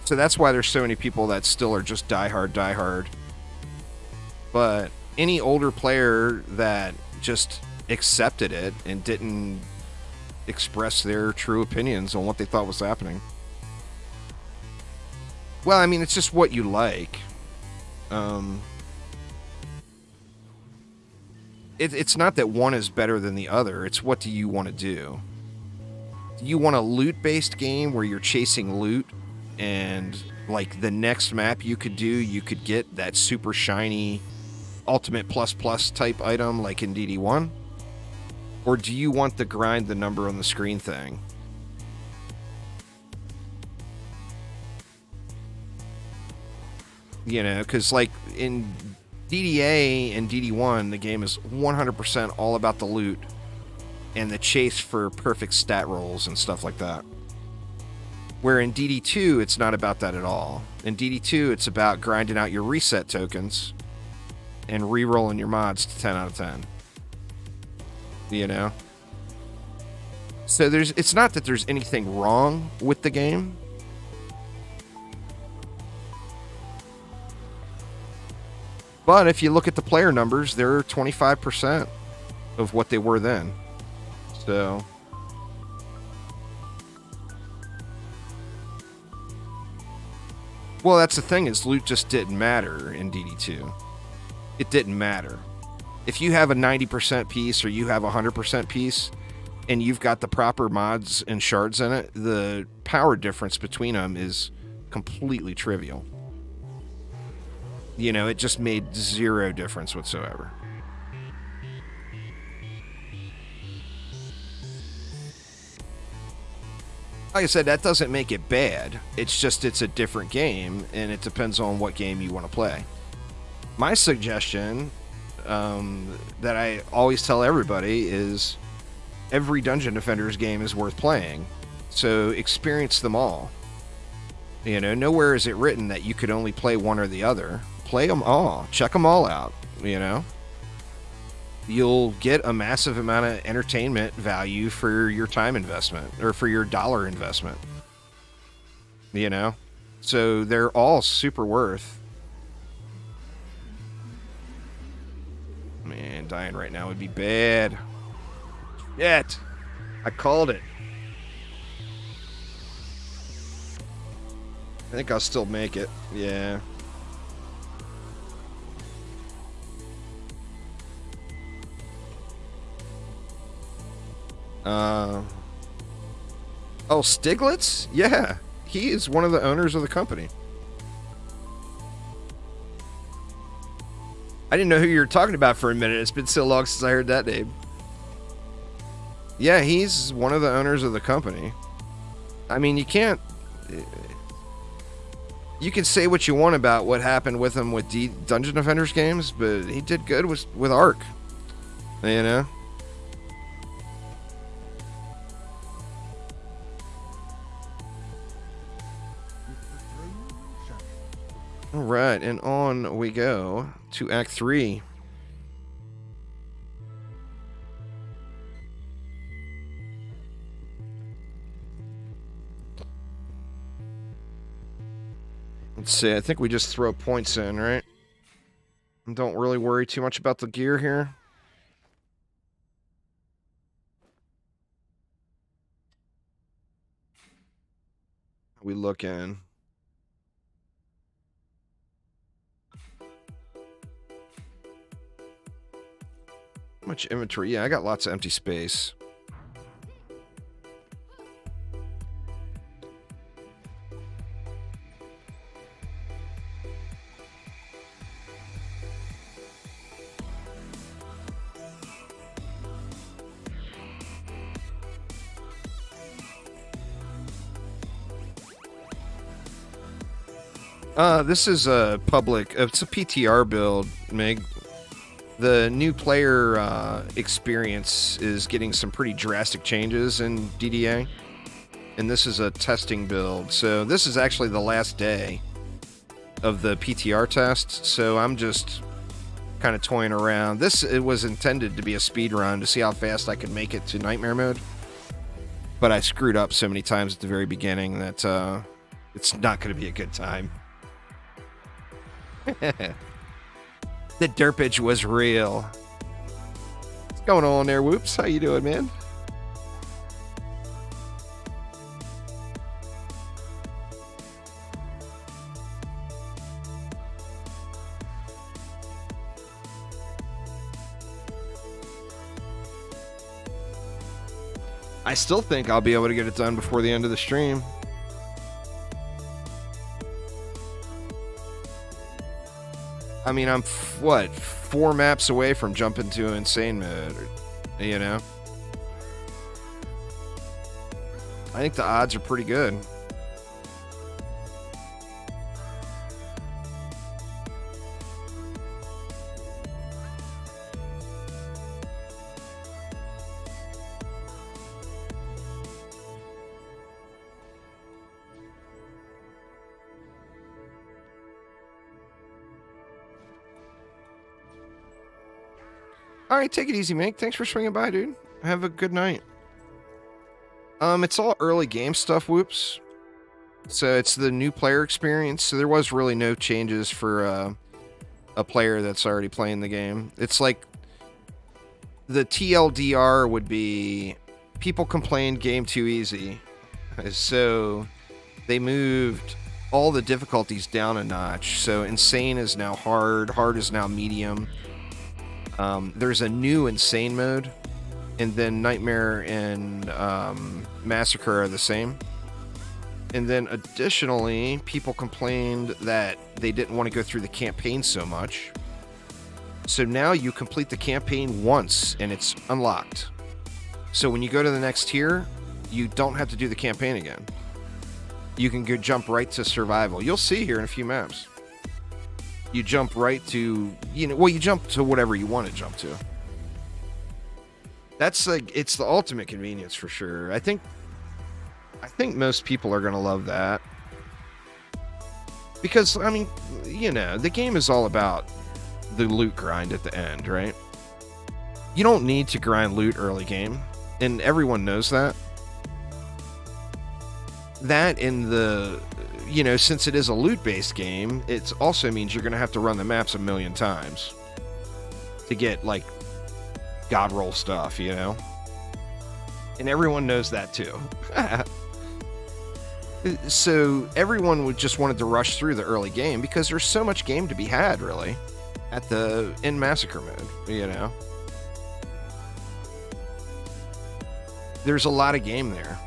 So that's why there's so many people that still are just diehard. But any older player that just accepted it and didn't express their true opinions on what they thought was happening. Well, I mean, it's just what you like. It's not that one is better than the other. It's what do you want to do? Do you want a loot-based game where you're chasing loot and, like, the next map you could get that super shiny Ultimate plus type item like in DD1? Or do you want the grind the number on the screen thing? You know, because, like, in DDA and DD1, the game is 100% all about the loot and the chase for perfect stat rolls and stuff like that. Where in DD2, it's not about that at all. In DD2, it's about grinding out your reset tokens and re-rolling your mods to 10 out of 10. You know? So it's not that there's anything wrong with the game. But if you look at the player numbers, they're 25%. of what they were then. So well, that's the thing, is loot just didn't matter in DD2. It didn't matter. If you have a 90% piece or you have a 100% piece and you've got the proper mods and shards in it, the power difference between them is completely trivial. You know, it just made zero difference whatsoever. Like I said, that doesn't make it bad. It's just, it's a different game, and it depends on what game you want to play. My suggestion that I always tell everybody is every Dungeon Defenders game is worth playing. So experience them all. You know, nowhere is it written that you could only play one or the other. Play them all. Check them all out, you know. You'll get a massive amount of entertainment value for your time investment, or for your dollar investment. You know? So they're all super worth. Man, dying right now would be bad. Shit! I called it. I think I'll still make it. Yeah. Oh, Stiglitz? Yeah. He is one of the owners of the company. I didn't know who you were talking about for a minute. It's been so long since I heard that name. Yeah, he's one of the owners of the company. I mean, you can't... You can say what you want about what happened with him with Dungeon Defenders games, but he did good with Ark. You know? Alright, and on we go to Act 3. Let's see, I think we just throw points in, right? And don't really worry too much about the gear here. We look in. How much inventory? Yeah, I got lots of empty space. This is a public, it's a PTR build, Meg. The new player experience is getting some pretty drastic changes in DDA. And this is a testing build. So this is actually the last day of the PTR test. So I'm just kind of toying around. It was intended to be a speed run to see how fast I could make it to Nightmare mode. But I screwed up so many times at the very beginning that it's not going to be a good time. The derpage was real. What's going on there, Whoops? How you doing, man? I still think I'll be able to get it done before the end of the stream. I mean, I'm, 4 maps away from jumping to insane mode, you know? I think the odds are pretty good. All right, take it easy, Mike. Thanks for swinging by, dude. Have a good night. It's all early game stuff, Whoops. So it's the new player experience. So there was really no changes for a player that's already playing the game. It's like the TLDR would be people complained game too easy. So they moved all the difficulties down a notch. So insane is now hard. Hard is now medium. There's a new insane mode. And then Nightmare and Massacre are the same. And then additionally, people complained that they didn't want to go through the campaign so much. So now you complete the campaign once and it's unlocked. So when you go to the next tier, you don't have to do the campaign again. You can go jump right to survival. You'll see here in a few maps. You jump right to, you jump to whatever you want to jump to. That's like, it's the ultimate convenience for sure. I think most people are going to love that. Because, I mean, the game is all about the loot grind at the end, right? You don't need to grind loot early game, and everyone knows that. That in the, since it is a loot-based game, it also means you're going to have to run the maps a million times to get, like, god roll stuff, And everyone knows that, too. So everyone would just wanted to rush through the early game because there's so much game to be had, really, in Massacre mode, There's a lot of game there.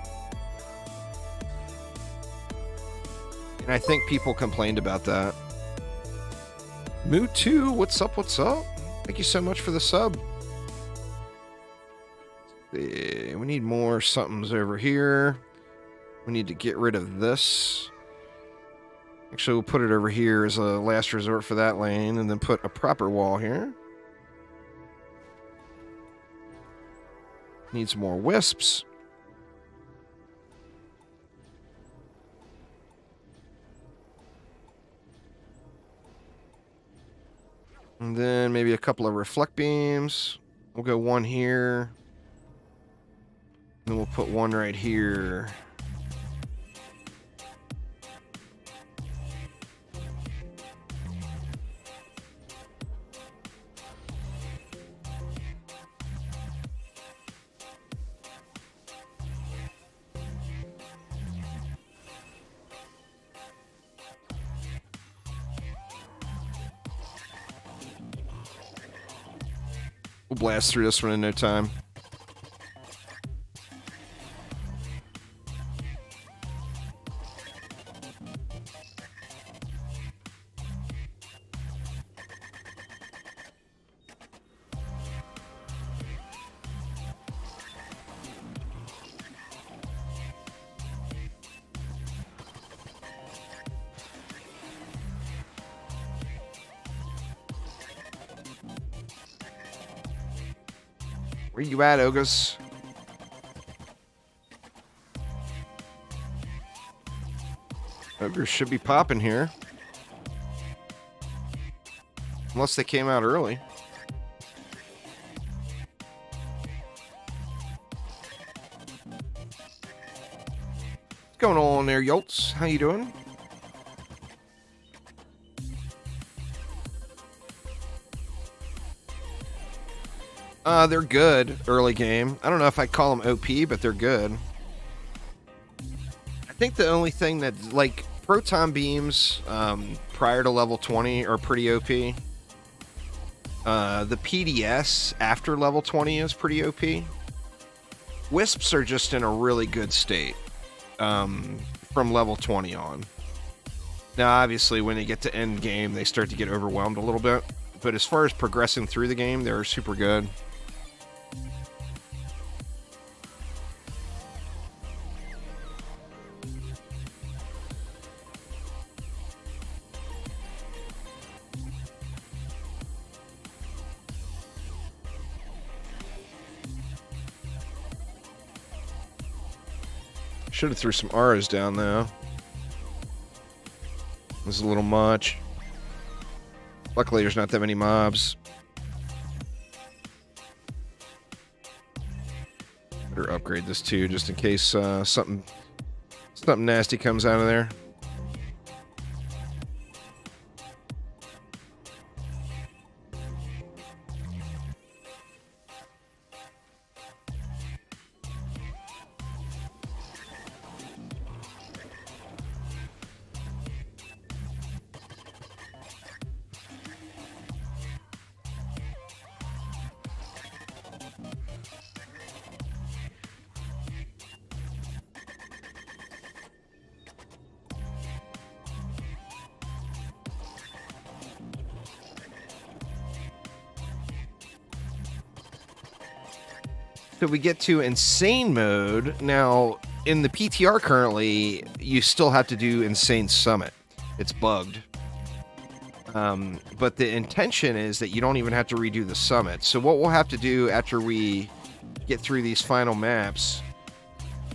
And I think people complained about that. Moo2, what's up, what's up? Thank you so much for the sub. We need more somethings over here. We need to get rid of this. Actually, we'll put it over here as a last resort for that lane, and then put a proper wall here. Needs more wisps. And then maybe a couple of reflect beams. We'll go one here. Then we'll put one right here. We'll blast through this one in no time. Where you at, Ogus? Ogres should be popping here. Unless they came out early. What's going on there, Yolts? How you doing? They're good early game. I don't know if I call them OP, but they're good. I think the only thing that, like, proton beams prior to level 20 are pretty OP. The PDS after level 20 is pretty OP. Wisps are just in a really good state from level 20 on. Now, obviously, when they get to end game, they start to get overwhelmed a little bit. But as far as progressing through the game, they're super good. Should have threw some auras down, though. This is a little much. Luckily, there's not that many mobs. Better upgrade this, too, just in case something nasty comes out of there. So we get to insane mode. Now, in the PTR currently, you still have to do insane summit. It's bugged. But the intention is that you don't even have to redo the summit. So what we'll have to do after we get through these final maps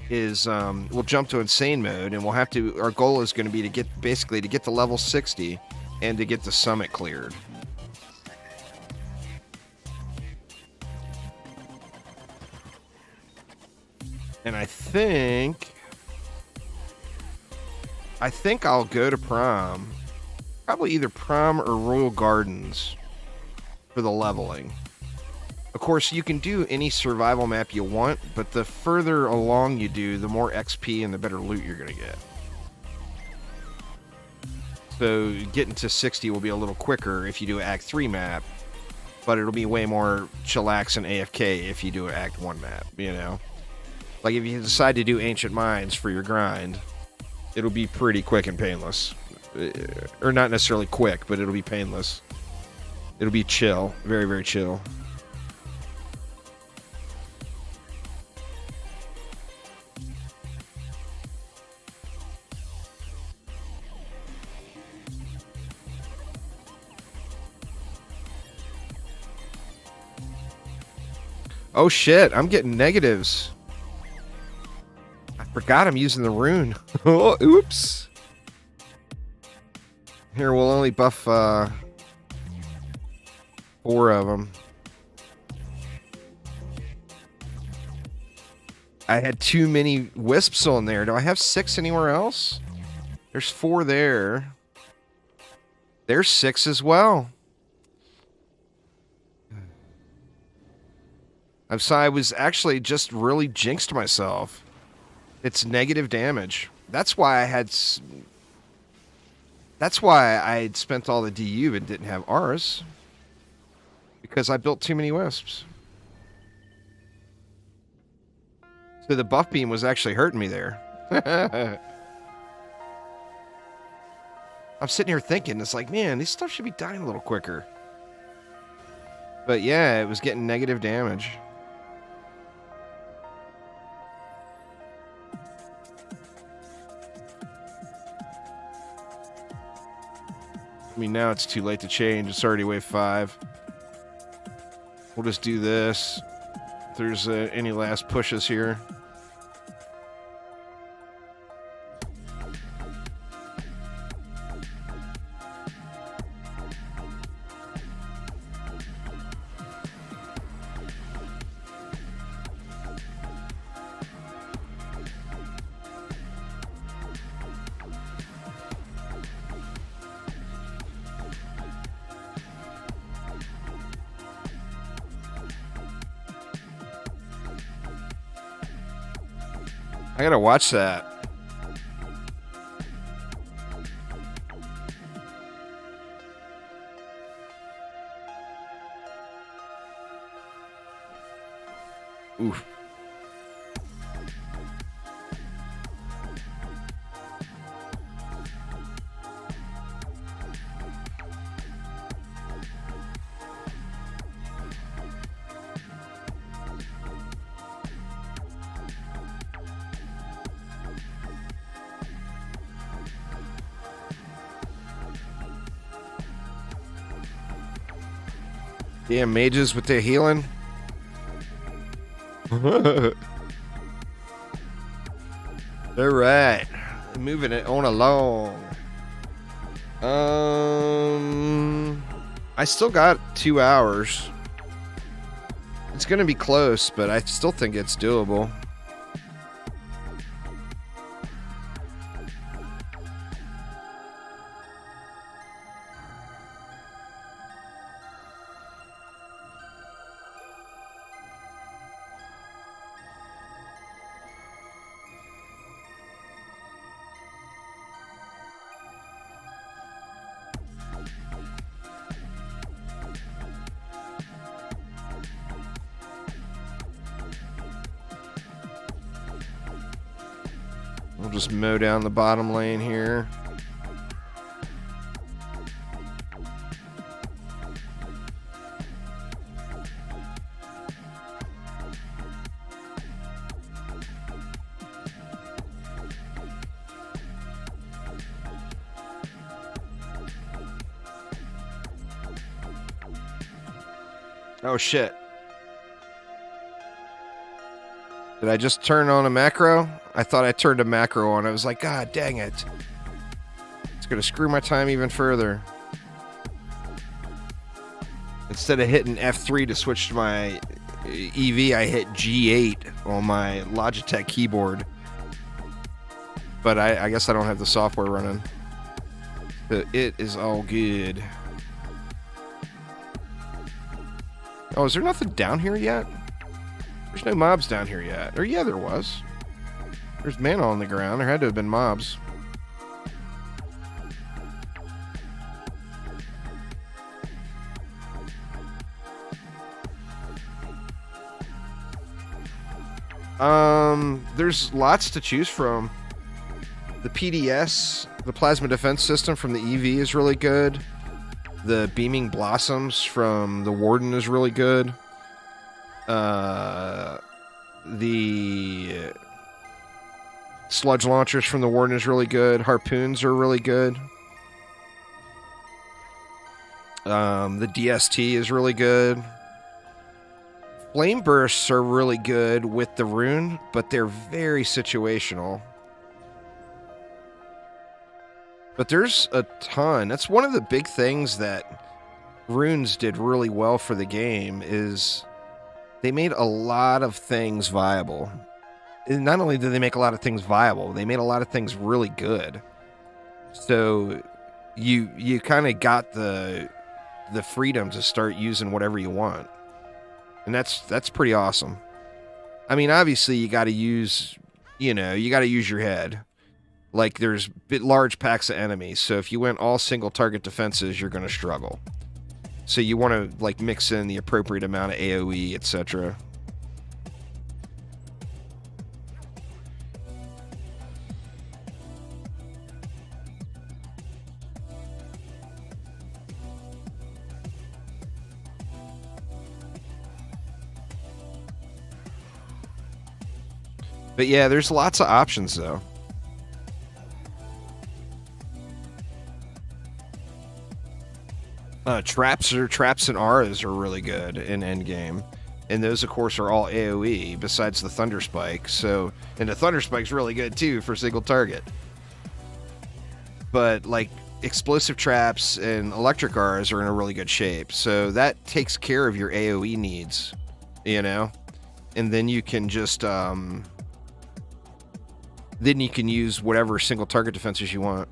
is we'll jump to insane mode, and we'll have to, our goal is going to be to get, basically to get to level 60 and to get the summit cleared. And I think I'll go to prom. Probably either prom or Royal Gardens for the leveling. Of course, you can do any survival map you want, but the further along you do, the more XP and the better loot you're going to get. So getting to 60 will be a little quicker if you do an Act 3 map, but it'll be way more chillax and AFK if you do an Act 1 map, you know? Like if you decide to do Ancient Mines for your grind, it'll be pretty quick and painless. Or not necessarily quick, but it'll be painless. It'll be chill. Very, very chill. Oh shit, I'm getting negatives. I forgot I'm using the rune. Oh, oops. Here, we'll only buff 4 of them. I had too many wisps on there. Do I have 6 anywhere else? There's 4 there. There's 6 as well. I'm sorry, I was actually just really jinxed myself. It's negative damage. That's why I had... That's why I spent all the DU and didn't have Rs. Because I built too many wisps. So the buff beam was actually hurting me there. I'm sitting here thinking, it's like, man, these stuff should be dying a little quicker. But yeah, it was getting negative damage. I mean, now it's too late to change. It's already wave 5. We'll just do this. If there's any last pushes here. I gotta watch that. Oof. Damn mages with their healing. Alright. Moving it on along. I still got 2 hours. It's gonna be close, but I still think it's doable. We'll just mow down the bottom lane here. Oh, shit. Did I just turn on a macro? I thought I turned a macro on. I was like, God dang it. It's going to screw my time even further. Instead of hitting F3 to switch to my EV, I hit G8 on my Logitech keyboard. But I guess I don't have the software running. But it is all good. Oh, is there nothing down here yet? There's no mobs down here yet. Or yeah, there was. There's mana on the ground. There had to have been mobs. There's lots to choose from. The PDS, the Plasma Defense System from the EV is really good. The Beaming Blossoms from the Warden is really good. The Sludge Launchers from the Warden is really good. Harpoons are really good. The DST is really good. Flame Bursts are really good with the rune, but they're very situational. But there's a ton. That's one of the big things that runes did really well for the game is they made a lot of things viable. And not only did they make a lot of things viable, they made a lot of things really good. So you kind of got the freedom to start using whatever you want. And that's pretty awesome. I mean, obviously you got to use, you got to use your head. Like there's large packs of enemies, so if you went all single target defenses, you're going to struggle. So you want to like mix in the appropriate amount of AoE, etc. But yeah, there's lots of options though. Traps and auras are really good in endgame. And those, of course, are all AoE besides the Thunder Spike. And the Thunder Spike's really good, too, for single target. But, like, explosive traps and electric auras are in a really good shape. So that takes care of your AoE needs, And then you can just, then you can use whatever single target defenses you want.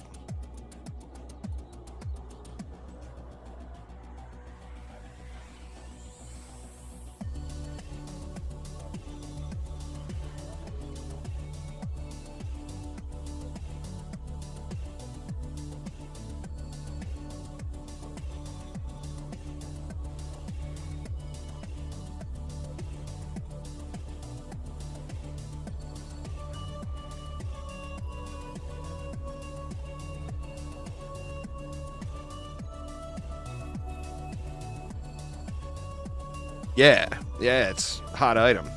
Yeah, it's a hot item,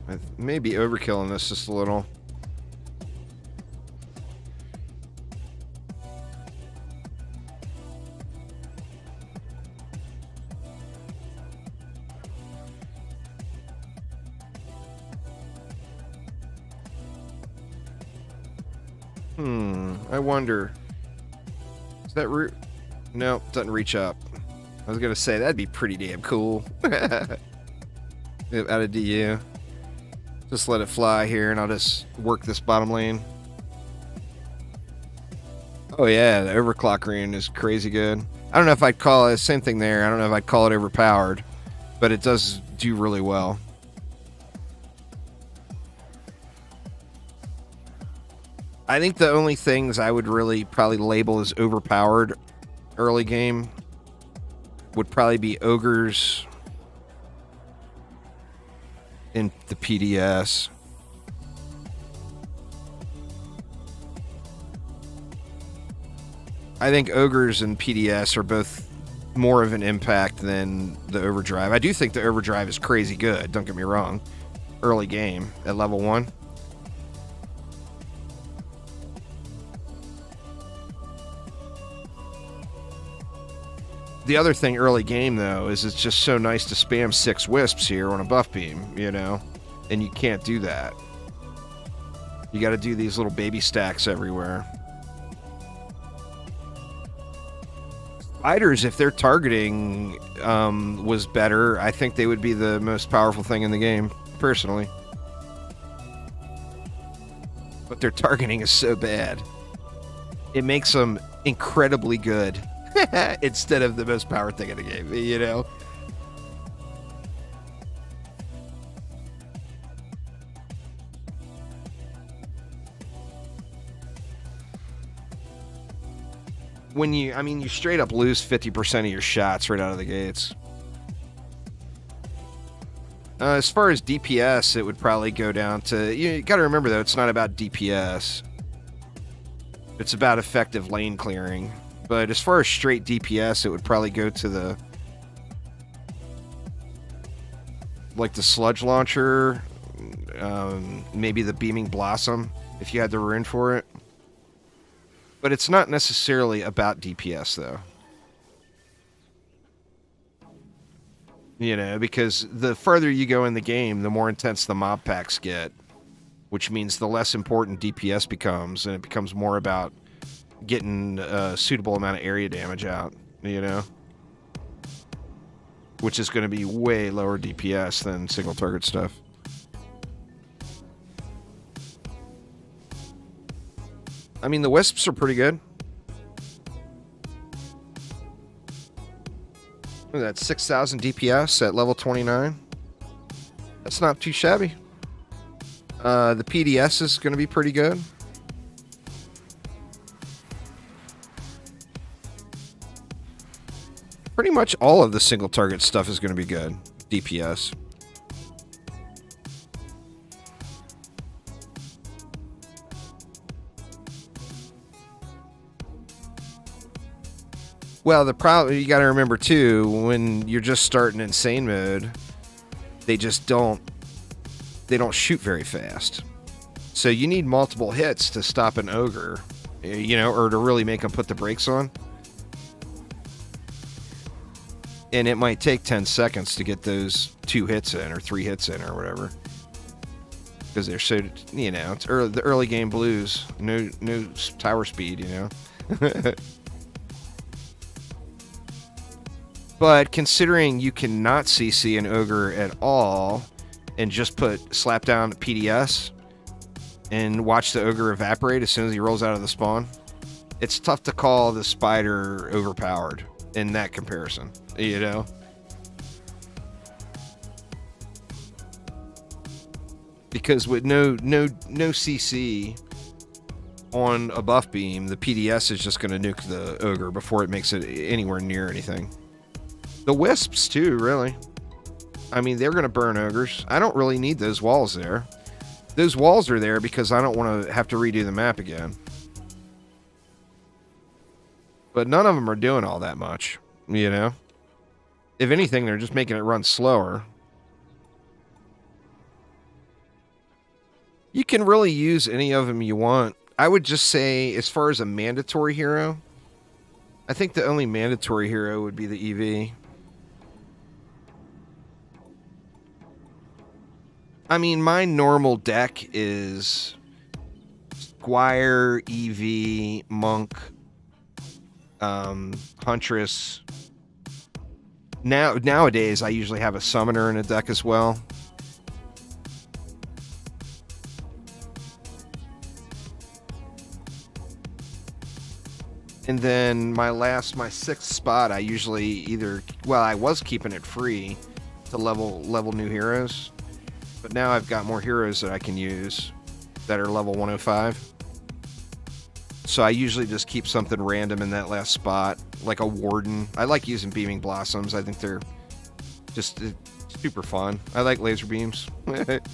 I may be overkilling this just a little. I wonder. Is that root? No, doesn't reach up. I was gonna say that'd be pretty damn cool. Out of DU. Just let it fly here, and I'll just work this bottom lane. Oh yeah, the overclock rune is crazy good. I don't know if I'd call it, same thing there, I don't know if I'd call it overpowered, but it does do really well. I think the only things I would really probably label as overpowered early game would probably be ogres in the PDS. I think ogres and PDS are both more of an impact than the overdrive. I do think the overdrive is crazy good, don't get me wrong. Early game at level 1. The other thing early game, though, is it's just so nice to spam 6 wisps here on a buff beam, you know? And you can't do that. You gotta do these little baby stacks everywhere. Spiders, if their targeting was better, I think they would be the most powerful thing in the game, personally. But their targeting is so bad. It makes them incredibly good instead of the most power thing in the game, you know? When you straight up lose 50% of your shots right out of the gates. As far as DPS, it would probably go down to... You gotta remember, though, it's not about DPS. It's about effective lane clearing. But as far as straight DPS, it would probably go to the... like the Sludge Launcher. Maybe the Beaming Blossom, if you had the rune for it. But it's not necessarily about DPS, though. You know, because the further you go in the game, the more intense the mob packs get. Which means the less important DPS becomes, and it becomes more about getting a suitable amount of area damage out, you know? Which is going to be way lower DPS than single target stuff. I mean, the wisps are pretty good. Look at that, 6,000 DPS at level 29. That's not too shabby. The PDS is going to be pretty good. Pretty much all of the single target stuff is going to be good. DPS. Well, the problem you got to remember too, when you're just starting insane mode, they don't shoot very fast. So you need multiple hits to stop an ogre, you know, or to really make them put the brakes on. And it might take 10 seconds to get those 2 hits in or 3 hits in or whatever. Because they're so, you know, it's the early game blues. No tower speed, you know. But considering you cannot CC an ogre at all and just slap down PDS and watch the ogre evaporate as soon as he rolls out of the spawn, it's tough to call the spider overpowered in that comparison, you know? Because with no CC on a buff beam, the PDS is just going to nuke the ogre before it makes it anywhere near anything. The wisps, too, really. I mean, they're going to burn ogres. I don't really need those walls there. Those walls are there because I don't want to have to redo the map again. But none of them are doing all that much, you know? If anything, they're just making it run slower. You can really use any of them you want. I would just say, as far as a mandatory hero, I think the only mandatory hero would be the EV. I mean, my normal deck is Squire, EV, Monk, Huntress. Nowadays, I usually have a Summoner in a deck as well. And then my sixth spot, I usually I was keeping it free to level new heroes. But now I've got more heroes that I can use that are level 105. So I usually just keep something random in that last spot, like a Warden. I like using Beaming Blossoms. I think they're just Super fun. I like laser beams.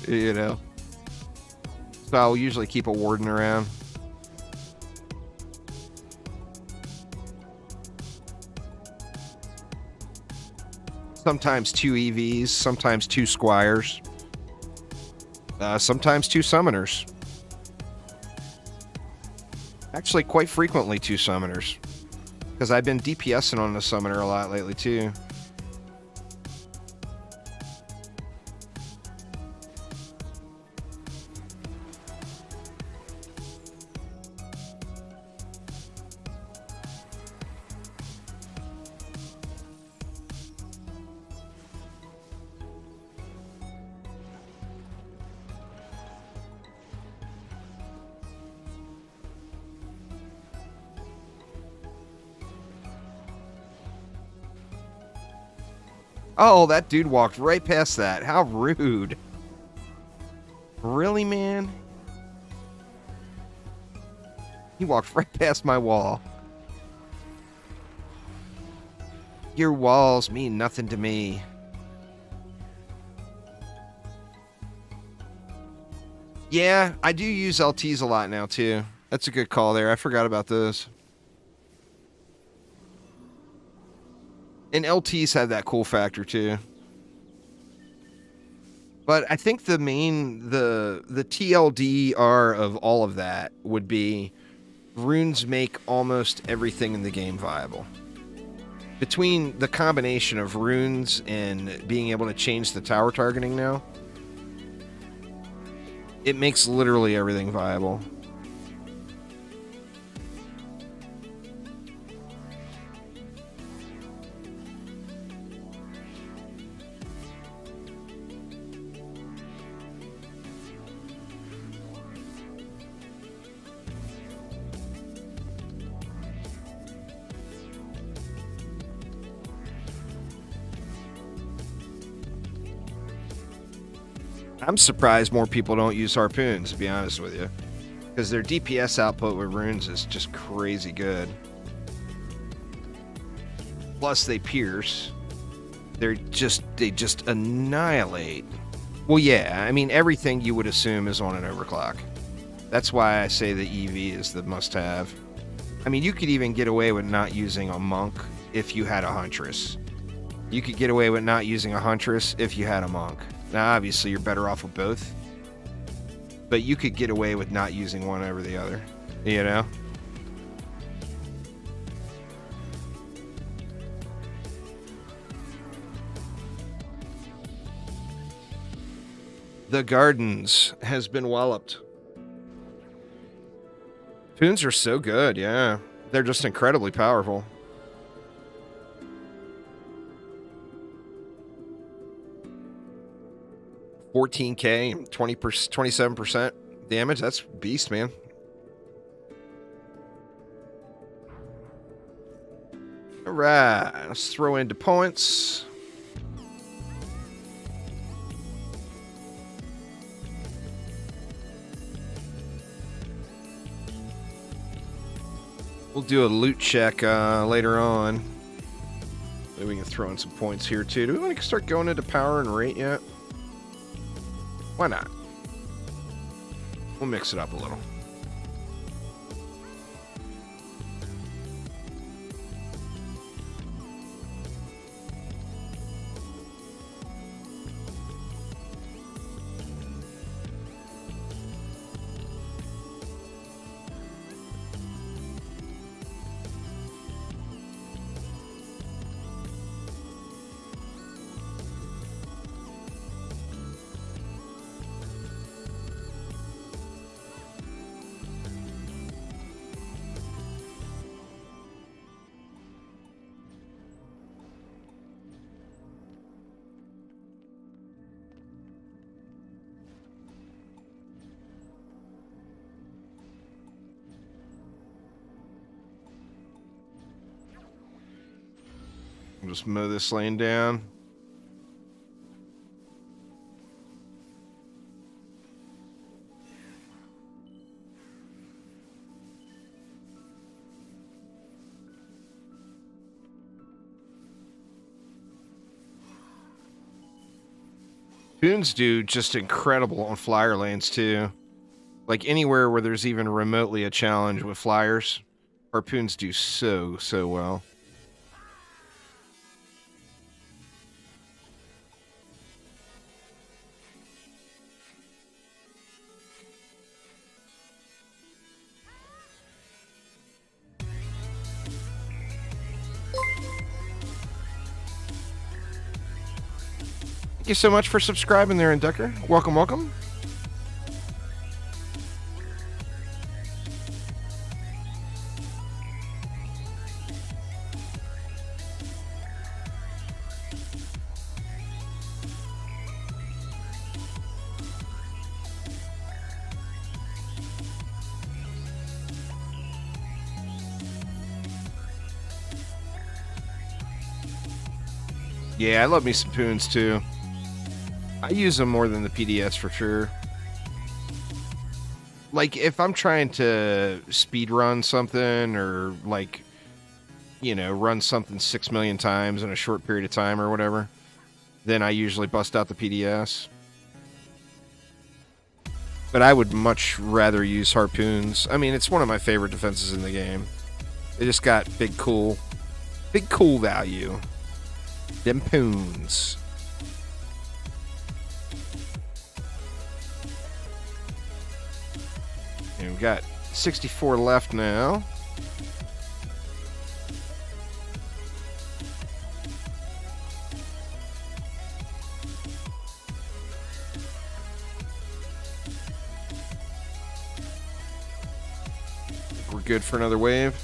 You know. So I'll usually keep a warden around. Sometimes 2 EVs, sometimes 2 squires, sometimes 2 summoners. Actually, quite frequently 2 summoners. Because I've been DPSing on the summoner a lot lately, too. Oh, that dude walked right past that. How rude. Really, man? He walked right past my wall. Your walls mean nothing to me. Yeah, I do use LTs a lot now, too. That's a good call there. I forgot about those. And LTs have that cool factor, too. But I think the main, the TLDR of all of that would be runes make almost everything in the game viable. Between the combination of runes and being able to change the tower targeting now, it makes literally everything viable. I'm surprised more people don't use harpoons, to be honest with you. Because their DPS output with runes is just crazy good. Plus they pierce. They just annihilate. Well, yeah, I mean, everything you would assume is on an overclock. That's why I say the EV is the must-have. I mean, you could even get away with not using a monk if you had a huntress. You could get away with not using a huntress if you had a monk. Now, obviously, you're better off with both. But you could get away with not using one over the other. You know? The Gardens has been walloped. Poons are so good, yeah. They're just incredibly powerful. $14K, 27% damage. That's beast, man. All right, let's throw into points. We'll do a loot check later on. Maybe we can throw in some points here too. Do we want to start going into power and rate yet? Why not? We'll mix it up a little. I'll just mow this lane down. Harpoons do just incredible on flyer lanes too. Like anywhere where there's even remotely a challenge with flyers, harpoons do so well. Thank you so much for subscribing there, Inducker. Welcome, welcome. Yeah, I love me some poons too. I use them more than the PDS for sure. Like, if I'm trying to speed run something or, like, you know, run something 6 million times in a short period of time or whatever, then I usually bust out the PDS. But I would much rather use harpoons. I mean, it's one of my favorite defenses in the game. They just got big cool value. Them poons. And we've got 64 left now. We're good for another wave.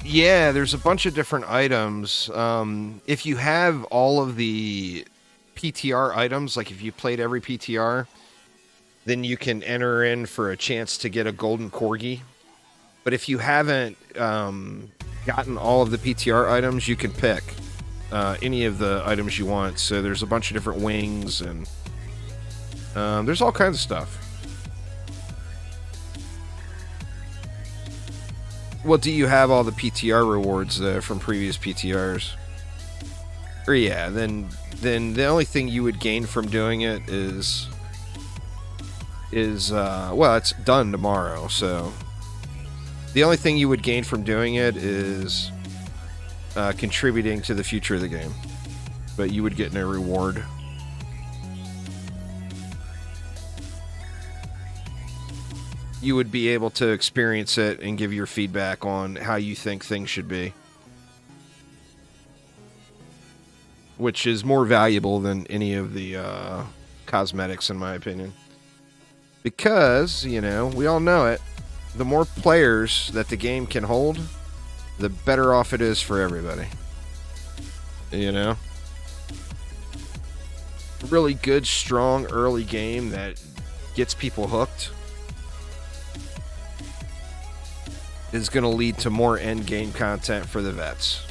Yeah, there's a bunch of different items. If you have all of the PTR items, like if you played every PTR, then you can enter in for a chance to get a golden corgi. But if you haven't gotten all of the PTR items, you can pick any of the items you want. So there's a bunch of different wings, and there's all kinds of stuff. Well, do you have all the PTR rewards from previous PTRs? Or yeah, then the only thing you would gain from doing it is well, it's done tomorrow, so the only thing you would gain from doing it is contributing to the future of the game, but you would get no reward. You would be able to experience it and give your feedback on how you think things should be, which is more valuable than any of the cosmetics, in my opinion. Because, you know, we all know it, the more players that the game can hold, the better off it is for everybody. You know? A really good, strong, early game that gets people hooked is going to lead to more end game content for the vets.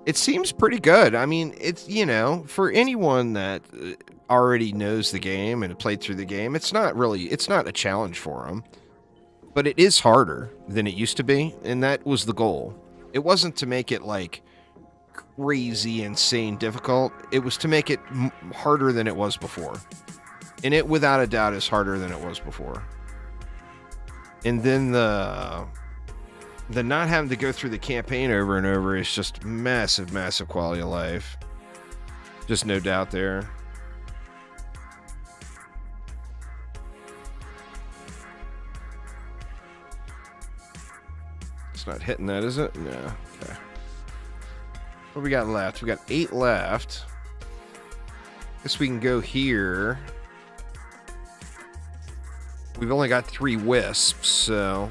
It seems pretty good. I mean, it's, you know, for anyone that already knows the game and played through the game, it's not a challenge for them. But it is harder than it used to be, and that was the goal. It wasn't to make it, like, crazy, insane difficult. It was to make it harder than it was before. And it, without a doubt, is harder than it was before. And then the not having to go through the campaign over and over is just massive quality of life. Just no doubt there. It's not hitting that, is it? No. Okay. What do we got left? We got 8 left. Guess we can go here. We've only got 3 wisps, so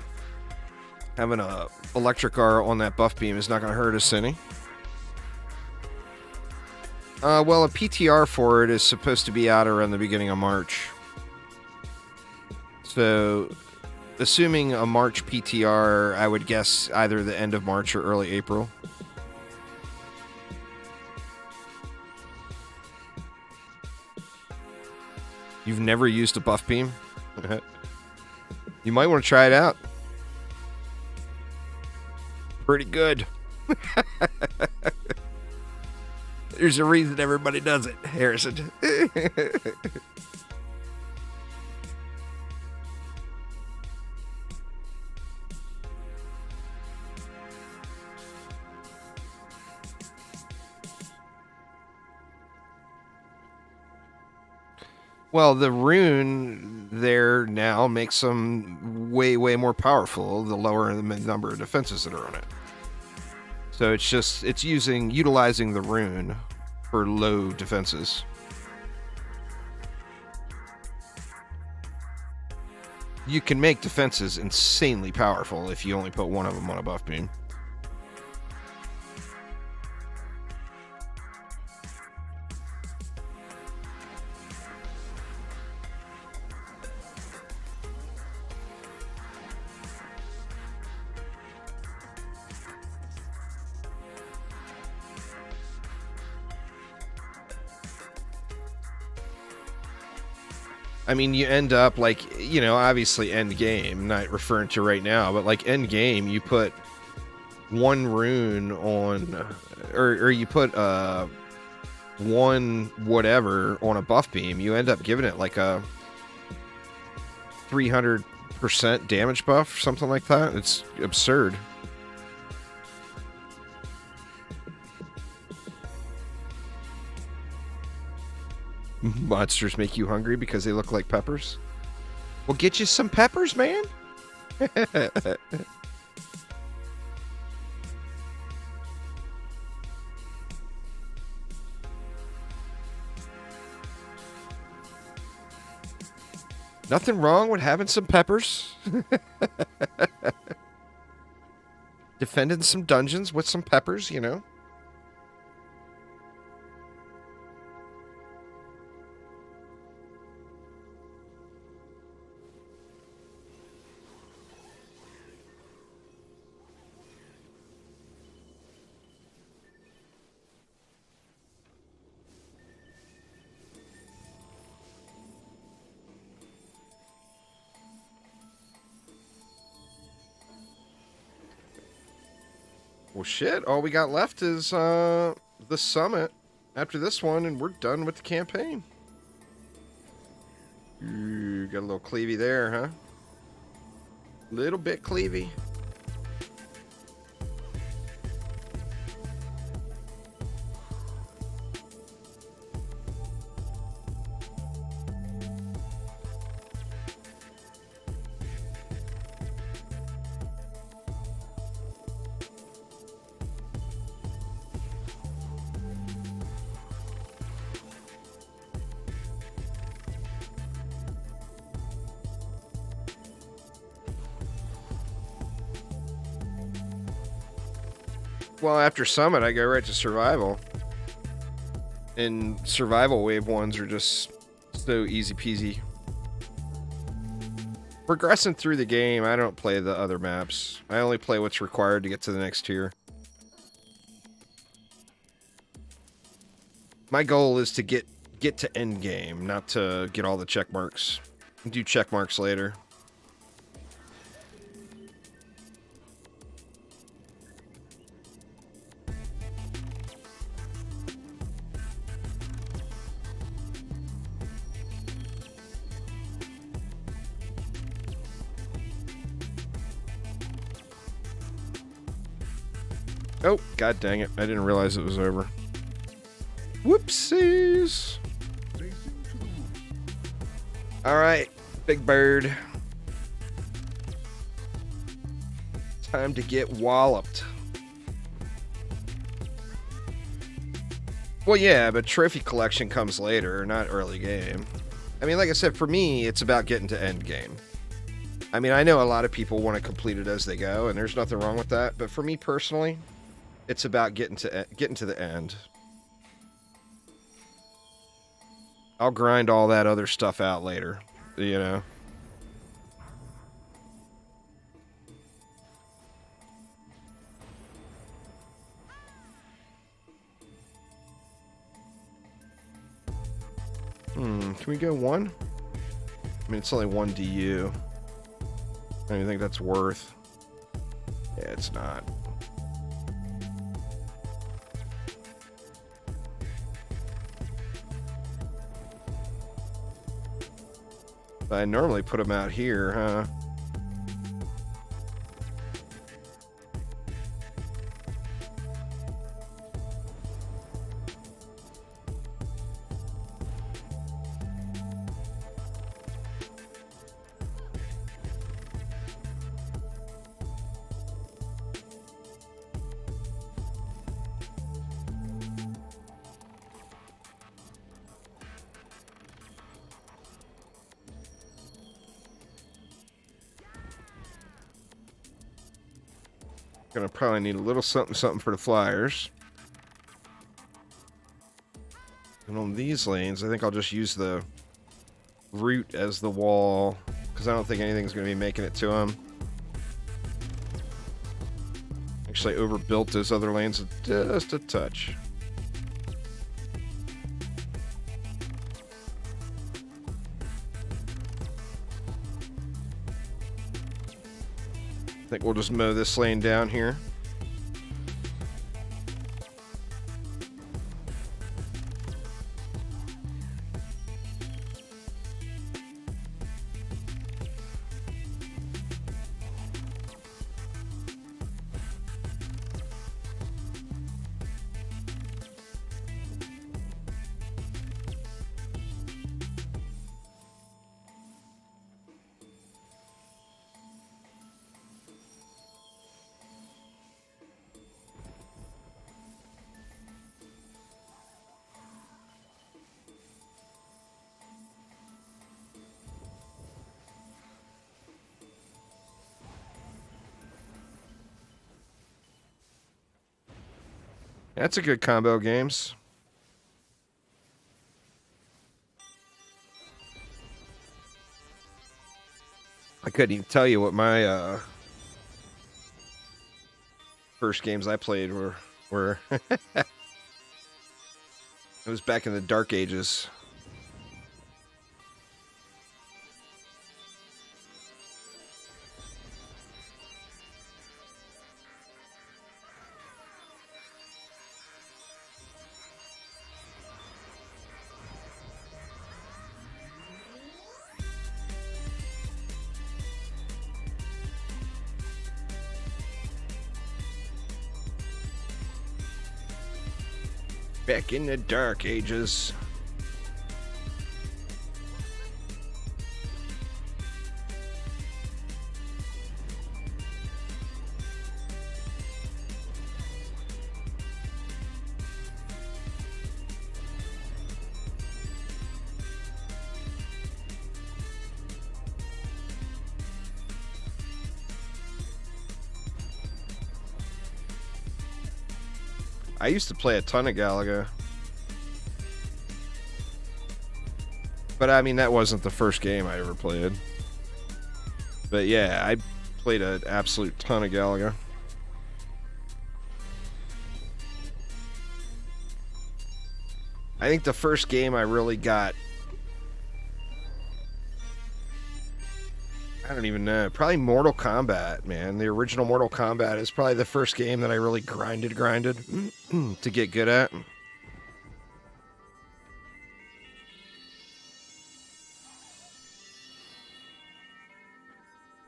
having a electric R on that buff beam is not going to hurt us any. Well, a PTR for it is supposed to be out around the beginning of March. So, assuming a March PTR, I would guess either the end of March or early April. You've never used a buff beam? You might want to try it out. Pretty good. There's a reason everybody does it, Harrison. Well, the rune there now makes them way, way more powerful the lower the number of defenses that are on it. So it's utilizing the rune for low defenses. You can make defenses insanely powerful if you only put one of them on a buff beam. I mean, you end up like, you know, obviously end game, not referring to right now, but like end game, you put one rune on, or you put one whatever on a buff beam, you end up giving it like a 300% damage buff, something like that. It's absurd. Monsters make you hungry because they look like peppers? Well, get you some peppers, man. Nothing wrong with having some peppers. Defending some dungeons with some peppers, you know. Well, shit, all we got left is the summit after this one, and we're done with the campaign. Ooh, got a little cleavy there, huh? Little bit cleavy. Well, after Summit, I go right to Survival. And Survival Wave 1s are just so easy peasy. Progressing through the game, I don't play the other maps. I only play what's required to get to the next tier. My goal is to get to end game, not to get all the check marks. Do check marks later. Oh, god dang it. I didn't realize it was over. Whoopsies. Alright, Big Bird. Time to get walloped. Well, yeah, but trophy collection comes later, not early game. I mean, like I said, for me, it's about getting to end game. I mean, I know a lot of people want to complete it as they go, and there's nothing wrong with that. But for me personally, it's about getting to the end. I'll grind all that other stuff out later, you know. Can we go one? I mean, it's only 1 DU. I don't even think that's worth. Yeah, it's not. I normally put them out here, huh? Gonna probably need a little something for the flyers. And on these lanes, I think I'll just use the route as the wall, because I don't think anything's going to be making it to them. Actually, I overbuilt those other lanes just a touch. I think we'll just mow this lane down here. That's a good combo, games. I couldn't even tell you what my first games I played were. It was back in the dark ages. Back in the dark ages. I used to play a ton of Galaga. But I mean, that wasn't the first game I ever played. But yeah, I played an absolute ton of Galaga. I think the first game I really got, I don't even know, probably Mortal Kombat, man. The original Mortal Kombat is probably the first game that I really grinded to get good at.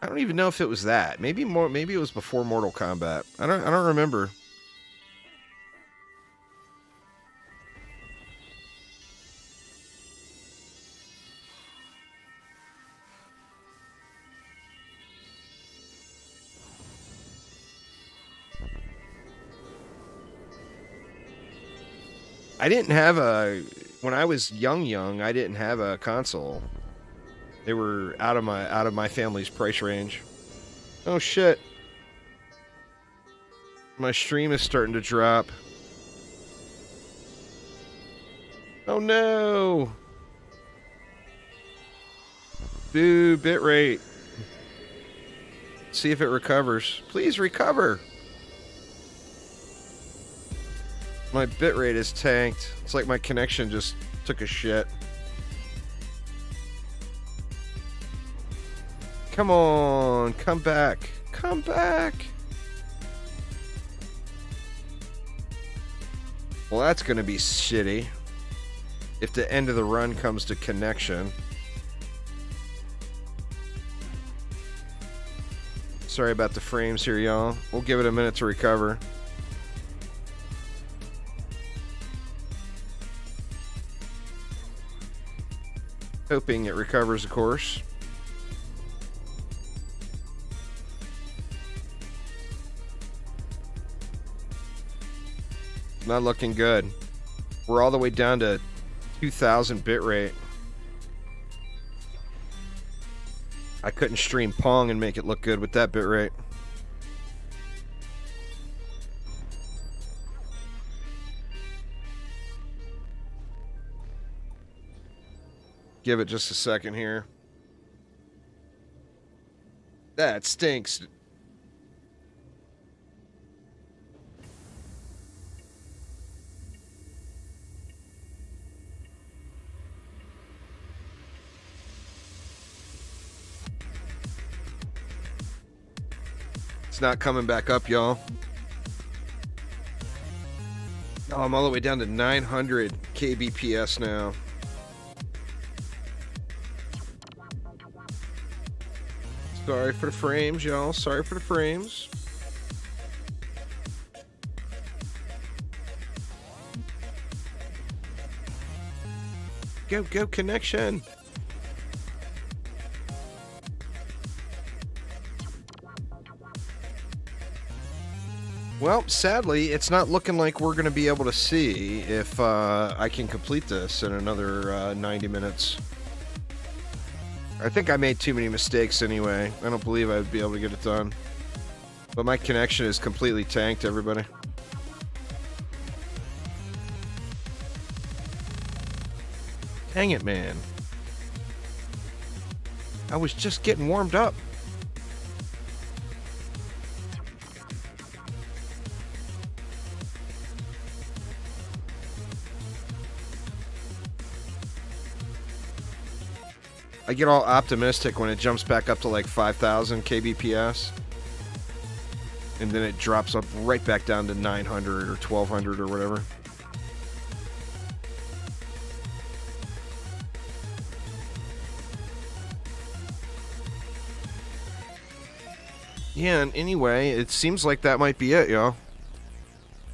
I don't even know if it was that. Maybe it was before Mortal Kombat. I don't remember. I didn't have a... When I was young, I didn't have a console. They were out of my family's price range. Oh shit. My stream is starting to drop. Oh no. Dude, bitrate. See if it recovers. Please recover. My bitrate is tanked. It's like my connection just took a shit. Come on, come back. Come back. Well, that's going to be shitty. If the end of the run comes to connection. Sorry about the frames here, y'all. We'll give it a minute to recover. Hoping it recovers, of course. Not looking good. We're all the way down to 2000 bitrate. I couldn't stream Pong and make it look good with that bitrate. Give it just a second here. That stinks. It's not coming back up, y'all. Oh, I'm all the way down to 900 kbps now. Sorry for the frames, y'all. Sorry for the frames. Go, connection. Well, sadly, it's not looking like we're going to be able to see if I can complete this in another 90 minutes. I think I made too many mistakes anyway. I don't believe I'd be able to get it done. But my connection is completely tanked, everybody. Dang it, man. I was just getting warmed up. I get all optimistic when it jumps back up to like 5,000 kbps. And then it drops up right back down to 900 or 1,200 or whatever. Yeah, and anyway, it seems like that might be it, y'all.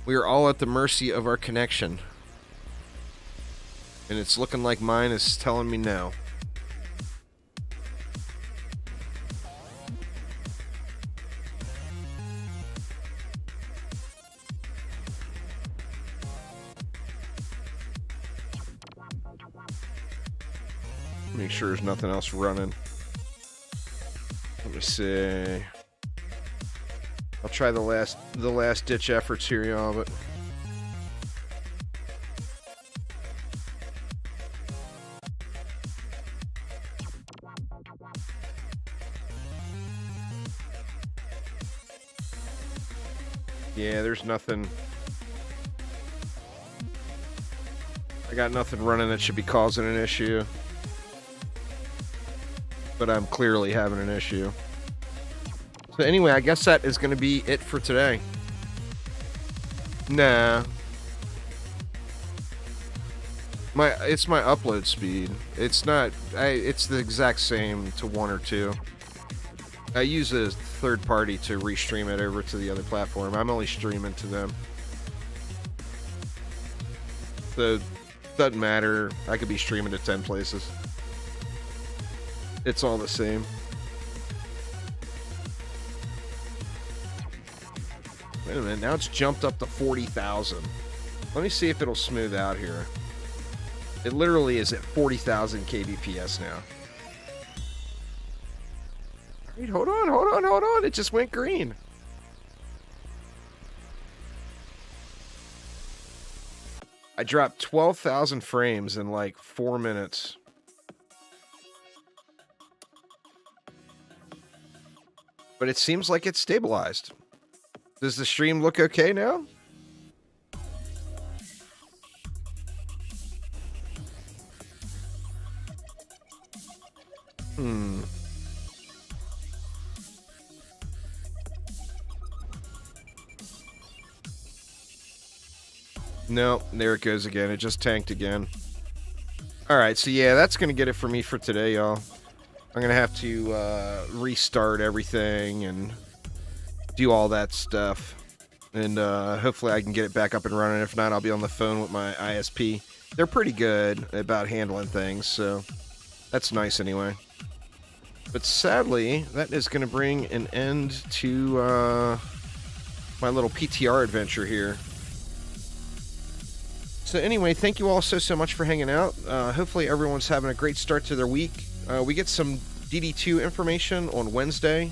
We are all at the mercy of our connection. And it's looking like mine is telling me no. Make sure there's nothing else running. Let me see. I'll try the last ditch efforts here, y'all, but yeah, there's nothing. I got nothing running that should be causing an issue. But I'm clearly having an issue. So anyway, I guess that is going to be it for today. Nah. It's my upload speed. It's not... it's the exact same to 1 or 2. I use a third party to restream it over to the other platform. I'm only streaming to them. So, doesn't matter. I could be streaming to 10 places. It's all the same. Wait a minute, now it's jumped up to 40,000. Let me see if it'll smooth out here. It literally is at 40,000 kbps now. Wait, hold on. It just went green. I dropped 12,000 frames in like 4 minutes. But it seems like it's stabilized. Does the stream look okay now? No, there it goes again. It just tanked again. Alright, so yeah, that's going to get it for me for today, y'all. I'm going to have to restart everything and do all that stuff. And hopefully I can get it back up and running. If not, I'll be on the phone with my ISP. They're pretty good about handling things, so that's nice anyway. But sadly, that is going to bring an end to my little PTR adventure here. So anyway, thank you all so much for hanging out. Hopefully everyone's having a great start to their week. We get some DD2 information on Wednesday.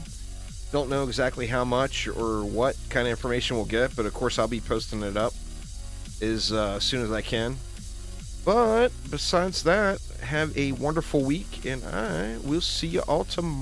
Don't know exactly how much or what kind of information we'll get, but of course I'll be posting it up as soon as I can. But besides that, have a wonderful week, and I will see you all tomorrow.